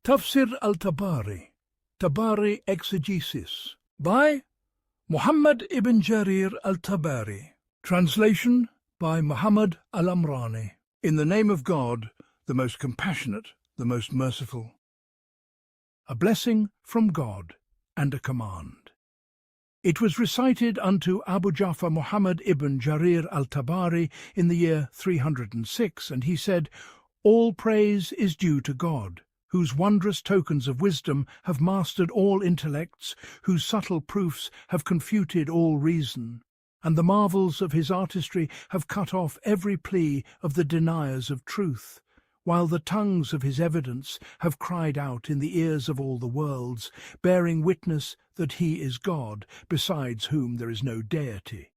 Tafsir al-Tabari, Tabari Exegesis, by Muhammad ibn Jarir al-Tabari. Translation by Muhammad Al-Amrani. In the name of God, the most compassionate, the most merciful. A blessing from God and a command. It was recited unto Abu Ja'far Muhammad ibn Jarir al-Tabari in the year 306, and he said, "All praise is due to God, whose wondrous tokens of wisdom have mastered all intellects, whose subtle proofs have confuted all reason, and the marvels of his artistry have cut off every plea of the deniers of truth, while the tongues of his evidence have cried out in the ears of all the worlds, bearing witness that he is God, besides whom there is no deity,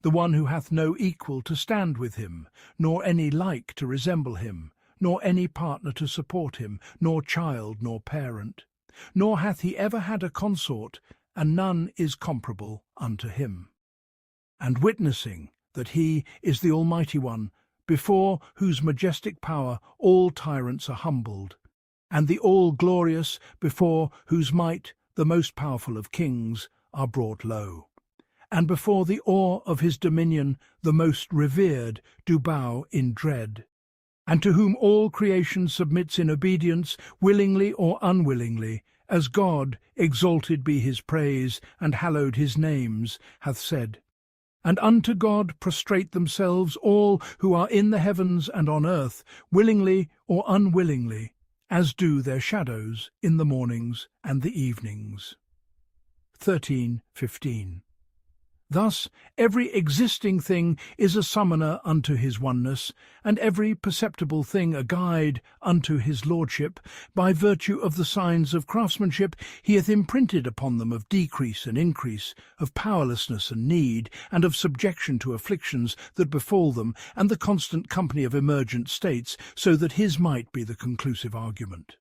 the one who hath no equal to stand with him, nor any like to resemble him, nor any partner to support him, nor child nor parent, nor hath he ever had a consort, and none is comparable unto him. And witnessing that he is the Almighty One, before whose majestic power all tyrants are humbled, and the all-glorious, before whose might the most powerful of kings are brought low, and before the awe of his dominion the most revered do bow in dread, and to whom all creation submits in obedience, willingly or unwillingly, as God, exalted be his praise, and hallowed his names, hath said. And unto God prostrate themselves all who are in the heavens and on earth, willingly or unwillingly, as do their shadows in the mornings and the evenings." 13:15. Thus every existing thing is a summoner unto his oneness, and every perceptible thing a guide unto his lordship. By virtue of the signs of craftsmanship he hath imprinted upon them of decrease and increase, of powerlessness and need, and of subjection to afflictions that befall them, and the constant company of emergent states, so that his might be the conclusive argument.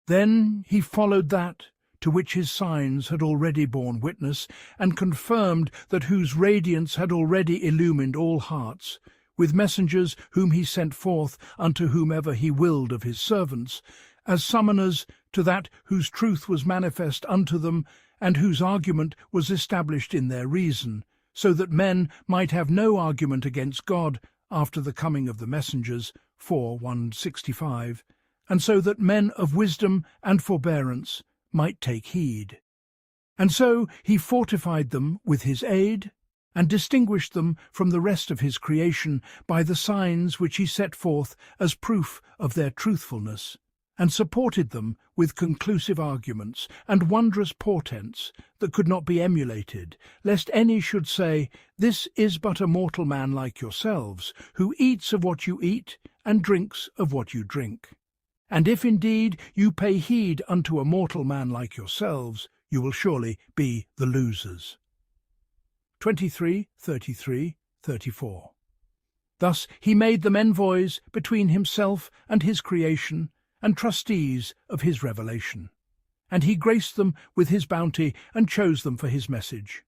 Then he followed that to which his signs had already borne witness, and confirmed that whose radiance had already illumined all hearts, with messengers whom he sent forth unto whomever he willed of his servants, as summoners to that whose truth was manifest unto them, and whose argument was established in their reason, so that men might have no argument against God after the coming of the messengers, 4:165, and so that men of wisdom and forbearance might take heed. And so he fortified them with his aid, and distinguished them from the rest of his creation by the signs which he set forth as proof of their truthfulness, and supported them with conclusive arguments and wondrous portents that could not be emulated, lest any should say, "This is but a mortal man like yourselves, who eats of what you eat, and drinks of what you drink. And if indeed you pay heed unto a mortal man like yourselves, you will surely be the losers." 23:33-34. Thus he made them envoys between himself and his creation, and trustees of his revelation. And he graced them with his bounty, and chose them for his message.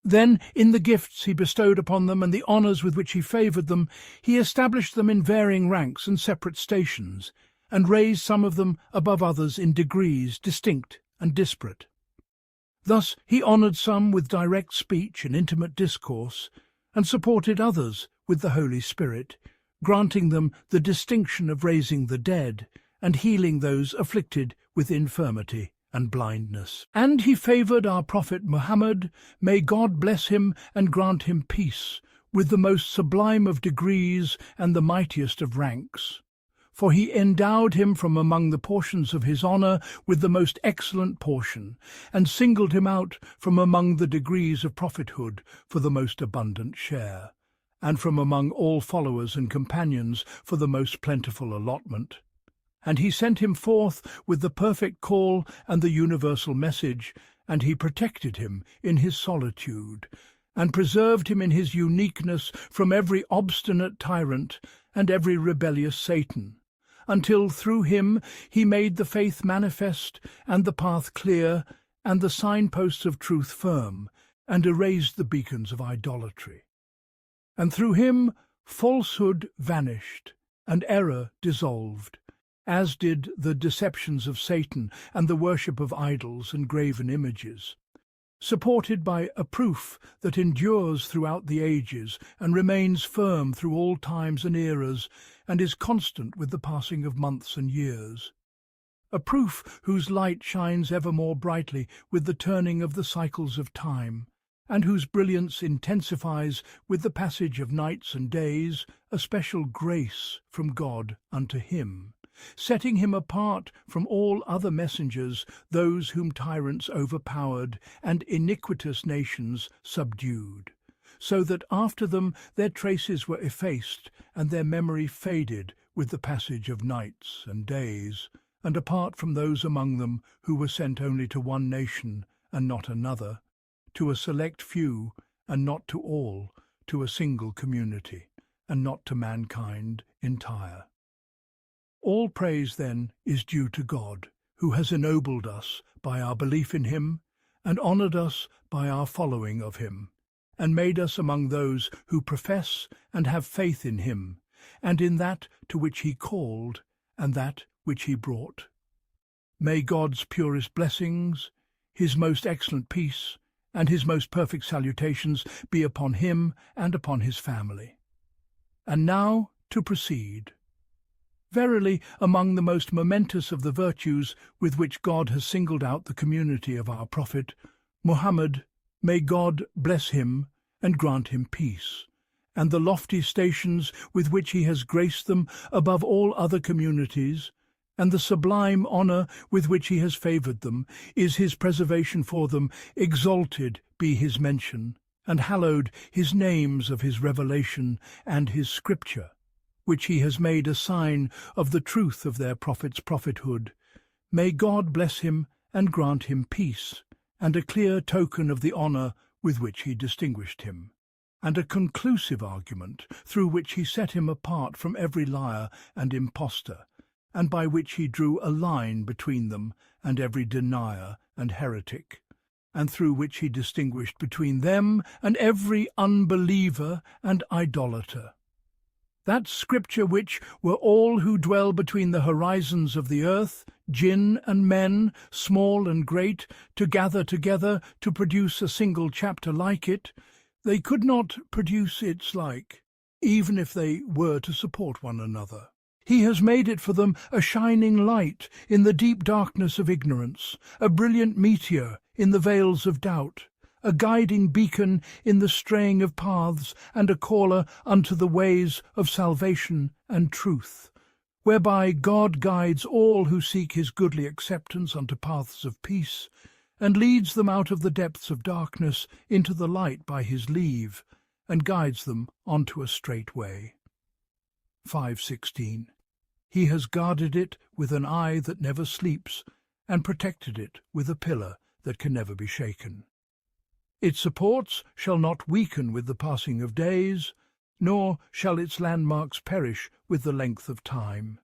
Then, in the gifts he bestowed upon them, and the honours with which he favoured them, he established them in varying ranks and separate stations, and raised some of them above others in degrees distinct and disparate. Thus he honoured some with direct speech and intimate discourse, and supported others with the Holy Spirit, granting them the distinction of raising the dead, and healing those afflicted with infirmity and blindness. And he favoured our Prophet Muhammad, may God bless him and grant him peace, with the most sublime of degrees and the mightiest of ranks. For he endowed him from among the portions of his honour with the most excellent portion, and singled him out from among the degrees of prophethood for the most abundant share, and from among all followers and companions for the most plentiful allotment. And he sent him forth with the perfect call and the universal message, and he protected him in his solitude, and preserved him in his uniqueness from every obstinate tyrant and every rebellious Satan, until through him he made the faith manifest, and the path clear, and the signposts of truth firm, and erased the beacons of idolatry. And through him falsehood vanished, and error dissolved, as did the deceptions of Satan and the worship of idols and graven images, supported by a proof that endures throughout the ages and remains firm through all times and eras and is constant with the passing of months and years. A proof whose light shines ever more brightly with the turning of the cycles of time, and whose brilliance intensifies with the passage of nights and days, a special grace from God unto him, setting him apart from all other messengers, those whom tyrants overpowered and iniquitous nations subdued, so that after them their traces were effaced and their memory faded with the passage of nights and days, and apart from those among them who were sent only to one nation and not another, to a select few and not to all, to a single community and not to mankind entire. All praise, then, is due to God, who has ennobled us by our belief in him and honoured us by our following of him, and made us among those who profess and have faith in him, and in that to which he called and that which he brought. May God's purest blessings, his most excellent peace, and his most perfect salutations be upon him and upon his family. And now to proceed. Verily, among the most momentous of the virtues with which God has singled out the community of our Prophet, Muhammad, may God bless him and grant him peace, and the lofty stations with which he has graced them above all other communities, and the sublime honour with which he has favoured them, is his preservation for them. Exalted be his mention, and hallowed his names of his revelation and his scripture, which he has made a sign of the truth of their prophet's prophethood. May God bless him and grant him peace, and a clear token of the honour with which he distinguished him, and a conclusive argument through which he set him apart from every liar and impostor, and by which he drew a line between them and every denier and heretic, and through which he distinguished between them and every unbeliever and idolater. That scripture which were all who dwell between the horizons of the earth, jinn and men, small and great, to gather together to produce a single chapter like it, they could not produce its like, even if they were to support one another. He has made it for them a shining light in the deep darkness of ignorance, a brilliant meteor in the veils of doubt, a guiding beacon in the straying of paths, and a caller unto the ways of salvation and truth, whereby God guides all who seek his goodly acceptance unto paths of peace, and leads them out of the depths of darkness into the light by his leave, and guides them onto a straight way. 5:16. He has guarded it with an eye that never sleeps, and protected it with a pillar that can never be shaken. Its supports shall not weaken with the passing of days, nor shall its landmarks perish with the length of time.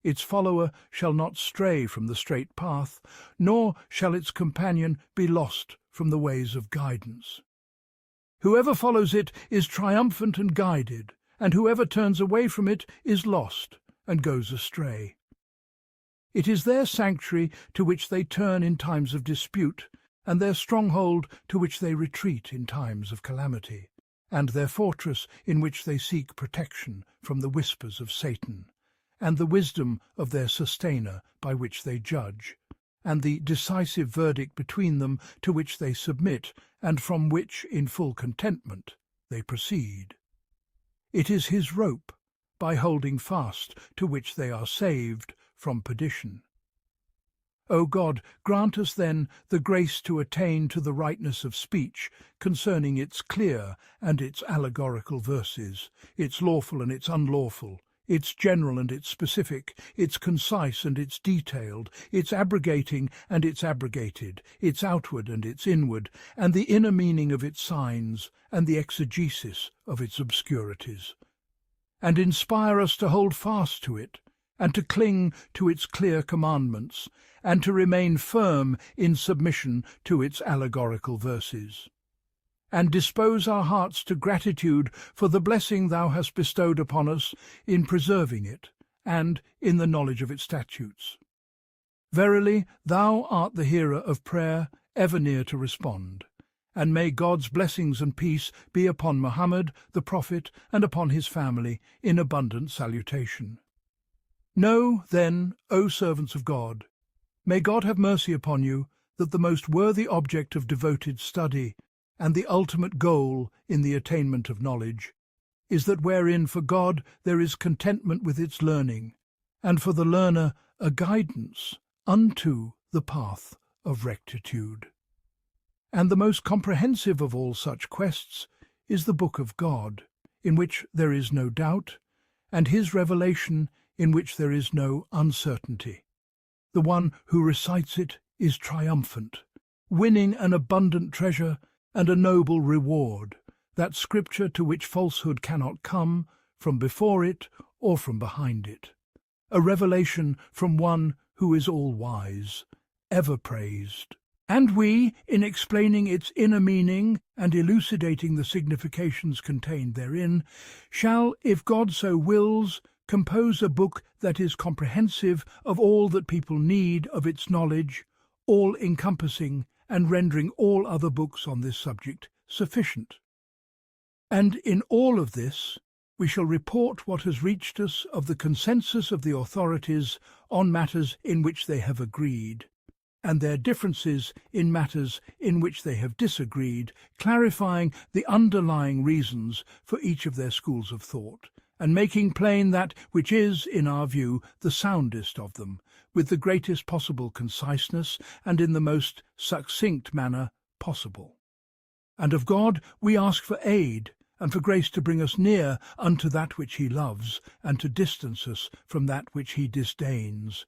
Its follower shall not stray from the straight path, nor shall its companion be lost from the ways of guidance. Whoever follows it is triumphant and guided, and whoever turns away from it is lost and goes astray. It is their sanctuary to which they turn in times of dispute, and their stronghold to which they retreat in times of calamity, and their fortress in which they seek protection from the whispers of Satan, and the wisdom of their sustainer by which they judge, and the decisive verdict between them to which they submit, and from which in full contentment they proceed. It is his rope, by holding fast, to which they are saved from perdition. O God, grant us then the grace to attain to the rightness of speech concerning its clear and its allegorical verses, its lawful and its unlawful, its general and its specific, its concise and its detailed, its abrogating and its abrogated, its outward and its inward, and the inner meaning of its signs, and the exegesis of its obscurities. And inspire us to hold fast to it, and to cling to its clear commandments, and to remain firm in submission to its allegorical verses. And dispose our hearts to gratitude for the blessing thou hast bestowed upon us in preserving it, and in the knowledge of its statutes. Verily, thou art the hearer of prayer, ever near to respond. And may God's blessings and peace be upon Muhammad, the Prophet, and upon his family, in abundant salutation. Know, then, O servants of God, may God have mercy upon you, that the most worthy object of devoted study, and the ultimate goal in the attainment of knowledge, is that wherein for God there is contentment with its learning, and for the learner a guidance unto the path of rectitude. And the most comprehensive of all such quests is the Book of God, in which there is no doubt, and his revelation in which there is no uncertainty. The one who recites it is triumphant, winning an abundant treasure and a noble reward, that scripture to which falsehood cannot come from before it or from behind it, a revelation from one who is all-wise, ever praised. And we, in explaining its inner meaning and elucidating the significations contained therein, shall, if God so wills, compose a book that is comprehensive of all that people need of its knowledge, all-encompassing, and rendering all other books on this subject sufficient. And in all of this, we shall report what has reached us of the consensus of the authorities on matters in which they have agreed, and their differences in matters in which they have disagreed, clarifying the underlying reasons for each of their schools of thought, and making plain that which is, in our view, the soundest of them, with the greatest possible conciseness and in the most succinct manner possible. And of God we ask for aid, and for grace to bring us near unto that which he loves, and to distance us from that which he disdains.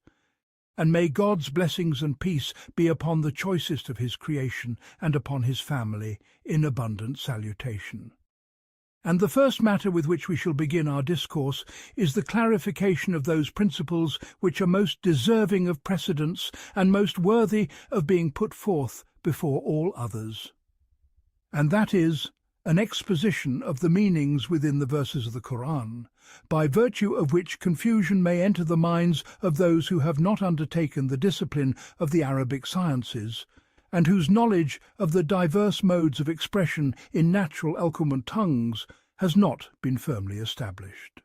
And may God's blessings and peace be upon the choicest of his creation, and upon his family, in abundant salutation. And the first matter with which we shall begin our discourse is the clarification of those principles which are most deserving of precedence, and most worthy of being put forth before all others. And that is an exposition of the meanings within the verses of the Qur'an, by virtue of which confusion may enter the minds of those who have not undertaken the discipline of the Arabic sciences, and whose knowledge of the diverse modes of expression in natural eloquent tongues has not been firmly established.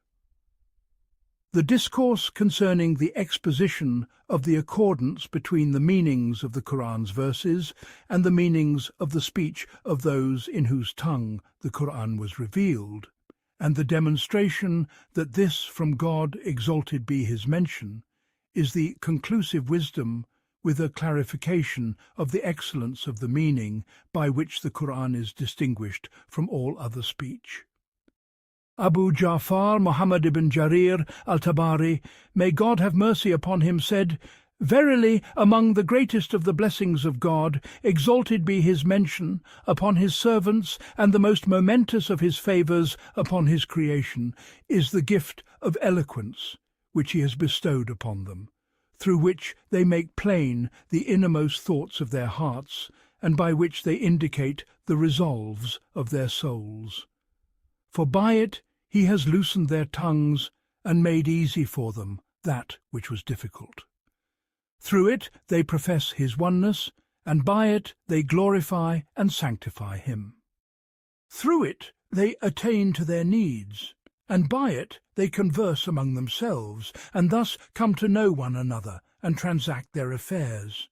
The discourse concerning the exposition of the accordance between the meanings of the Qur'an's verses and the meanings of the speech of those in whose tongue the Qur'an was revealed, and the demonstration that this from God, exalted be his mention, is the conclusive wisdom with a clarification of the excellence of the meaning by which the Qur'an is distinguished from all other speech. Abu Ja'far Muhammad ibn Jarir al-Tabari, may God have mercy upon him, said, Verily, among the greatest of the blessings of God, exalted be his mention, upon his servants, and the most momentous of his favours upon his creation, is the gift of eloquence, which he has bestowed upon them, through which they make plain the innermost thoughts of their hearts, and by which they indicate the resolves of their souls. For by it he has loosened their tongues, and made easy for them that which was difficult. Through it they profess his oneness, and by it they glorify and sanctify him. Through it they attain to their needs, and by it they converse among themselves, and thus come to know one another, and transact their affairs.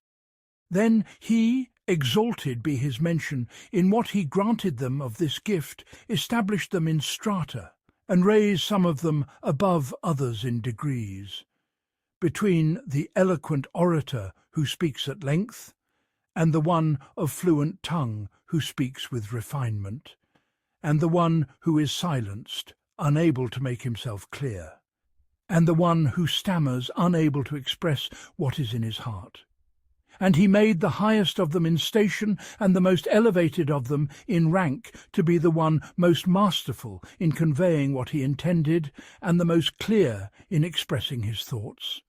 Then he, exalted be his mention, in what he granted them of this gift, established them in strata, and raised some of them above others in degrees, between the eloquent orator who speaks at length, and the one of fluent tongue who speaks with refinement, and the one who is silenced, unable to make himself clear, and the one who stammers, unable to express what is in his heart. And he made the highest of them in station, and the most elevated of them in rank, to be the one most masterful in conveying what he intended, and the most clear in expressing his thoughts.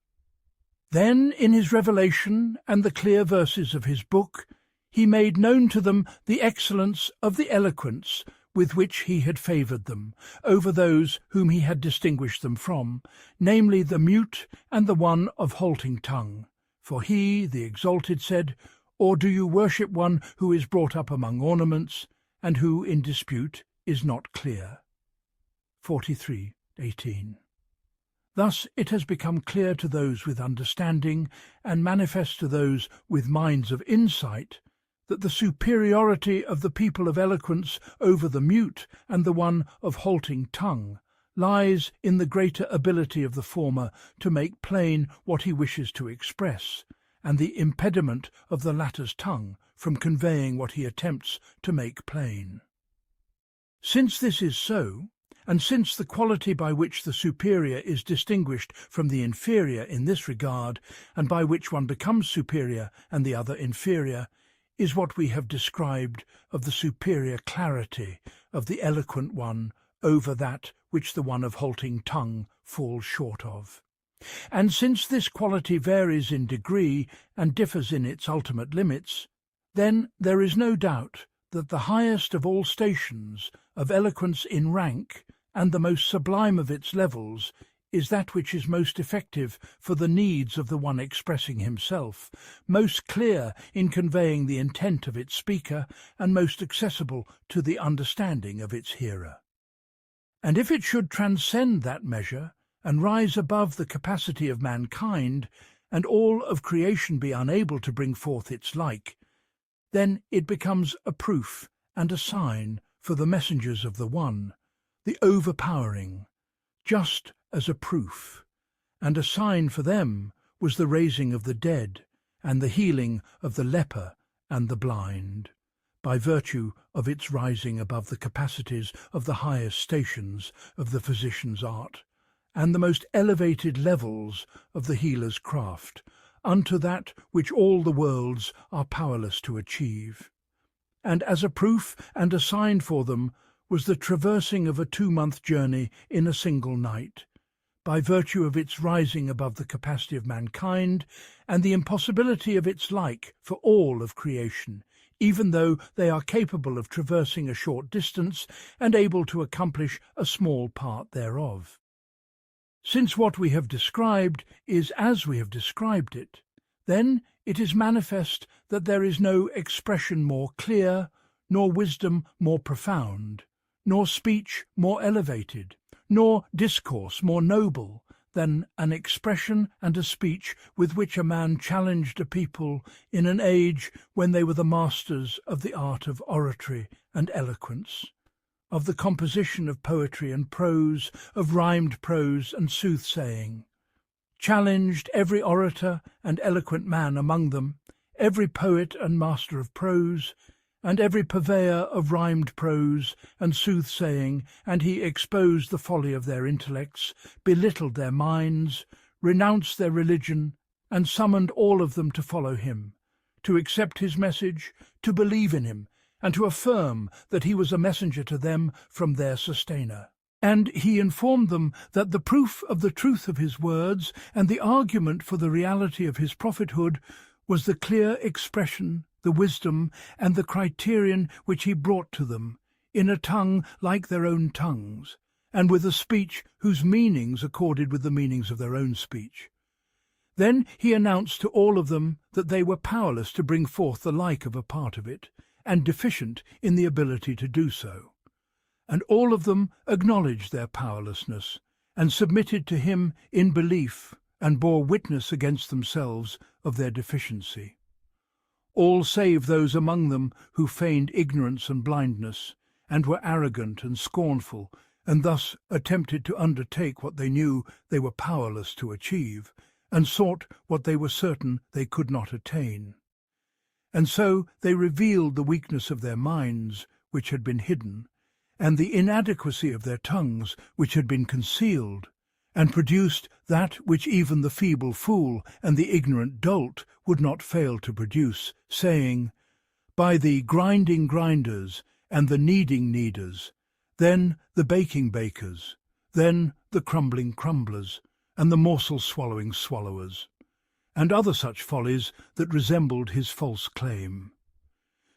Then, in his revelation and the clear verses of his book, he made known to them the excellence of the eloquence with which he had favoured them, over those whom he had distinguished them from, namely the mute and the one of halting tongue. For he, the exalted, said, Or do you worship one who is brought up among ornaments, and who in dispute is not clear? 43:18. Thus it has become clear to those with understanding, and manifest to those with minds of insight, that the superiority of the people of eloquence over the mute and the one of halting tongue lies in the greater ability of the former to make plain what he wishes to express, and the impediment of the latter's tongue from conveying what he attempts to make plain. Since this is so, and since the quality by which the superior is distinguished from the inferior in this regard, and by which one becomes superior and the other inferior, is what we have described of the superior clarity of the eloquent one over that which the one of halting tongue falls short of. And since this quality varies in degree and differs in its ultimate limits, then there is no doubt that the highest of all stations of eloquence in rank, and the most sublime of its levels, is that which is most effective for the needs of the one expressing himself, most clear in conveying the intent of its speaker, and most accessible to the understanding of its hearer. And if it should transcend that measure, and rise above the capacity of mankind, and all of creation be unable to bring forth its like, then it becomes a proof and a sign for the messengers of the One, the overpowering, just as a proof, and a sign for them was the raising of the dead and the healing of the leper and the blind, by virtue of its rising above the capacities of the highest stations of the physician's art, and the most elevated levels of the healer's craft, unto that which all the worlds are powerless to achieve. And as a proof and a sign for them was the traversing of a 2-month journey in a single night, by virtue of its rising above the capacity of mankind, and the impossibility of its like for all of creation, even though they are capable of traversing a short distance and able to accomplish a small part thereof. Since what we have described is as we have described it, then it is manifest that there is no expression more clear, nor wisdom more profound, nor speech more elevated, nor discourse more noble than an expression and a speech with which a man challenged a people in an age when they were the masters of the art of oratory and eloquence, of the composition of poetry and prose, of rhymed prose and soothsaying, challenged every orator and eloquent man among them, every poet and master of prose, and every purveyor of rhymed prose and soothsaying, and he exposed the folly of their intellects, belittled their minds, renounced their religion, and summoned all of them to follow him, to accept his message, to believe in him, and to affirm that he was a messenger to them from their sustainer. And he informed them that the proof of the truth of his words and the argument for the reality of his prophethood was the clear expression, the wisdom, and the criterion which he brought to them, in a tongue like their own tongues, and with a speech whose meanings accorded with the meanings of their own speech. Then he announced to all of them that they were powerless to bring forth the like of a part of it, and deficient in the ability to do so. And all of them acknowledged their powerlessness, and submitted to him in belief, and bore witness against themselves of their deficiency. All save those among them who feigned ignorance and blindness, and were arrogant and scornful, and thus attempted to undertake what they knew they were powerless to achieve, and sought what they were certain they could not attain. And so they revealed the weakness of their minds, which had been hidden, and the inadequacy of their tongues, which had been concealed, and produced that which even the feeble fool and the ignorant dolt would not fail to produce, saying, By the grinding grinders, and the kneading kneaders, then the baking bakers, then the crumbling crumblers, and the morsel swallowing swallowers, and other such follies that resembled his false claim.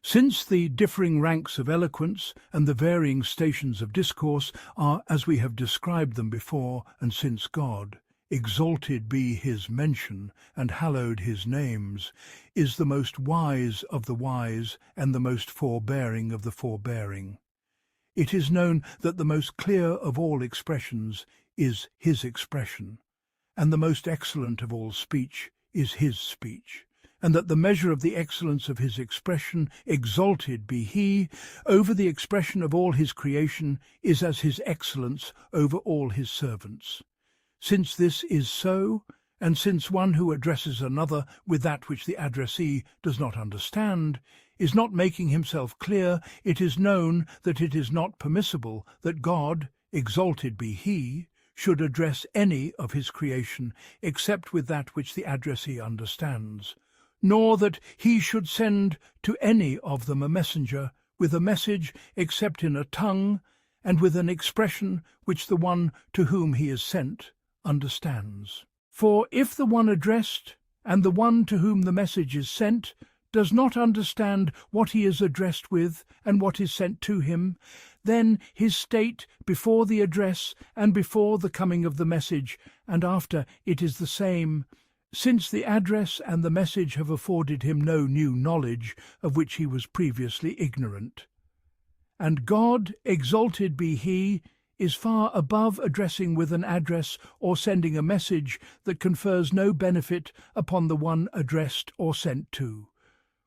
Since the differing ranks of eloquence and the varying stations of discourse are as we have described them before, and since God, exalted be his mention and hallowed his names, is the most wise of the wise and the most forbearing of the forbearing, it is known that the most clear of all expressions is his expression, and the most excellent of all speech is his speech, and that the measure of the excellence of his expression, exalted be he, over the expression of all his creation, is as his excellence over all his servants. Since this is so, and since one who addresses another with that which the addressee does not understand, is not making himself clear, it is known that it is not permissible that God, exalted be he, should address any of his creation except with that which the addressee understands, nor that he should send to any of them a messenger with a message except in a tongue and with an expression which the one to whom he is sent understands. For if the one addressed and the one to whom the message is sent does not understand what he is addressed with and what is sent to him, then his state before the address and before the coming of the message and after it is the same, since the address and the message have afforded him no new knowledge of which he was previously ignorant. And God, exalted be he, is far above addressing with an address or sending a message that confers no benefit upon the one addressed or sent to.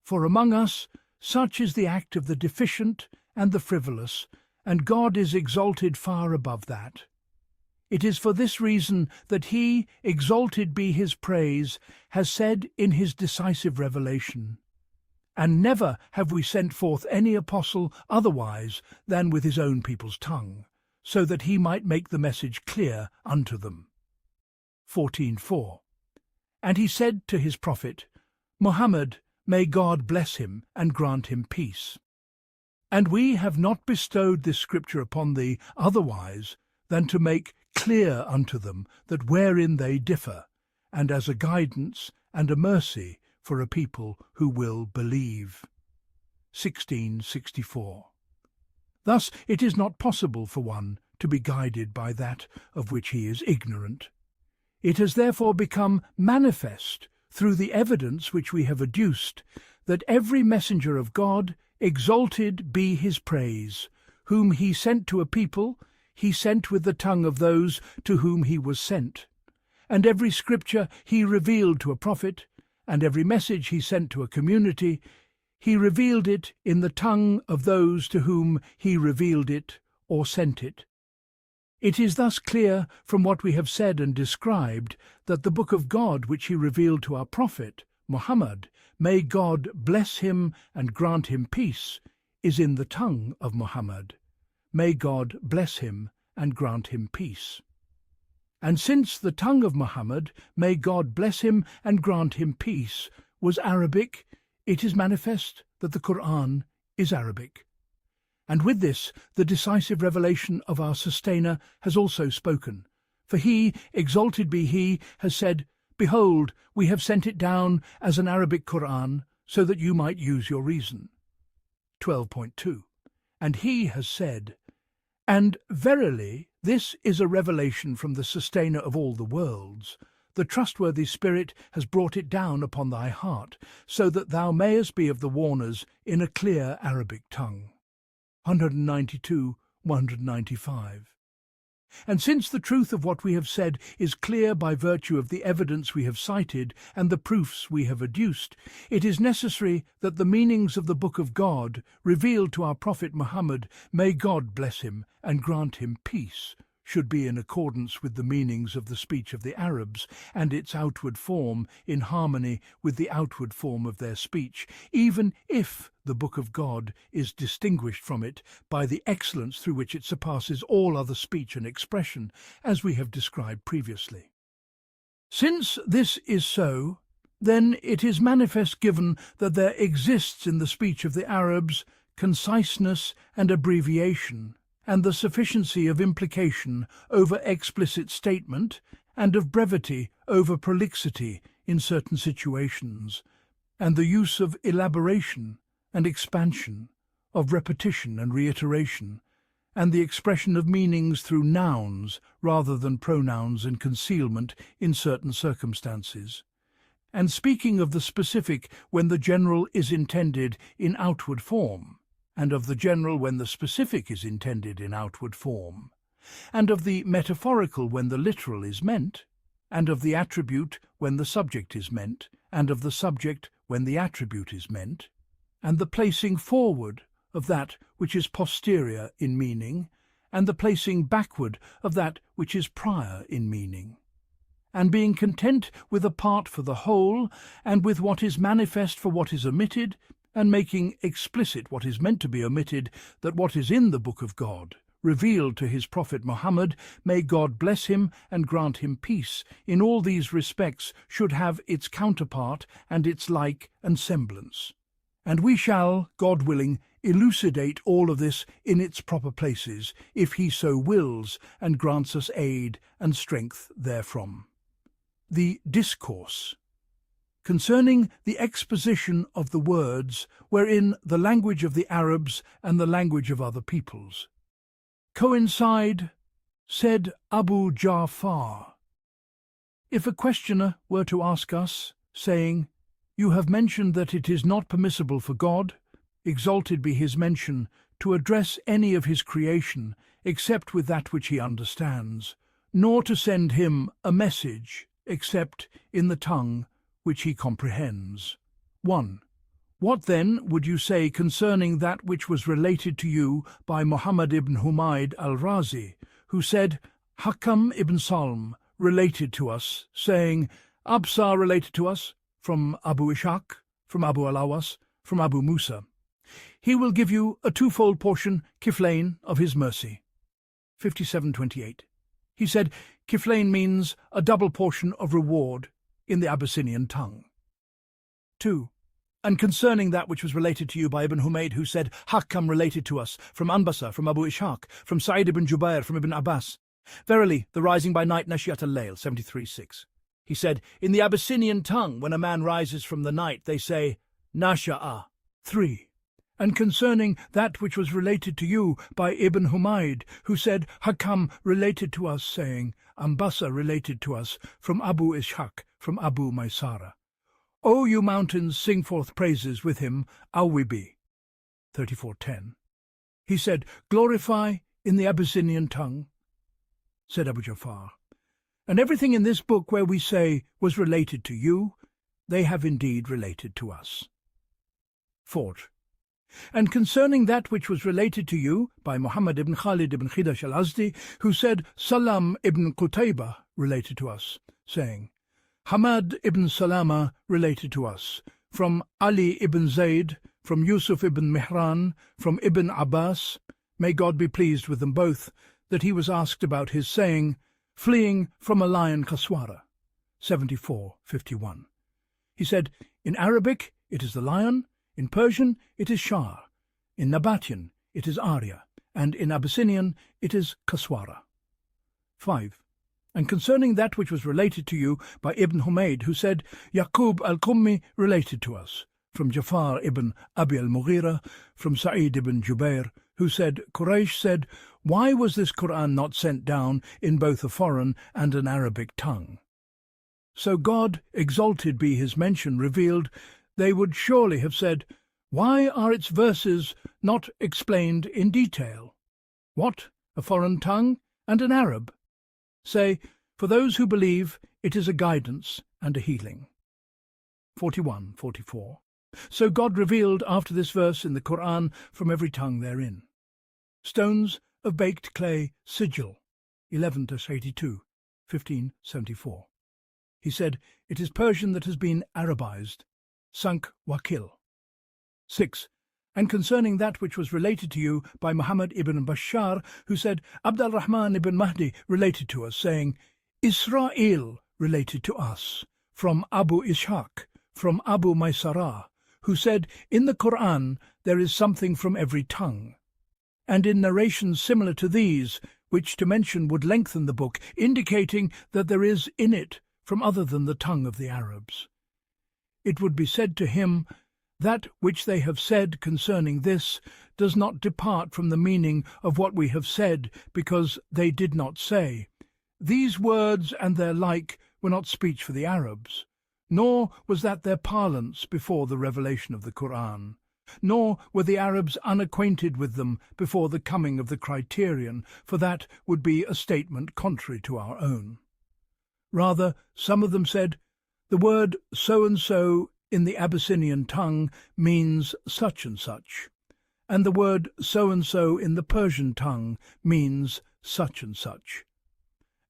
For among us such is the act of the deficient and the frivolous, and God is exalted far above that. It is for this reason that he, exalted be his praise, has said in his decisive revelation, "And never have we sent forth any apostle otherwise than with his own people's tongue, so that he might make the message clear unto them." 14:4. And he said to his prophet, Muhammad, may God bless him and grant him peace. And we have not bestowed this scripture upon thee otherwise than to make clear unto them that wherein they differ, and as a guidance and a mercy for a people who will believe. 1664. Thus it is not possible for one to be guided by that of which he is ignorant. It has therefore become manifest through the evidence which we have adduced that every messenger of God, exalted be his praise, whom he sent to a people, he sent with the tongue of those to whom he was sent. And every scripture he revealed to a prophet, and every message he sent to a community, he revealed it in the tongue of those to whom he revealed it or sent it. It is thus clear from what we have said and described that the book of God which he revealed to our prophet, Muhammad, may God bless him and grant him peace, is in the tongue of Muhammad. May God bless him and grant him peace. And since the tongue of Muhammad, may God bless him and grant him peace, was Arabic, it is manifest that the Qur'an is Arabic. And with this, the decisive revelation of our sustainer has also spoken. For he, exalted be he, has said, Behold, we have sent it down as an Arabic Qur'an, so that you might use your reason. 12.2. And he has said, And verily, this is a revelation from the sustainer of all the worlds. The trustworthy Spirit has brought it down upon thy heart, so that thou mayest be of the warners in a clear Arabic tongue. 192, 195. And since the truth of what we have said is clear by virtue of the evidence we have cited and the proofs we have adduced, it is necessary that the meanings of the Book of God, revealed to our Prophet Muhammad, may God bless him and grant him peace, should be in accordance with the meanings of the speech of the Arabs and its outward form in harmony with the outward form of their speech, even if the Book of God is distinguished from it by the excellence through which it surpasses all other speech and expression, as we have described previously. Since this is so, then it is manifest given that there exists in the speech of the Arabs conciseness and abbreviation, and the sufficiency of implication over explicit statement, and of brevity over prolixity in certain situations, and the use of elaboration and expansion, of repetition and reiteration, and the expression of meanings through nouns rather than pronouns and concealment in certain circumstances, and speaking of the specific when the general is intended in outward form, and of the general when the specific is intended in outward form, and of the metaphorical when the literal is meant, and of the attribute when the subject is meant, and of the subject when the attribute is meant, and the placing forward of that which is posterior in meaning, and the placing backward of that which is prior in meaning, and being content with a part for the whole, and with what is manifest for what is omitted, and making explicit what is meant to be omitted, that what is in the Book of God, revealed to his Prophet Muhammad, may God bless him and grant him peace, in all these respects should have its counterpart and its like and semblance. And we shall, God willing, elucidate all of this in its proper places, if he so wills, and grants us aid and strength therefrom. The Discourse concerning the exposition of the words wherein the language of the Arabs and the language of other peoples coincide, said Abu Ja'far, if a questioner were to ask us, saying, "You have mentioned that it is not permissible for God, exalted be his mention, to address any of his creation except with that which he understands, nor to send him a message except in the tongue which he comprehends. 1. What then would you say concerning that which was related to you by Muhammad ibn Humayd al-Razi, who said, Hakam ibn Salm related to us, saying, Absar related to us, from Abu Ishaq, from Abu al-Awas, from Abu Musa. He will give you a twofold portion, kiflain, of his mercy. 57:28. He said, kiflain means a double portion of reward in the Abyssinian tongue. 2. And concerning that which was related to you by Ibn Humayd, who said, Hakam related to us, from Anbasa, from Abu Ishaq, from Sa'id ibn Jubair, from Ibn Abbas. Verily, the rising by night, Nashiat al-Layl, 73:6. He said, in the Abyssinian tongue, when a man rises from the night, they say, Nasha'a. 3. And concerning that which was related to you by Ibn Humayd, who said, Hakam related to us, saying, Anbasa related to us, from Abu Ishaq, from Abu Maysara. O you mountains, sing forth praises with him, Awibi. 34:10. He said, glorify in the Abyssinian tongue, said Abu Ja'far. And everything in this book where we say was related to you, they have indeed related to us. 4. And concerning that which was related to you by Muhammad ibn Khalid ibn Khidash al-Azdi, who said, Salam ibn Qutaybah related to us, saying, Hamad ibn Salama related to us, from Ali ibn Zayd, from Yusuf ibn Mihran, from Ibn Abbas, may God be pleased with them both, that he was asked about his saying, fleeing from a lion Kaswara, 74:51. He said, in Arabic it is the lion, in Persian it is Shar, in Nabatian it is Arya, and in Abyssinian it is Kaswara. 5. And concerning that which was related to you by Ibn Humayd, who said, Yaqub al-Qummi related to us, from Jafar ibn Abi al-Mughira, from Sa'id ibn Jubair, who said, Quraysh said, why was this Qur'an not sent down in both a foreign and an Arabic tongue? So God, exalted be his mention, revealed, they would surely have said, why are its verses not explained in detail? What, a foreign tongue and an Arab? Say, for those who believe, it is a guidance and a healing. 41:44. So God revealed after this verse in the Qur'an from every tongue therein. Stones of baked clay sigil, 11-82, 1574. He said, it is Persian that has been Arabized, Sank Wakil. 6. And concerning that which was related to you by Muhammad ibn Bashar, who said, Abd al-Rahman ibn Mahdi related to us, saying, Israel related to us, from Abu Ishaq, from Abu Maysara, who said, in the Qur'an there is something from every tongue. And in narrations similar to these, which to mention would lengthen the book, indicating that there is in it from other than the tongue of the Arabs. It would be said to him, That which they have said concerning this does not depart from the meaning of what we have said, because they did not say, "These words and their like were not speech for the Arabs," nor was that their parlance before the revelation of the Qur'an, nor were the Arabs unacquainted with them before the coming of the criterion, for that would be a statement contrary to our own. Rather, some of them said, "The word so-and-so in the Abyssinian tongue means such and such, and the word so-and-so in the Persian tongue means such and such."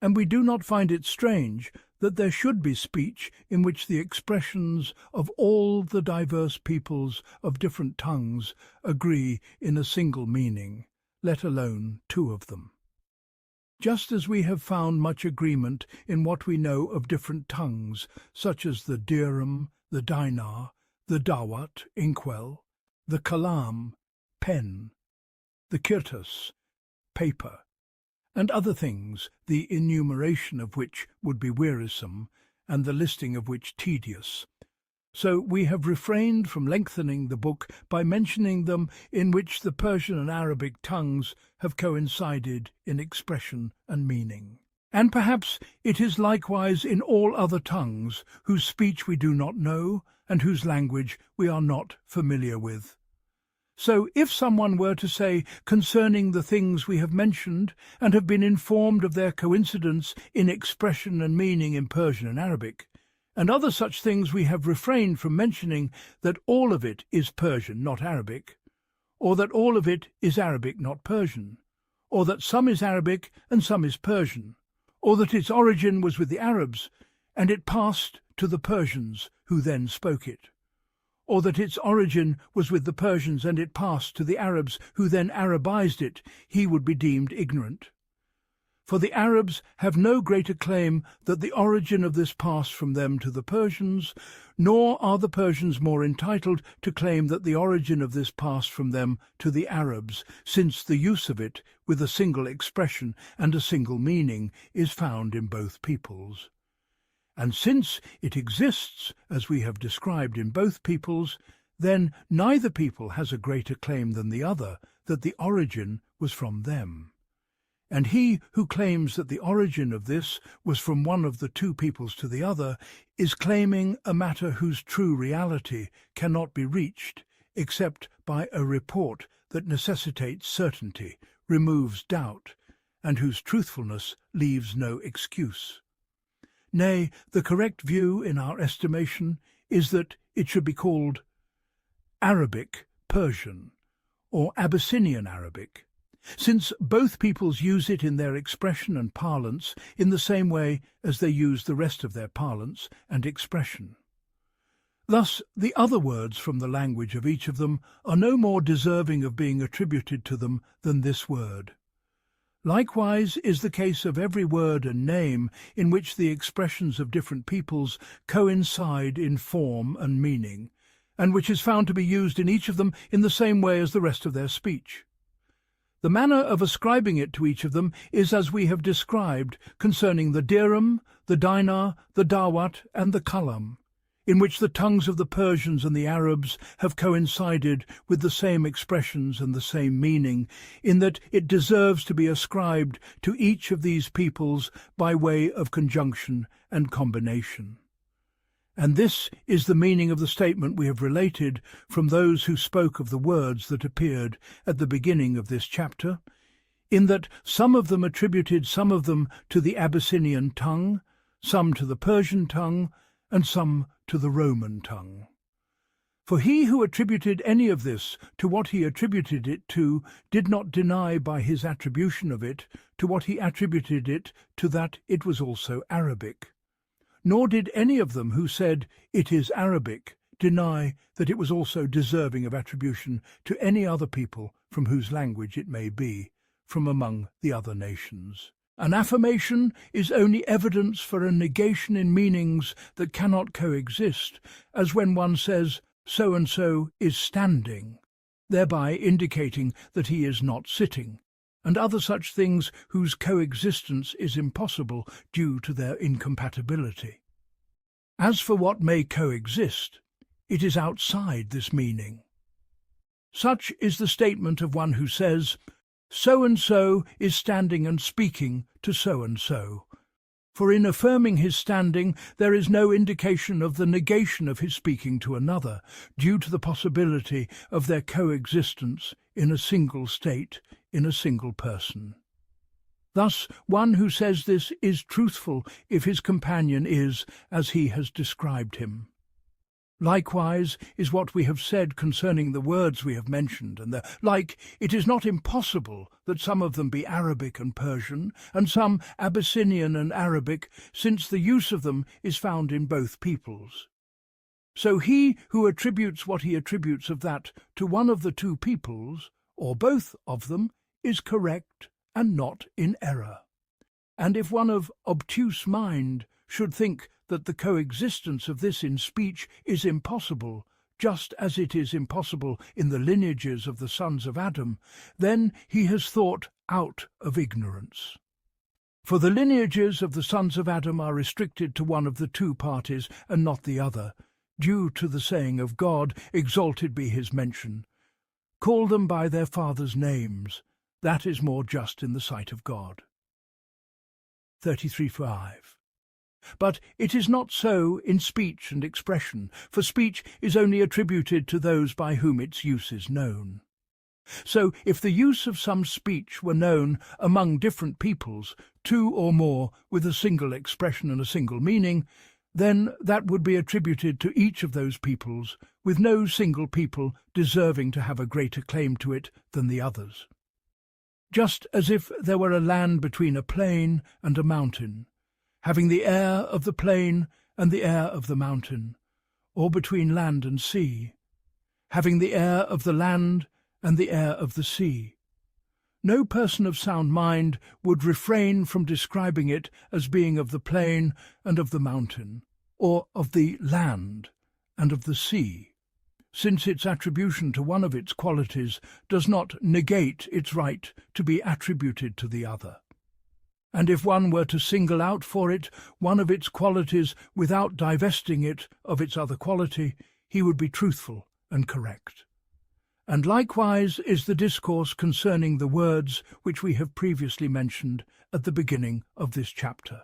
And we do not find it strange that there should be speech in which the expressions of all the diverse peoples of different tongues agree in a single meaning, let alone two of them. Just as we have found much agreement in what we know of different tongues, such as the dirham, the dinar, the dawat, inkwell, the kalam, pen, the kirtas, paper, and other things, the enumeration of which would be wearisome, and the listing of which tedious. So we have refrained from lengthening the book by mentioning them in which the Persian and Arabic tongues have coincided in expression and meaning. And perhaps it is likewise in all other tongues, whose speech we do not know, and whose language we are not familiar with. So if someone were to say concerning the things we have mentioned, and have been informed of their coincidence in expression and meaning in Persian and Arabic, and other such things we have refrained from mentioning, that all of it is Persian, not Arabic, or that all of it is Arabic, not Persian, or that some is Arabic and some is Persian, or that its origin was with the Arabs, and it passed to the Persians, who then spoke it, or that its origin was with the Persians and it passed to the Arabs, who then Arabized it, he would be deemed ignorant. For the Arabs have no greater claim that the origin of this passed from them to the Persians, nor are the Persians more entitled to claim that the origin of this passed from them to the Arabs, since the use of it, with a single expression and a single meaning, is found in both peoples. And since it exists, as we have described, in both peoples, then neither people has a greater claim than the other that the origin was from them. And he who claims that the origin of this was from one of the two peoples to the other is claiming a matter whose true reality cannot be reached except by a report that necessitates certainty, removes doubt, and whose truthfulness leaves no excuse. Nay, the correct view, in our estimation, is that it should be called Arabic Persian, or Abyssinian Arabic, since both peoples use it in their expression and parlance in the same way as they use the rest of their parlance and expression. Thus, the other words from the language of each of them are no more deserving of being attributed to them than this word. Likewise is the case of every word and name in which the expressions of different peoples coincide in form and meaning, and which is found to be used in each of them in the same way as the rest of their speech. The manner of ascribing it to each of them is as we have described concerning the dirham, the dinar, the dawat, and the kalam, in which the tongues of the Persians and the Arabs have coincided with the same expressions and the same meaning, in that it deserves to be ascribed to each of these peoples by way of conjunction and combination. And this is the meaning of the statement we have related from those who spoke of the words that appeared at the beginning of this chapter, in that some of them attributed some of them to the Abyssinian tongue, some to the Persian tongue, and some to the Roman tongue. For he who attributed any of this to what he attributed it to did not deny by his attribution of it to what he attributed it to that it was also Arabic. Nor did any of them who said it is Arabic deny that it was also deserving of attribution to any other people from whose language it may be, from among the other nations. An affirmation is only evidence for a negation in meanings that cannot coexist, as when one says, so-and-so is standing, thereby indicating that he is not sitting, and other such things whose coexistence is impossible due to their incompatibility. As for what may coexist, it is outside this meaning. Such is the statement of one who says, "So-and-so is standing and speaking to so-and-so." For in affirming his standing, there is no indication of the negation of his speaking to another, due to the possibility of their coexistence in a single state, in a single person. Thus, one who says this is truthful if his companion is as he has described him. Likewise is what we have said concerning the words we have mentioned, and it is not impossible that some of them be Arabic and Persian, and some Abyssinian and Arabic, since the use of them is found in both peoples. So he who attributes what he attributes of that to one of the two peoples, or both of them, is correct and not in error. And if one of obtuse mind should think that the coexistence of this in speech is impossible, just as it is impossible in the lineages of the sons of Adam, then he has thought out of ignorance. For the lineages of the sons of Adam are restricted to one of the two parties and not the other, due to the saying of God, exalted be his mention, "Call them by their fathers' names, that is more just in the sight of God." 33:5. But it is not so in speech and expression, for speech is only attributed to those by whom its use is known. So if the use of some speech were known among different peoples, two or more, with a single expression and a single meaning, then that would be attributed to each of those peoples, with no single people deserving to have a greater claim to it than the others. Just as if there were a land between a plain and a mountain, having the air of the plain and the air of the mountain, or between land and sea, having the air of the land and the air of the sea. No person of sound mind would refrain from describing it as being of the plain and of the mountain, or of the land and of the sea, since its attribution to one of its qualities does not negate its right to be attributed to the other. And if one were to single out for it one of its qualities without divesting it of its other quality, he would be truthful and correct. And likewise is the discourse concerning the words which we have previously mentioned at the beginning of this chapter.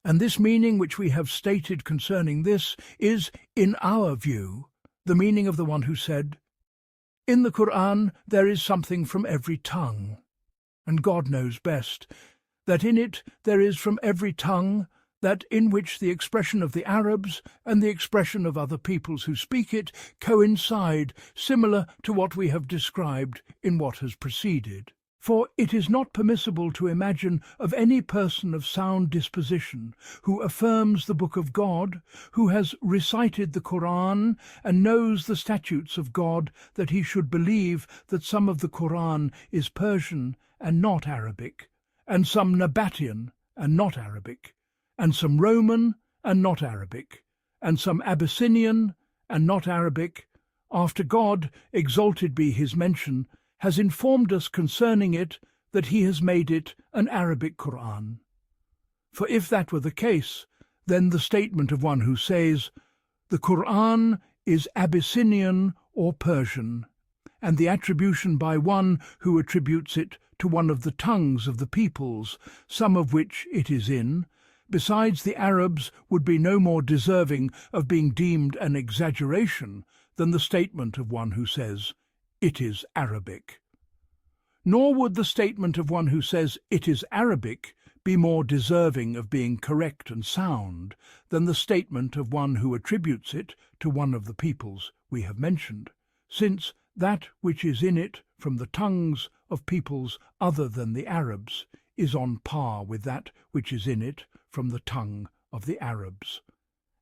And this meaning which we have stated concerning this is, in our view, the meaning of the one who said, "In the Qur'an there is something from every tongue, and God knows best, that in it there is from every tongue, that in which the expression of the Arabs and the expression of other peoples who speak it coincide, similar to what we have described in what has preceded. For it is not permissible to imagine of any person of sound disposition who affirms the Book of God, who has recited the Qur'an and knows the statutes of God, that he should believe that some of the Qur'an is Persian and not Arabic, and some Nabatean and not Arabic, and some Roman and not Arabic, and some Abyssinian and not Arabic, after God, exalted be his mention, has informed us concerning it that he has made it an Arabic Qur'an. For if that were the case, then the statement of one who says, "The Qur'an is Abyssinian or Persian," and the attribution by one who attributes it to one of the tongues of the peoples, some of which it is in, besides the Arabs, would be no more deserving of being deemed an exaggeration than the statement of one who says, "It is Arabic." Nor would the statement of one who says, "It is Arabic," be more deserving of being correct and sound than the statement of one who attributes it to one of the peoples we have mentioned, since that which is in it from the tongues of peoples other than the Arabs is on par with that which is in it from the tongue of the Arabs.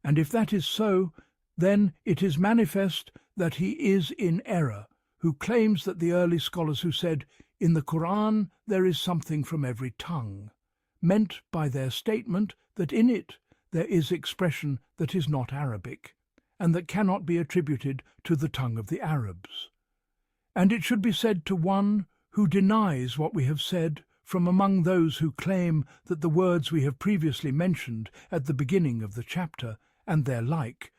And if that is so, then it is manifest that he is in error, who claims that the early scholars who said, "In the Qur'an there is something from every tongue," meant by their statement that in it there is expression that is not Arabic, and that cannot be attributed to the tongue of the Arabs. And it should be said to one who denies what we have said from among those who claim that the words we have previously mentioned at the beginning of the chapter, and their like,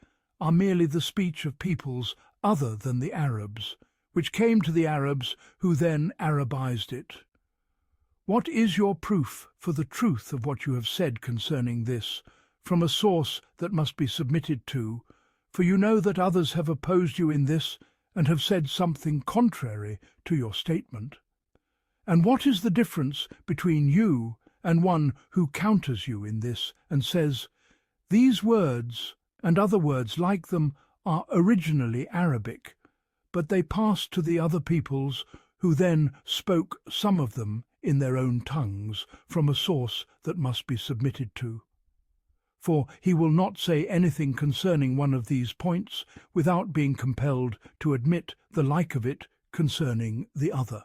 are merely the speech of peoples other than the Arabs, which came to the Arabs who then Arabized it. What is your proof for the truth of what you have said concerning this, from a source that must be submitted to, for you know that others have opposed you in this and have said something contrary to your statement? And what is the difference between you and one who counters you in this and says, these words and other words like them are originally Arabic, but they passed to the other peoples who then spoke some of them in their own tongues from a source that must be submitted to? For he will not say anything concerning one of these points without being compelled to admit the like of it concerning the other.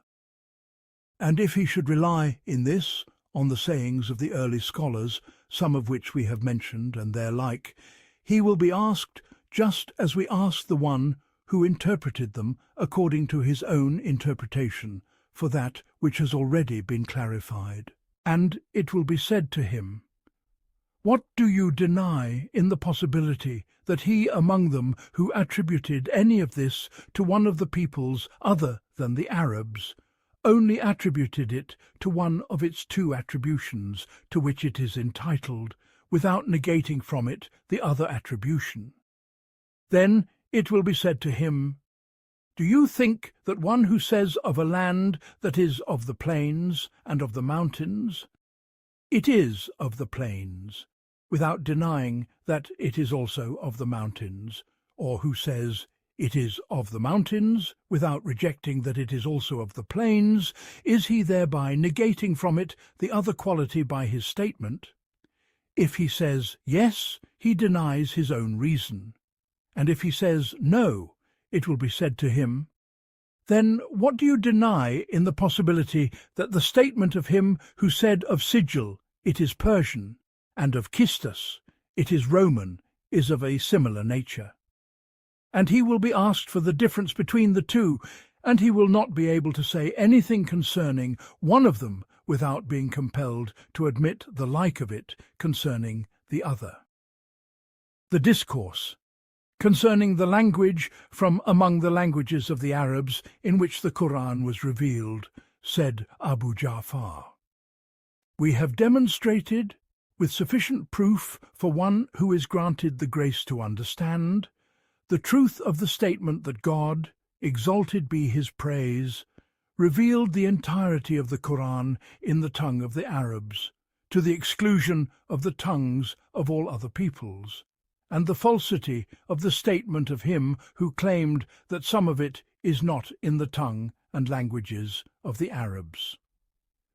And if he should rely in this on the sayings of the early scholars, some of which we have mentioned and their like, he will be asked just as we ask the one who interpreted them according to his own interpretation, for that which has already been clarified. And it will be said to him, what do you deny in the possibility that he among them who attributed any of this to one of the peoples other than the Arabs, only attributed it to one of its two attributions to which it is entitled, without negating from it the other attribution? Then it will be said to him, do you think that one who says of a land that is of the plains and of the mountains, it is of the plains, without denying that it is also of the mountains, or who says it is of the mountains, without rejecting that it is also of the plains, is he thereby negating from it the other quality by his statement? If he says yes, he denies his own reason, and if he says no, it will be said to him, then what do you deny in the possibility that the statement of him who said of sigil, it is Persian, and of kistas, it is Roman, is of a similar nature? And he will be asked for the difference between the two, and he will not be able to say anything concerning one of them without being compelled to admit the like of it concerning the other. The discourse concerning the language from among the languages of the Arabs in which the Qur'an was revealed, said Abu Ja'far, we have demonstrated with sufficient proof for one who is granted the grace to understand, the truth of the statement that God, exalted be his praise, revealed the entirety of the Qur'an in the tongue of the Arabs, to the exclusion of the tongues of all other peoples, and the falsity of the statement of him who claimed that some of it is not in the tongue and languages of the Arabs.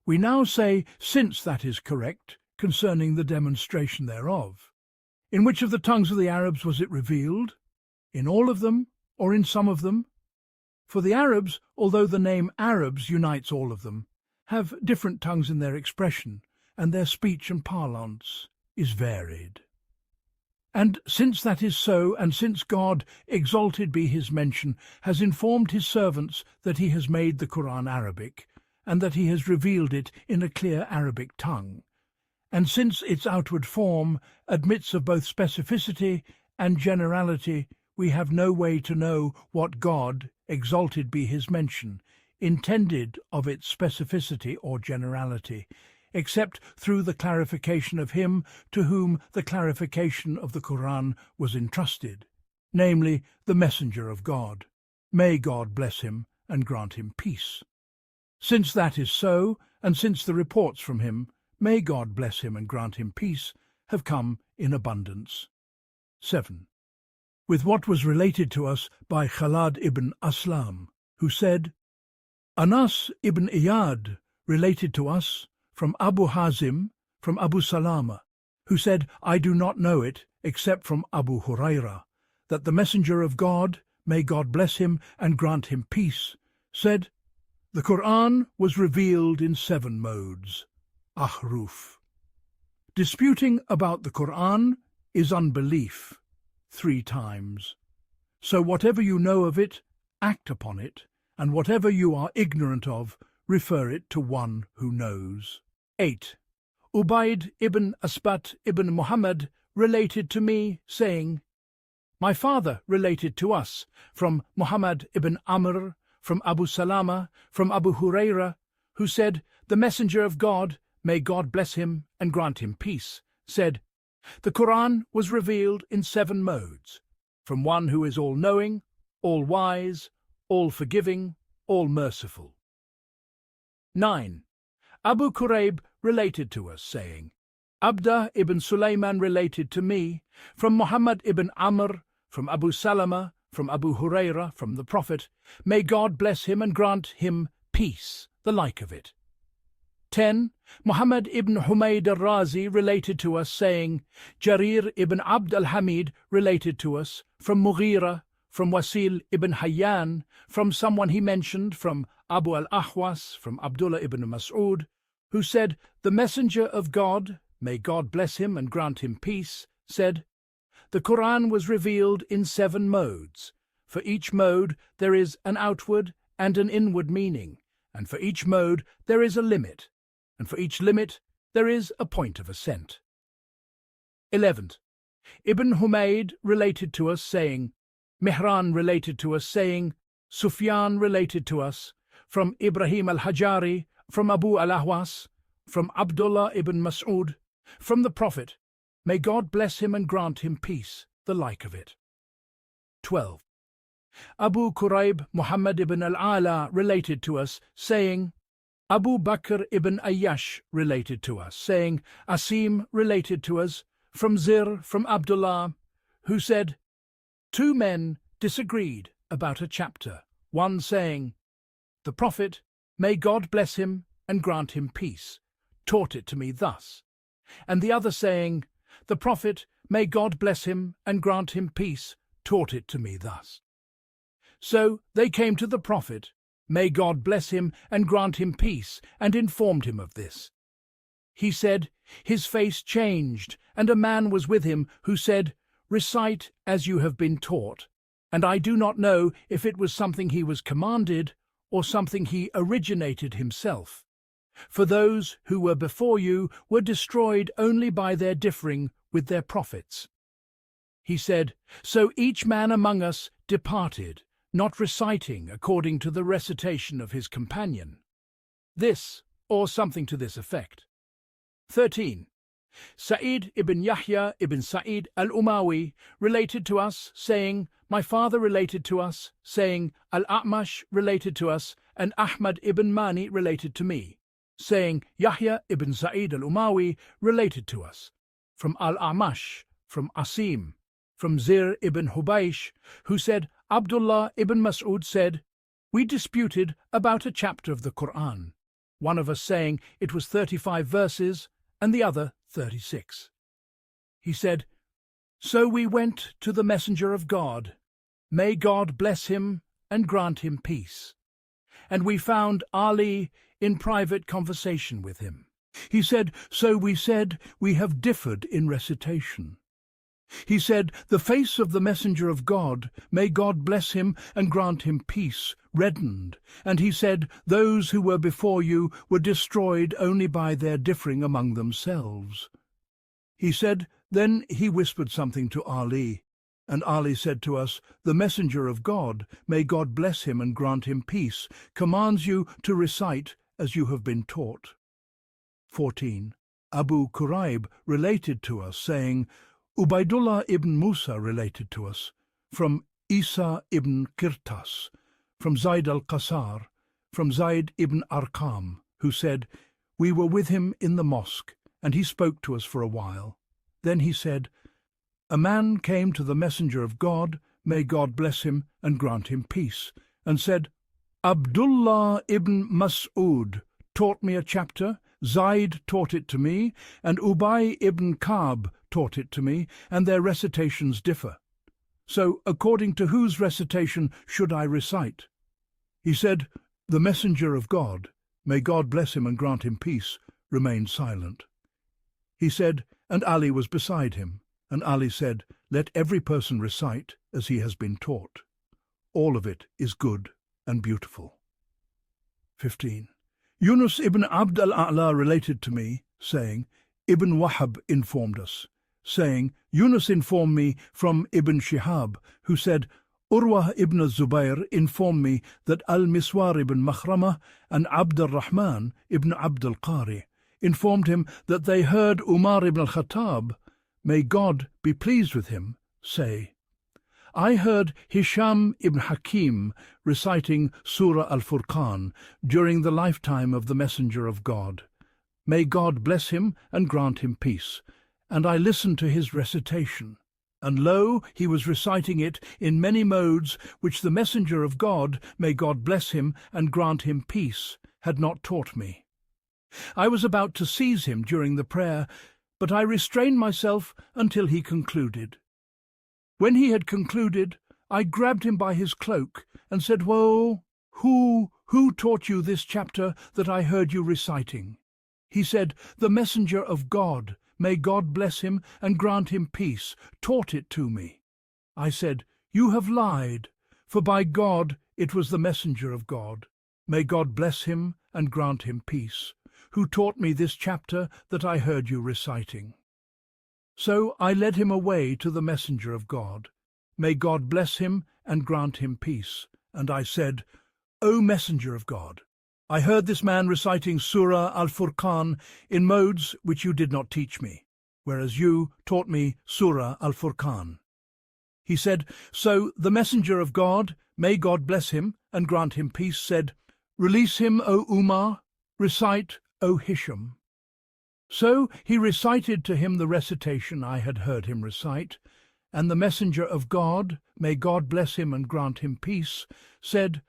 We now say, since that is correct, concerning the demonstration thereof. In which of the tongues of the Arabs was it revealed? In all of them, or in some of them? For the Arabs, although the name Arabs unites all of them, have different tongues in their expression, and their speech and parlance is varied. And since that is so, and since God, exalted be his mention, has informed his servants that he has made the Qur'an Arabic, and that he has revealed it in a clear Arabic tongue, and since its outward form admits of both specificity and generality, we have no way to know what God, exalted be his mention, intended of its specificity or generality, except through the clarification of him to whom the clarification of the Qur'an was entrusted, namely the messenger of God. May God bless him and grant him peace. Since that is so, and since the reports from him, may God bless him and grant him peace, have come in abundance. 7. With what was related to us by Khalad ibn Aslam, who said, Anas ibn Iyad related to us from Abu Hazim, from Abu Salama, who said, I do not know it, except from Abu Huraira, that the messenger of God, may God bless him and grant him peace, said, the Qur'an was revealed in 7 modes. Ahruf. Disputing about the Qur'an is unbelief, 3 times. So whatever you know of it, act upon it, and whatever you are ignorant of, refer it to one who knows. 8. Ubayd ibn Asbat ibn Muhammad related to me, saying, My father related to us from Muhammad ibn Amr, from Abu Salama, from Abu Huraira, who said, the Messenger of God, may God bless him and grant him peace, said, the Qur'an was revealed in 7 modes, from one who is all-knowing, all-wise, all-forgiving, all-merciful. 9. Abu Quraib related to us, saying, Abdah ibn Sulaiman related to me, from Muhammad ibn Amr, from Abu Salama, from Abu Huraira, from the Prophet, may God bless him and grant him peace, the like of it. 10. Muhammad ibn Humayd al-Razi related to us, saying, Jarir ibn Abd al-Hamid related to us, from Mughira, from Wasil ibn Hayyan, from someone he mentioned, from Abu al-Ahwas, from Abdullah ibn Mas'ud, who said, the Messenger of God, may God bless him and grant him peace, said, the Qur'an was revealed in 7 modes. For each mode there is an outward and an inward meaning, and for each mode there is a limit, and for each limit there is a point of ascent. 11. Ibn Humayd related to us, saying, Mihran related to us, saying, Sufyan related to us, from Ibrahim al-Hajari, from Abu al-Ahwas, from Abdullah ibn Mas'ud, from the Prophet, may God bless him and grant him peace, the like of it. 12. Abu Quraib Muhammad ibn al-Ala related to us, saying, Abu Bakr ibn Ayyash related to us, saying, Asim related to us, from Zir, from Abdullah, who said, 2 men disagreed about a chapter, one saying, the Prophet, may God bless him and grant him peace, taught it to me thus, and the other saying, the Prophet, may God bless him and grant him peace, taught it to me thus. So they came to the Prophet, may God bless him and grant him peace, and informed him of this. He said, his face changed, and a man was with him who said, recite as you have been taught, and I do not know if it was something he was commanded or something he originated himself. For those who were before you were destroyed only by their differing with their prophets. He said, so each man among us departed, not reciting according to the recitation of his companion. This, or something to this effect. 13. Sa'id ibn Yahya ibn Sa'id al-Umawi related to us, saying, my father related to us, saying, Al-A'mash related to us, and Ahmad ibn Mani related to me, saying, Yahya ibn Sa'id al-Umawi related to us, from Al-A'mash, from Asim, from Zir ibn Hubaysh, who said, Abdullah ibn Mas'ud said, we disputed about a chapter of the Qur'an, one of us saying it was 35 verses, and the other 36. He said, so we went to the Messenger of God, may God bless him and grant him peace. And we found Ali in private conversation with him. He said, so we said, we have differed in recitation. He said, the face of the Messenger of God, may God bless him and grant him peace, reddened, and he said, those who were before you were destroyed only by their differing among themselves. He said, then he whispered something to Ali, and Ali said to us, the Messenger of God, may God bless him and grant him peace, commands you to recite as you have been taught. 14. Abu Quraib related to us, saying, Ubaidullah ibn Musa related to us, from Isa ibn Qirtas, from Zayd al-Qasar, from Zayd ibn Arqam, who said, we were with him in the mosque, and he spoke to us for a while. Then he said, a man came to the Messenger of God, may God bless him and grant him peace, and said, Abdullah ibn Mas'ud taught me a chapter, Zayd taught it to me, and Ubay ibn Ka'b taught it to me, and their recitations differ. So, according to whose recitation should I recite? He said, the Messenger of God, may God bless him and grant him peace, remained silent. He said, and Ali was beside him, and Ali said, let every person recite as he has been taught. All of it is good and beautiful. 15. Yunus ibn Abd al-A'la related to me, saying, Ibn Wahab informed us, saying, Yunus informed me from Ibn Shihab, who said, Urwa ibn Zubayr informed me that Al-Miswar ibn Makhrama and Abd al-Rahman ibn Abd al-Qari informed him that they heard Umar ibn al-Khattab, may God be pleased with him, say, I heard Hisham ibn Hakim reciting Surah Al-Furqan during the lifetime of the Messenger of God. May God bless him and grant him peace. And I listened to his recitation. And lo, he was reciting it in many modes which the Messenger of God, may God bless him and grant him peace, had not taught me. I was about to seize him during the prayer, but I restrained myself until he concluded. When he had concluded, I grabbed him by his cloak and said, Whoa, who taught you this chapter that I heard you reciting? He said, The Messenger of God, may God bless him and grant him peace, taught it to me. I said, You have lied, for by God it was the Messenger of God, may God bless him and grant him peace, who taught me this chapter that I heard you reciting. So I led him away to the Messenger of God, may God bless him and grant him peace, and I said, O Messenger of God, I heard this man reciting Surah Al-Furqan in modes which you did not teach me, whereas you taught me Surah Al-Furqan. He said, So the Messenger of God, may God bless him and grant him peace, said, Release him, O Umar, recite, O Hisham. So he recited to him the recitation I had heard him recite, and the Messenger of God, may God bless him and grant him peace, said,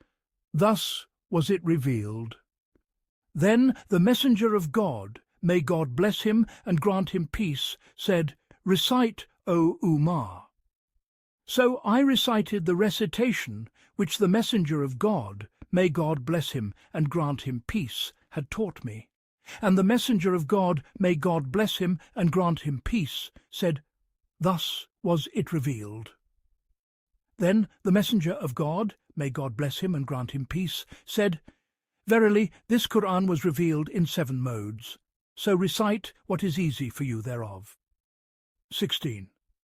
Thus was it revealed. Then the Messenger of God, may God bless him and grant him peace, said, Recite, O Umar. So I recited the recitation which the Messenger of God, may God bless him and grant him peace, had taught me. And the Messenger of God, may God bless him and grant him peace, said, Thus was it revealed. Then the Messenger of God, may God bless him and grant him peace, said, Verily, this Qur'an was revealed in 7 modes, so recite what is easy for you thereof. 16.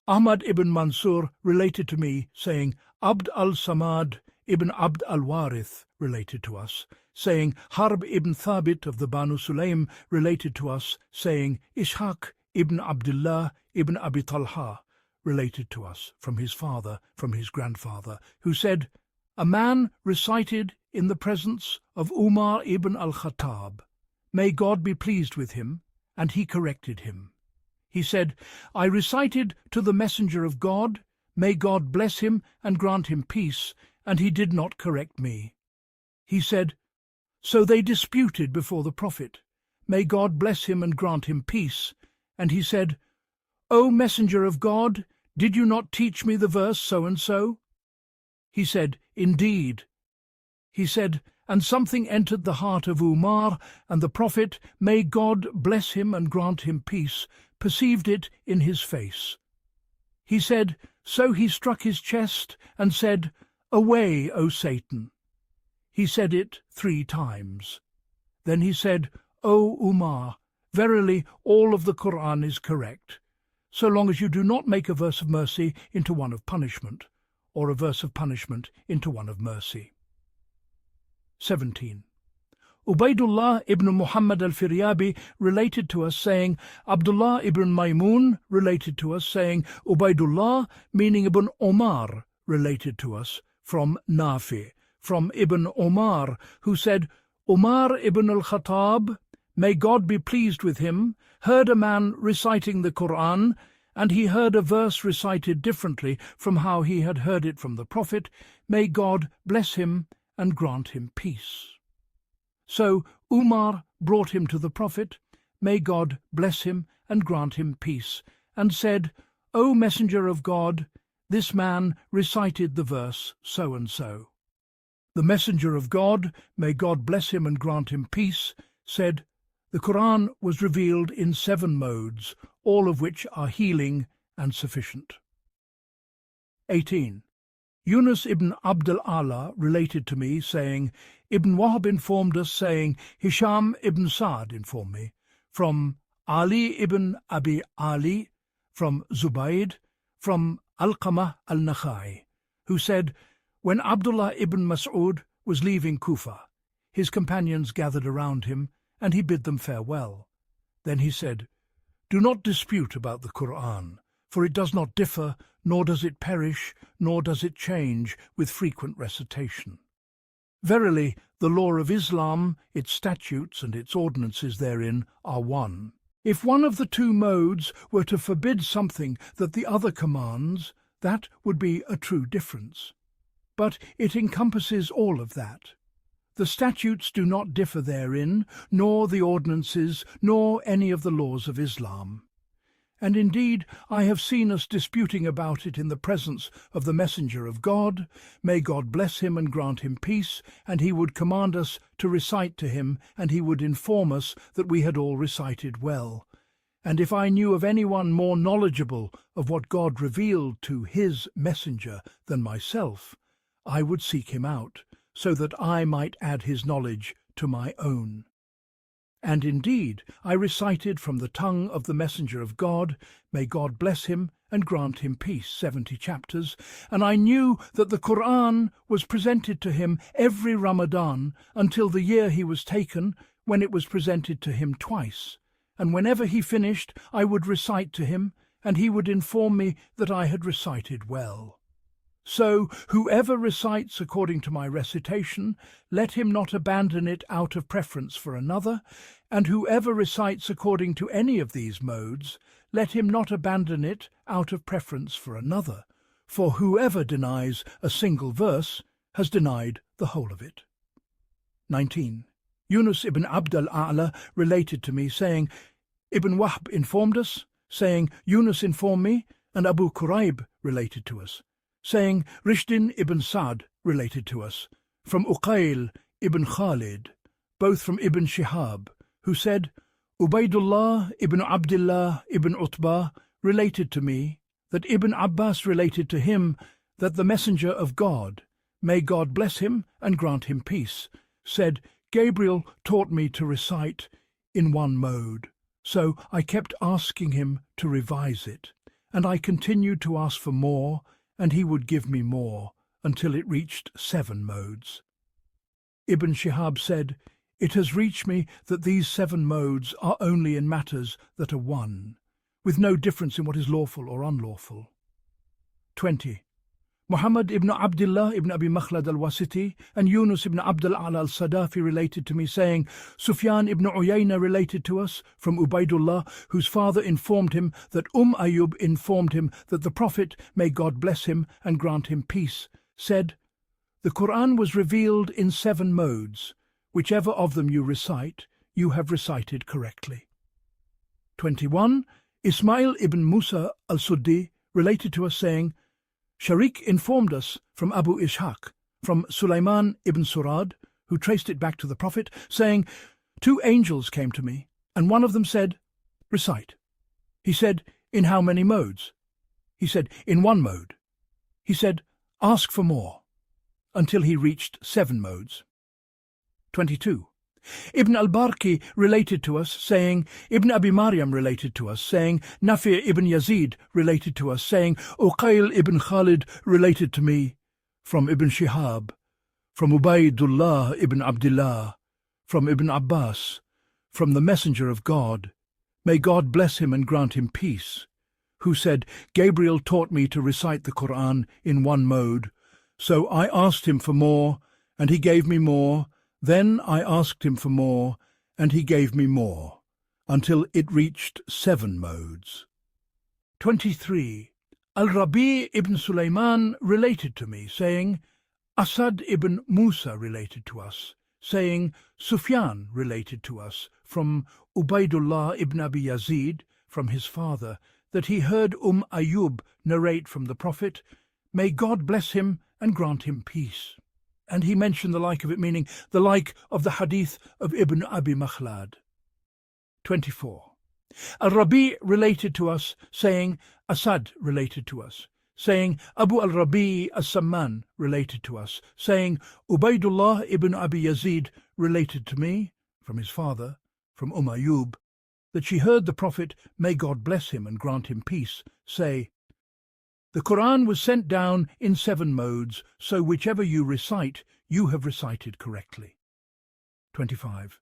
Ahmad ibn Mansur related to me, saying, Abd al-Samad ibn Abd al-Warith related to us, saying, Harb ibn Thabit of the Banu Sulaym related to us, saying, Ishaq ibn Abdullah ibn Abi Talha related to us from his father, from his grandfather, who said, A man recited in the presence of Umar ibn al-Khattab, may God be pleased with him, and he corrected him. He said, I recited to the Messenger of God, may God bless him and grant him peace, and he did not correct me. He said, So they disputed before the Prophet, may God bless him and grant him peace, and he said, O Messenger of God, did you not teach me the verse so-and-so? He said, Indeed. He said, And something entered the heart of Umar, and the Prophet, may God bless him and grant him peace, perceived it in his face. He said, So he struck his chest and said, Away, O Satan. He said it 3 times. Then he said, O Umar, verily all of the Qur'an is correct, so long as you do not make a verse of mercy into one of punishment, or a verse of punishment into one of mercy. 17. Ubaydullah ibn Muhammad al-Firyabi related to us, saying, Abdullah ibn Maymun related to us, saying, Ubaydullah, meaning Ibn Omar, related to us, from Nafi, from Ibn Omar, who said, Umar ibn al-Khattab, may God be pleased with him, heard a man reciting the Qur'an, and he heard a verse recited differently from how he had heard it from the Prophet, may God bless him and grant him peace. So Umar brought him to the Prophet, may God bless him and grant him peace, and said, O Messenger of God, this man recited the verse so-and-so. The Messenger of God, may God bless him and grant him peace, said, The Qur'an was revealed in 7 modes, all of which are healing and sufficient. 18. Yunus ibn Abd al-Ala related to me, saying, Ibn Wahb informed us, saying, Hisham ibn Sa'd informed me, from Ali ibn Abi Ali, from Zubayd, from Alqamah al-Nakhai, who said, when Abdullah ibn Mas'ud was leaving Kufa, his companions gathered around him, and he bid them farewell. Then he said, do not dispute about the Qur'an, for it does not differ, nor does it perish, nor does it change with frequent recitation. Verily, the law of Islam, its statutes and its ordinances therein are one. If one of the two modes were to forbid something that the other commands, that would be a true difference. But it encompasses all of that. The statutes do not differ therein, nor the ordinances, nor any of the laws of Islam. And indeed I have seen us disputing about it in the presence of the Messenger of God, may God bless him and grant him peace, and he would command us to recite to him, and he would inform us that we had all recited well. And if I knew of anyone more knowledgeable of what God revealed to his messenger than myself, I would seek him out, so that I might add his knowledge to my own. And indeed I recited from the tongue of the Messenger of God, may God bless him and grant him peace, 70 chapters, and I knew that the Qur'an was presented to him every Ramadan until the year he was taken, when it was presented to him twice, and whenever he finished I would recite to him, and he would inform me that I had recited well. So whoever recites according to my recitation, let him not abandon it out of preference for another, and whoever recites according to any of these modes, let him not abandon it out of preference for another, for whoever denies a single verse has denied the whole of it. 19. Yunus ibn Abd al-A'la related to me, saying, Ibn Wahb informed us, saying, Yunus informed me, and Abu Quraib related to us, saying, Rishdin ibn Sa'd related to us, from Uqayl ibn Khalid, both from Ibn Shihab, who said, Ubaydullah ibn Abdullah ibn Utbah related to me, that Ibn Abbas related to him, that the Messenger of God, may God bless him and grant him peace, said, Gabriel taught me to recite in one mode, so I kept asking him to revise it, and I continued to ask for more, and he would give me more, until it reached 7 modes. Ibn Shihab said, It has reached me that these 7 modes are only in matters that are one, with no difference in what is lawful or unlawful. 20. Muhammad ibn Abdullah ibn Abi Makhlad al-Wasiti and Yunus ibn Abd al-A'la al-Sadafi related to me, saying, Sufyan ibn Uyayna related to us from Ubaydullah, whose father informed him that Ayyub informed him that the Prophet, may God bless him and grant him peace, said, The Qur'an was revealed in 7 modes. Whichever of them you recite, you have recited correctly. 21. Ismail ibn Musa al-Suddi related to us, saying, Sharik informed us from Abu Ishaq, from Sulaiman ibn Surad, who traced it back to the Prophet, saying, 2 angels came to me, and one of them said, Recite. He said, In how many modes? He said, In 1 mode. He said, Ask for more, until he reached 7 modes. 22. Ibn al-Barqi related to us, saying, Ibn Abi Maryam related to us, saying, Nafi' ibn Yazid related to us, saying, Uqayl ibn Khalid related to me, from Ibn Shihab, from Ubaydullah ibn Abdullah, from Ibn Abbas, from the Messenger of God, may God bless him and grant him peace, who said, Gabriel taught me to recite the Qur'an in 1 mode, so I asked him for more, and he gave me more. Then I asked him for more, and he gave me more, until it reached 7 modes. 23. Al-Rabi' ibn Sulaiman related to me, saying, Asad ibn Musa related to us, saying, Sufyan related to us, from Ubaydullah ibn Abi Yazid, from his father, that he heard Ayyub narrate from the Prophet, may God bless him and grant him peace. And he mentioned the like of it, meaning the like of the hadith of Ibn Abi Makhlad. 24. Al-Rabi' related to us, saying, Asad related to us, saying, Abu al-Rabi' as-Samman related to us, saying, Ubaydullah ibn Abi Yazid related to me, from his father, from Ayyub, that she heard the Prophet, may God bless him and grant him peace, say, "The Qur'an was sent down in 7 modes, so whichever you recite, you have recited correctly." 25.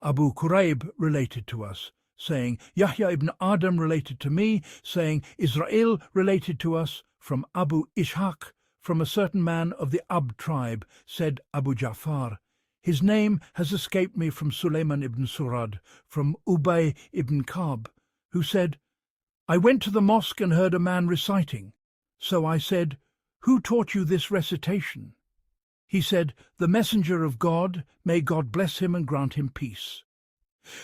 Abu Quraib related to us, saying, Yahya ibn Adam related to me, saying, Israel related to us, from Abu Ishaq, from a certain man of the Ab tribe, said Abu Ja'far, his name has escaped me, from Sulayman ibn Surad, from Ubay ibn Ka'b, who said, I went to the mosque and heard a man reciting. So I said, who taught you this recitation? He said, the Messenger of God, may God bless him and grant him peace.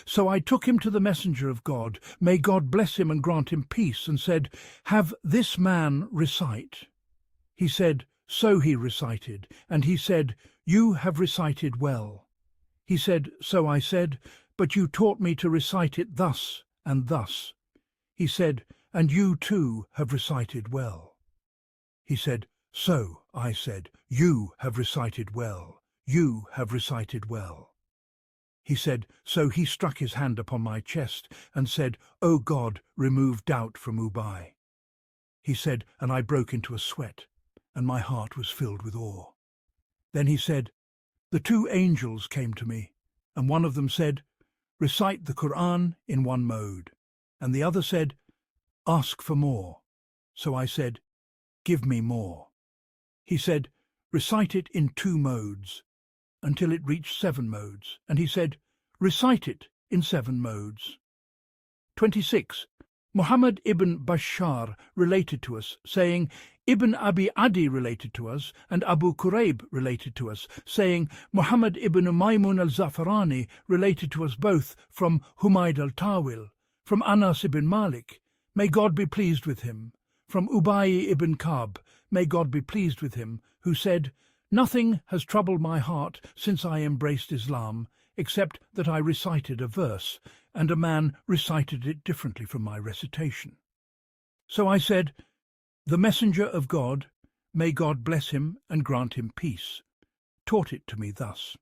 So I took him to the Messenger of God, may God bless him and grant him peace, and said, have this man recite. He said, so he recited, and he said, you have recited well. He said, so I said, but you taught me to recite it thus and thus. He said, and you too have recited well. He said, so I said, you have recited well, you have recited well. He said, so he struck his hand upon my chest and said, O God, remove doubt from Ubay. He said, and I broke into a sweat, and my heart was filled with awe. Then he said, the 2 angels came to me, and one of them said, recite the Qur'an in 1 mode, and the other said, ask for more. So I said, give me more. He said, recite it in 2 modes, until it reached 7 modes, and he said, recite it in 7 modes. 26. Muhammad ibn Bashar related to us, saying, Ibn Abi Adi related to us, and Abu Quraib related to us, saying, Muhammad ibn Maymun al-Zafarani related to us both, from Humayd al-Tawil, from Anas ibn Malik, may God be pleased with him, from Ubay ibn Ka'b, may God be pleased with him, who said, nothing has troubled my heart since I embraced Islam, except that I recited a verse, and a man recited it differently from my recitation. So I said, the Messenger of God, may God bless him and grant him peace, taught it to me thus.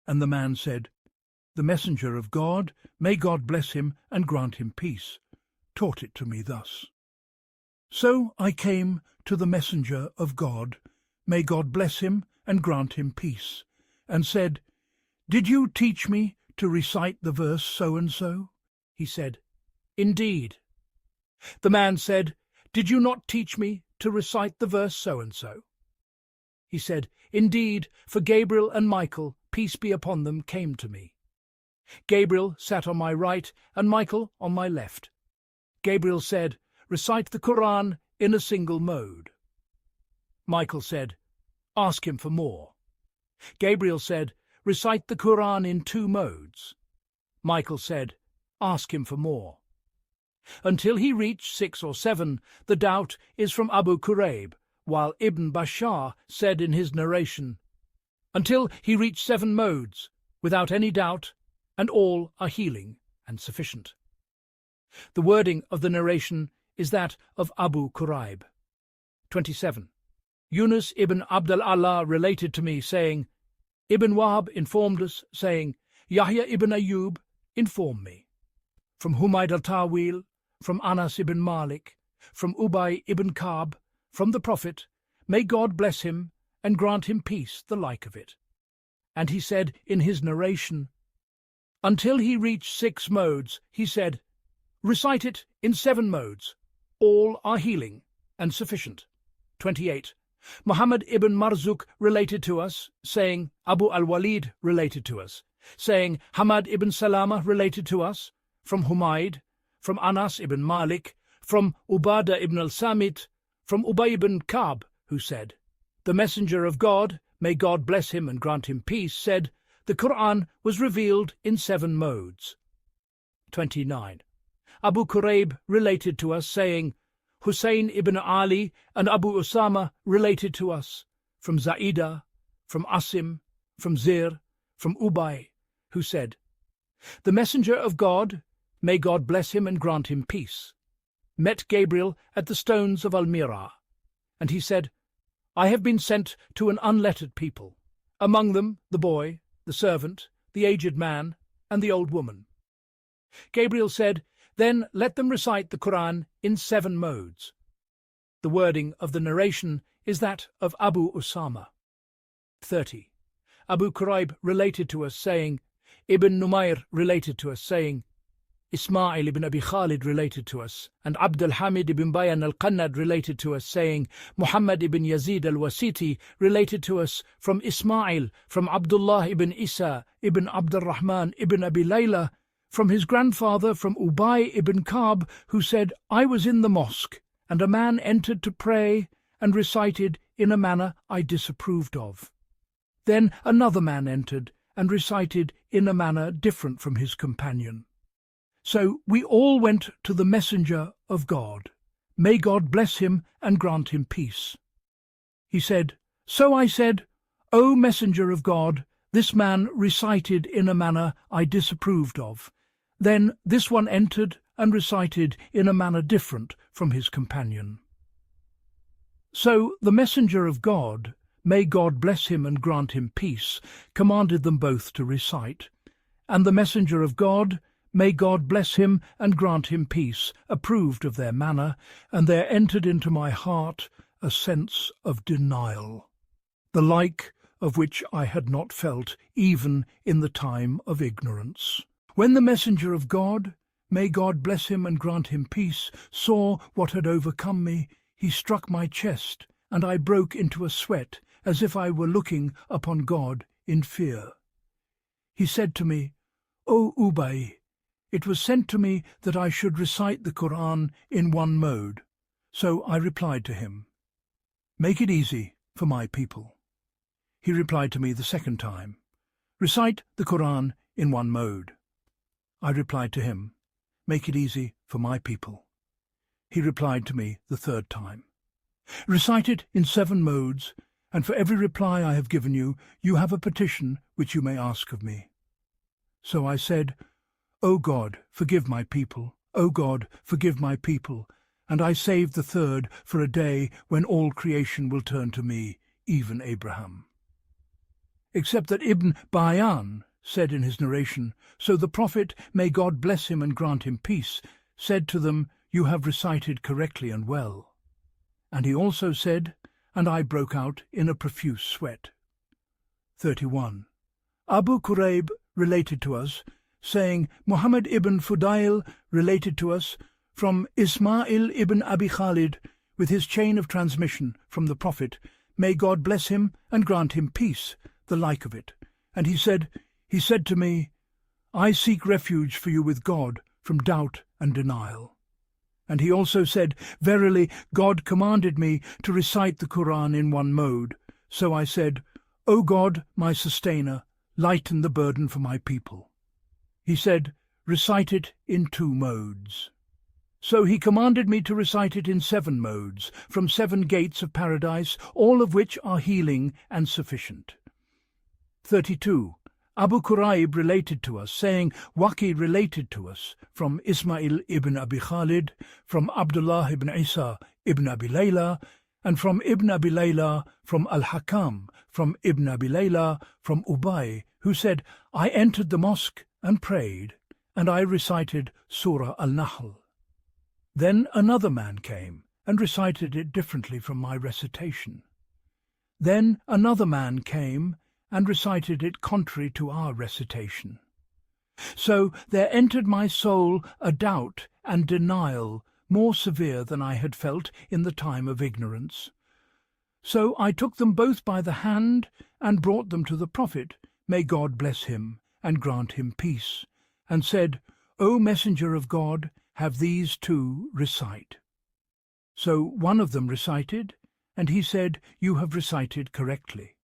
And the man said, the Messenger of God, may God bless him and grant him peace, taught it to me thus. So I came to the Messenger of God, may God bless him and grant him peace, and said, did you teach me to recite the verse so-and-so? He said, indeed. The man said, did you not teach me to recite the verse so-and-so? He said, indeed, for Gabriel and Michael, peace be upon them, came to me. Gabriel sat on my right and Michael on my left. Gabriel said, recite the Qur'an in a single mode. Michael said, ask him for more. Gabriel said, recite the Qur'an in 2 modes. Michael said, ask him for more. Until he reached 6 or 7, the doubt is from Abu Quraib, while Ibn Bashar said in his narration, until he reached 7 modes, without any doubt, and all are healing and sufficient. The wording of the narration is that of Abu Quraib. 27. Yunus ibn Abdul Allah related to me, saying, Ibn Wahab informed us, saying, Yahya ibn Ayyub informed me. From Humayd al-Tawil, from Anas ibn Malik, from Ubay ibn Ka'b, from the Prophet, may God bless him and grant him peace, the like of it. And he said in his narration, until he reached 6 modes, he said, recite it in 7 modes. All are healing and sufficient. 28. Muhammad ibn Marzuq related to us, saying, Abu al-Walid related to us, saying, Hamad ibn Salama related to us, from Humayd, from Anas ibn Malik, from Ubadah ibn al-Samit, from Ubay ibn Ka'b, who said, the Messenger of God, may God bless him and grant him peace, said, the Qur'an was revealed in 7 modes. 29. Abu Quraib related to us, saying, Hussein ibn Ali and Abu Usama related to us, from Za'idah, from Asim, from Zir, from Ubay, who said, the Messenger of God, may God bless him and grant him peace, met Gabriel at the stones of Al-Mira, and he said, I have been sent to an unlettered people, among them the boy, the servant, the aged man, and the old woman. Gabriel said, "Then let them recite the Qur'an in 7 modes." The wording of the narration is that of Abu Usama. 30. Abu Quraib related to us, saying, Ibn Numayr related to us, saying, Ismail ibn Abi Khalid related to us, and Abd al-Hamid ibn Bayan al-Qannad related to us, saying, Muhammad ibn Yazid al-Wasiti related to us from Ismail, from Abdullah ibn Isa ibn Abd al-Rahman ibn Abi Layla, from his grandfather, from Ubay ibn Ka'b, who said, I was in the mosque, and a man entered to pray and recited in a manner I disapproved of. Then another man entered and recited in a manner different from his companion. So we all went to the messenger of God. May God bless him and grant him peace. He said, So I said, O messenger of God, this man recited in a manner I disapproved of. Then this one entered and recited in a manner different from his companion. So the messenger of God, may God bless him and grant him peace, commanded them both to recite. And the messenger of God, may God bless him and grant him peace, approved of their manner, and there entered into my heart a sense of denial, the like of which I had not felt even in the time of ignorance. When the messenger of God, may God bless him and grant him peace, saw what had overcome me, he struck my chest, and I broke into a sweat, as if I were looking upon God in fear. He said to me, O Ubay, it was sent to me that I should recite the Qur'an in 1 mode. So I replied to him, Make it easy for my people. He replied to me the 2nd time, Recite the Qur'an in 1 mode. I replied to him, Make it easy for my people. He replied to me the 3rd time, Recite it in 7 modes, and for every reply I have given you, you have a petition which you may ask of me. So I said, O God, forgive my people. O God, forgive my people. And I saved the 3rd for a day when all creation will turn to me, even Abraham. Except that Ibn Bayan said in his narration, So the Prophet, may God bless him and grant him peace, said to them, You have recited correctly and well. And he also said, and I broke out in a profuse sweat. 31. Abu Quraib related to us, saying, Muhammad ibn Fudail related to us from Ismail ibn Abi Khalid with his chain of transmission from the Prophet, may God bless him and grant him peace, the like of it. And he said to me, I seek refuge for you with God from doubt and denial. And he also said, Verily, God commanded me to recite the Qur'an in 1 mode. So I said, O God, my sustainer, lighten the burden for my people. He said, Recite it in 2 modes. So he commanded me to recite it in 7 modes, from 7 gates of paradise, all of which are healing and sufficient. 32. Abu Quraib related to us, saying, Waqi related to us, from Ismail ibn Abi Khalid, from Abdullah ibn Isa ibn Abi Layla, and from Ibn Abi Layla, from Al-Hakam, from Ibn Abi Layla, from Ubay, who said, I entered the mosque and prayed, and I recited Surah Al-Nahl. Then another man came and recited it differently from my recitation. Then another man came and recited it contrary to our recitation. So there entered my soul a doubt and denial more severe than I had felt in the time of ignorance. So I took them both by the hand and brought them to the Prophet, may God bless him and grant him peace, and said, O messenger of God, have these 2 recite. So one of them recited, and he said, You have recited correctly.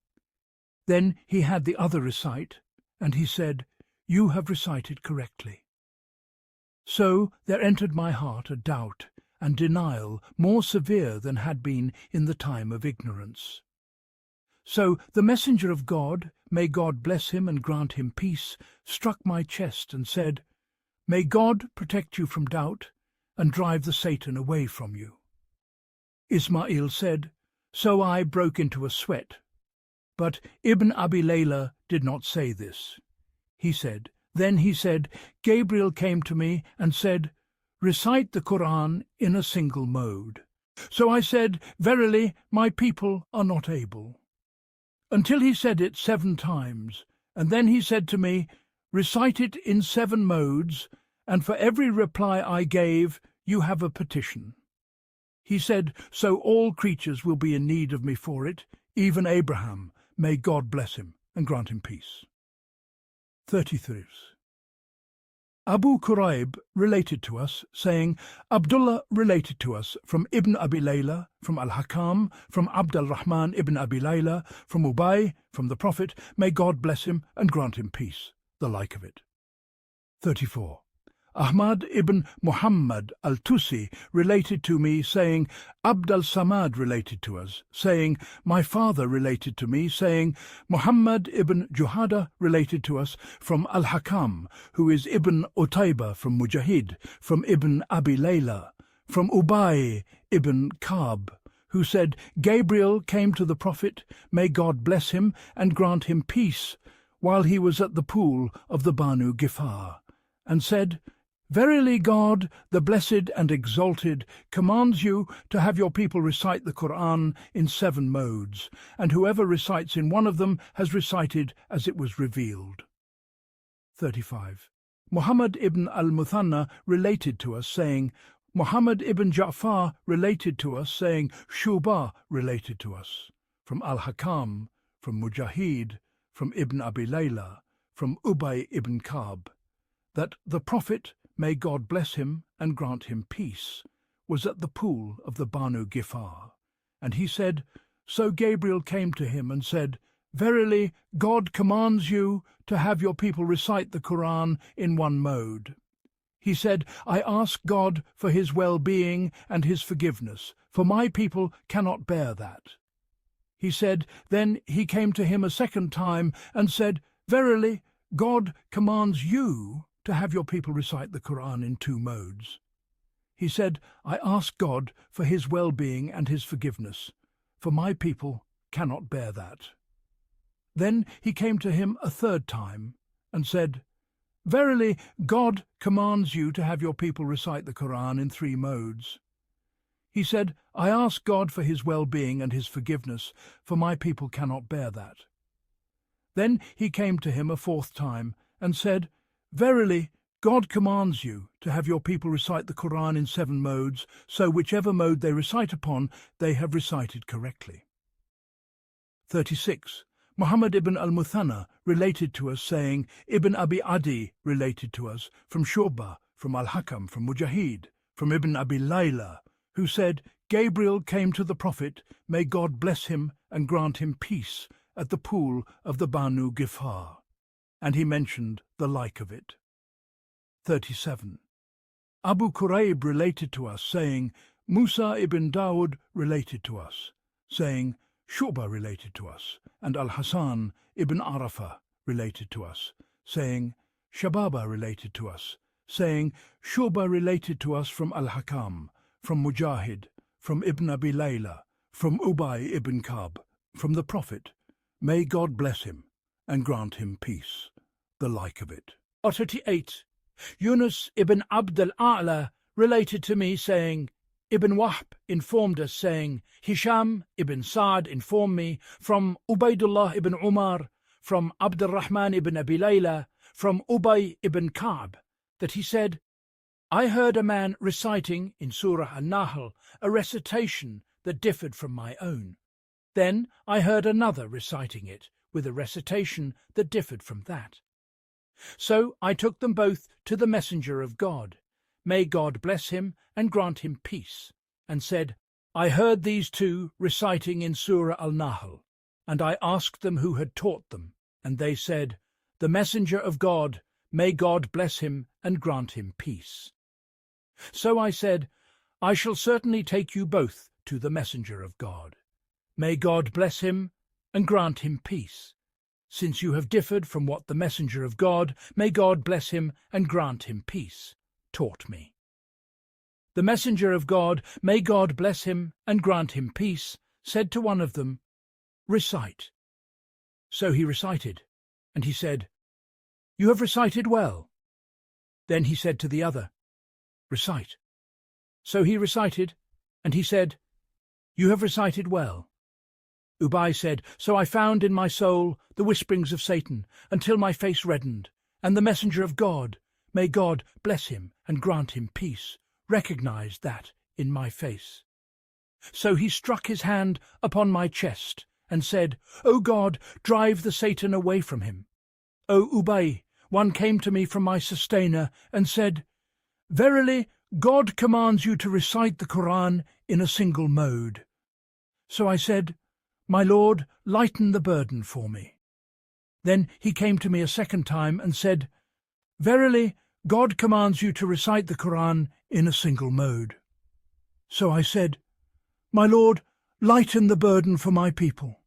Then he had the other recite, and he said, You have recited correctly. So there entered my heart a doubt and denial more severe than had been in the time of ignorance. So the messenger of God, may God bless him and grant him peace, struck my chest and said, May God protect you from doubt and drive the Satan away from you. Ismail said, So I broke into a sweat. But Ibn Abi Layla did not say this. He said, Then he said, Gabriel came to me and said, recite the Qur'an in a single mode. So I said, verily, my people are not able. Until he said it 7 times, and then he said to me, recite it in 7 modes, and for every reply I gave, you have a petition. He said, so all creatures will be in need of me for it, even Abraham, may God bless him and grant him peace. 33. Abu Quraib related to us, saying, Abdullah related to us from Ibn Abi Layla, from Al-Hakam, from Abd al-Rahman ibn Abi Layla, from Ubay, from the Prophet, may God bless him and grant him peace, the like of it. 34. Ahmad ibn Muhammad al-Tusi related to me, saying, Abd al-Samad related to us, saying, my father related to me, saying, Muhammad ibn Juhada related to us from Al-Hakam, who is Ibn Utaybah from Mujahid, from Ibn Abi Layla, from Ubay ibn Ka'b, who said, Gabriel came to the Prophet, may God bless him and grant him peace, while he was at the pool of the Banu Gifar, and said, verily God, the Blessed and Exalted, commands you to have your people recite the Qur'an in 7 modes, and whoever recites in one of them has recited as it was revealed. 35. Muhammad ibn al-Muthanna related to us, saying, Muhammad ibn Ja'far related to us, saying, Shubah related to us, from Al-Hakam, from Mujahid, from Ibn Abi Layla, from Ubay ibn Ka'b, that the Prophet, may God bless him and grant him peace, was at the pool of the Banu Gifar. And he said, so Gabriel came to him and said, verily, God commands you to have your people recite the Qur'an in 1 mode. He said, I ask God for his well-being and his forgiveness, for my people cannot bear that. He said, then he came to him a 2nd time and said, verily, God commands you to have your people recite the Qur'an in 2 modes. He said, I ask God for his well-being and his forgiveness, for my people cannot bear that. Then he came to him a 3rd time and said, verily, God commands you to have your people recite the Qur'an in 3 modes. He said, I ask God for his well-being and his forgiveness, for my people cannot bear that. Then he came to him a 4th time and said, verily, God commands you to have your people recite the Qur'an in 7 modes, so whichever mode they recite upon, they have recited correctly. 36. Muhammad ibn al-Muthanna related to us, saying, Ibn Abi Adi related to us, from Shubah, from Al-Hakam, from Mujahid, from Ibn Abi Layla, who said, Gabriel came to the Prophet, may God bless him and grant him peace, at the pool of the Banu Gifar. And he mentioned the like of it. 37. Abu Quraib related to us, saying, Musa ibn Dawud related to us, saying, Shubah related to us, and Al-Hasan ibn Arafah related to us, saying, Shababa related to us, saying, Shubah related to us from Al-Hakam, from Mujahid, from Ibn Abi Layla, from Ubay ibn Ka'b, from the Prophet, may God bless him and grant him peace, the like of it. 38. Yunus ibn Abd al-A'la related to me, saying, Ibn Wahb informed us, saying, Hisham ibn Sa'd informed me, from Ubaydullah ibn Umar, from Abd al-Rahman ibn Abi Layla, from Ubay ibn Ka'b, that he said, I heard a man reciting in Surah An-Nahl a recitation that differed from my own. Then I heard another reciting it with a recitation that differed from that. So I took them both to the Messenger of God, may God bless him and grant him peace, and said, I heard these 2 reciting in Surah Al-Nahl, and I asked them who had taught them, and they said, the Messenger of God, may God bless him and grant him peace. So I said, I shall certainly take you both to the Messenger of God. May God bless him and grant him peace. Since you have differed from what the Messenger of God, may God bless him and grant him peace, taught me. The Messenger of God, may God bless him and grant him peace, said to one of them, recite. So he recited, and he said, "You have recited well." Then he said to the other, "Recite." So he recited, and he said, "You have recited well." Ubay said, "So I found in my soul the whisperings of Satan, until my face reddened, and the messenger of God, may God bless him and grant him peace, recognized that in my face. So he struck his hand upon my chest, and said, O God, drive the Satan away from him. O Ubay, one came to me from my sustainer, and said, Verily, God commands you to recite the Qur'an in a single mode. So I said, My Lord, lighten the burden for me. Then he came to me a second time and said, Verily, God commands you to recite the Qur'an in a single mode. So I said, My Lord, lighten the burden for my people.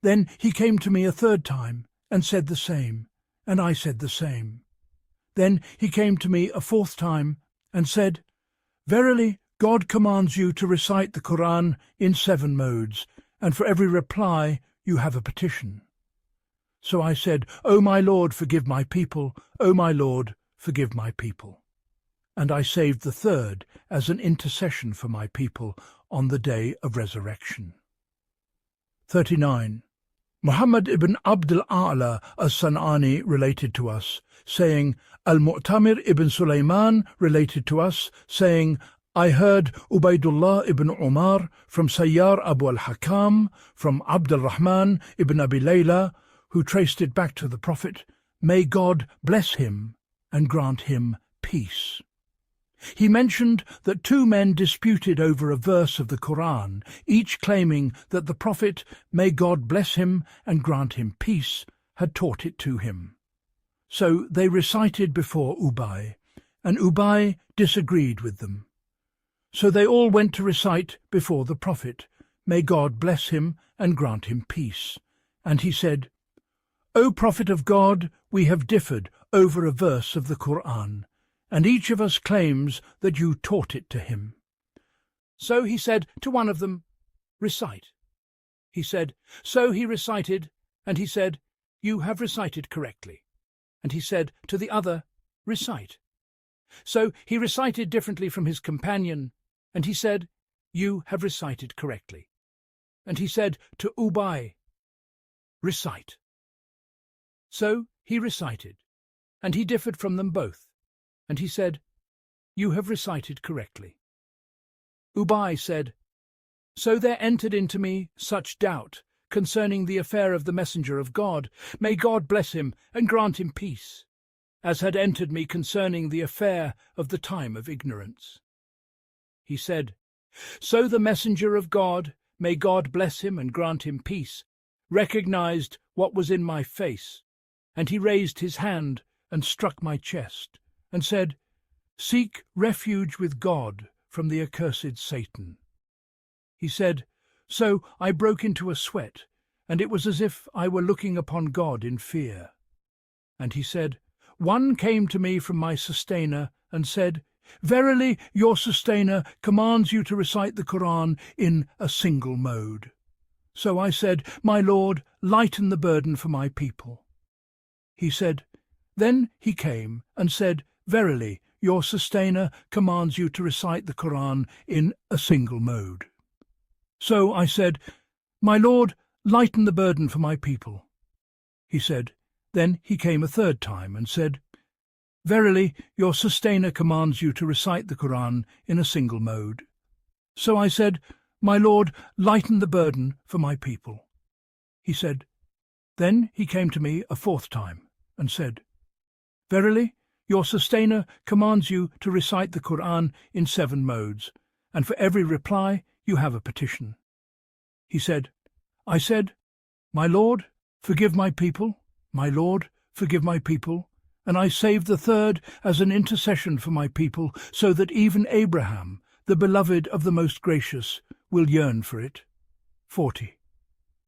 Then he came to me a third time and said the same, and I said the same. Then he came to me a fourth time and said, Verily, God commands you to recite the Qur'an in 7 modes, and for every reply you have a petition. So I said, O my Lord, forgive my people, O my Lord, forgive my people. And I saved the third as an intercession for my people on the day of resurrection. 39. Muhammad ibn Abd al-A'la as-San'ani related to us, saying, Al-Mu'tamir ibn Sulaiman related to us, saying, I heard Ubaydullah ibn Umar from Sayyar Abu al-Hakam, from Abd al-Rahman ibn Abi Layla, who traced it back to the Prophet, may God bless him and grant him peace. He mentioned that 2 men disputed over a verse of the Qur'an, each claiming that the Prophet, may God bless him and grant him peace, had taught it to him. So they recited before Ubay, and Ubay disagreed with them. So they all went to recite before the Prophet, may God bless him and grant him peace. And he said, O Prophet of God, we have differed over a verse of the Qur'an, and each of us claims that you taught it to him. So he said to one of them, Recite. He said, So he recited, and he said, You have recited correctly. And he said to the other, Recite. So he recited differently from his companion, and he said, You have recited correctly. And he said to Ubay, Recite. So he recited, and he differed from them both, and he said, You have recited correctly. Ubay said, So there entered into me such doubt concerning the affair of the messenger of God, may God bless him and grant him peace, as had entered me concerning the affair of the time of ignorance. He said, So the messenger of God, may God bless him and grant him peace, recognized what was in my face, and he raised his hand and struck my chest, and said, Seek refuge with God from the accursed Satan. He said, So I broke into a sweat, and it was as if I were looking upon God in fear. And he said, One came to me from my sustainer and said, Verily your sustainer commands you to recite the Qur'an in a single mode. So I said, My Lord, lighten the burden for my people. He said, Then he came and said, Verily, your sustainer commands you to recite the Qur'an in a single mode. So I said, My Lord, lighten the burden for my people. He said, Then he came a third time and said, Verily, your sustainer commands you to recite the Qur'an in a single mode. So I said, My Lord, lighten the burden for my people. He said, Then he came to me a fourth time and said, Verily, your sustainer commands you to recite the Qur'an in 7 modes, and for every reply you have a petition. He said, I said, My Lord, forgive my people, my Lord, forgive my people, and I saved the third as an intercession for my people, so that even Abraham, the beloved of the Most Gracious, will yearn for it. 40.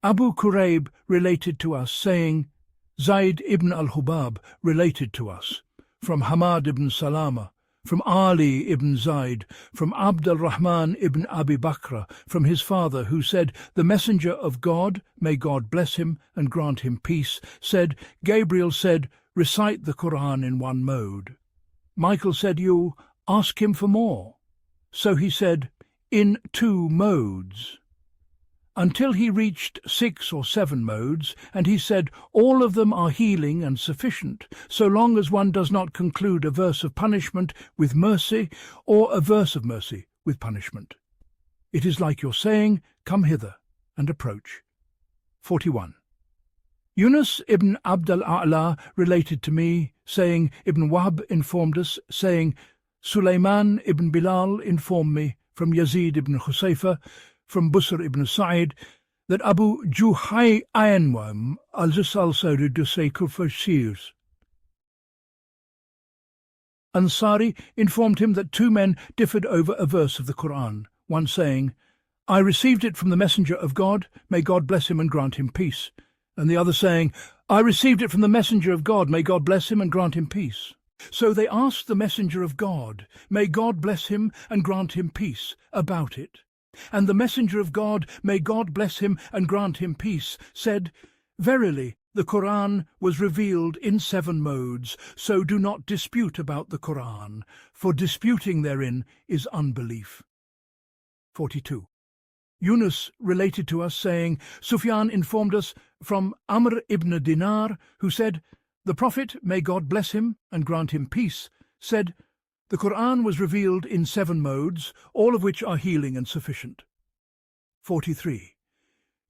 Abu Quraib related to us, saying, Zayd ibn al-Hubab related to us, from Hamad ibn Salama, from Ali ibn Zayd, from Abd al-Rahman ibn Abi Bakr, from his father, who said, The messenger of God, may God bless him and grant him peace, said, Gabriel said, recite the Qur'an in one mode. Michael said, you ask him for more. So he said, in 2 modes. Until he reached 6 or 7 modes, and he said, all of them are healing and sufficient, so long as one does not conclude a verse of punishment with mercy, or a verse of mercy with punishment. It is like your saying, come hither, and approach. 41. Yunus ibn Abd al-A'la related to me, saying, Ibn Wahb informed us, saying, Sulaiman ibn Bilal informed me, from Yazid ibn Khusayfa, from Busr ibn Sa'id, that Abu Juhayyanwam al-Salsari de Tafsir Ansari informed him that 2 men differed over a verse of the Qur'an, one saying, I received it from the Messenger of God, may God bless him and grant him peace, and the other saying, I received it from the Messenger of God, may God bless him and grant him peace. So they asked the Messenger of God, may God bless him and grant him peace, about it. And the Messenger of God, may God bless him and grant him peace, said, Verily, the Qur'an was revealed in 7 modes, so do not dispute about the Qur'an, for disputing therein is unbelief. 42. Yunus related to us, saying, Sufyan informed us from Amr ibn Dinar, who said, the Prophet, may God bless him and grant him peace, said, the Qur'an was revealed in 7 modes, all of which are healing and sufficient. 43.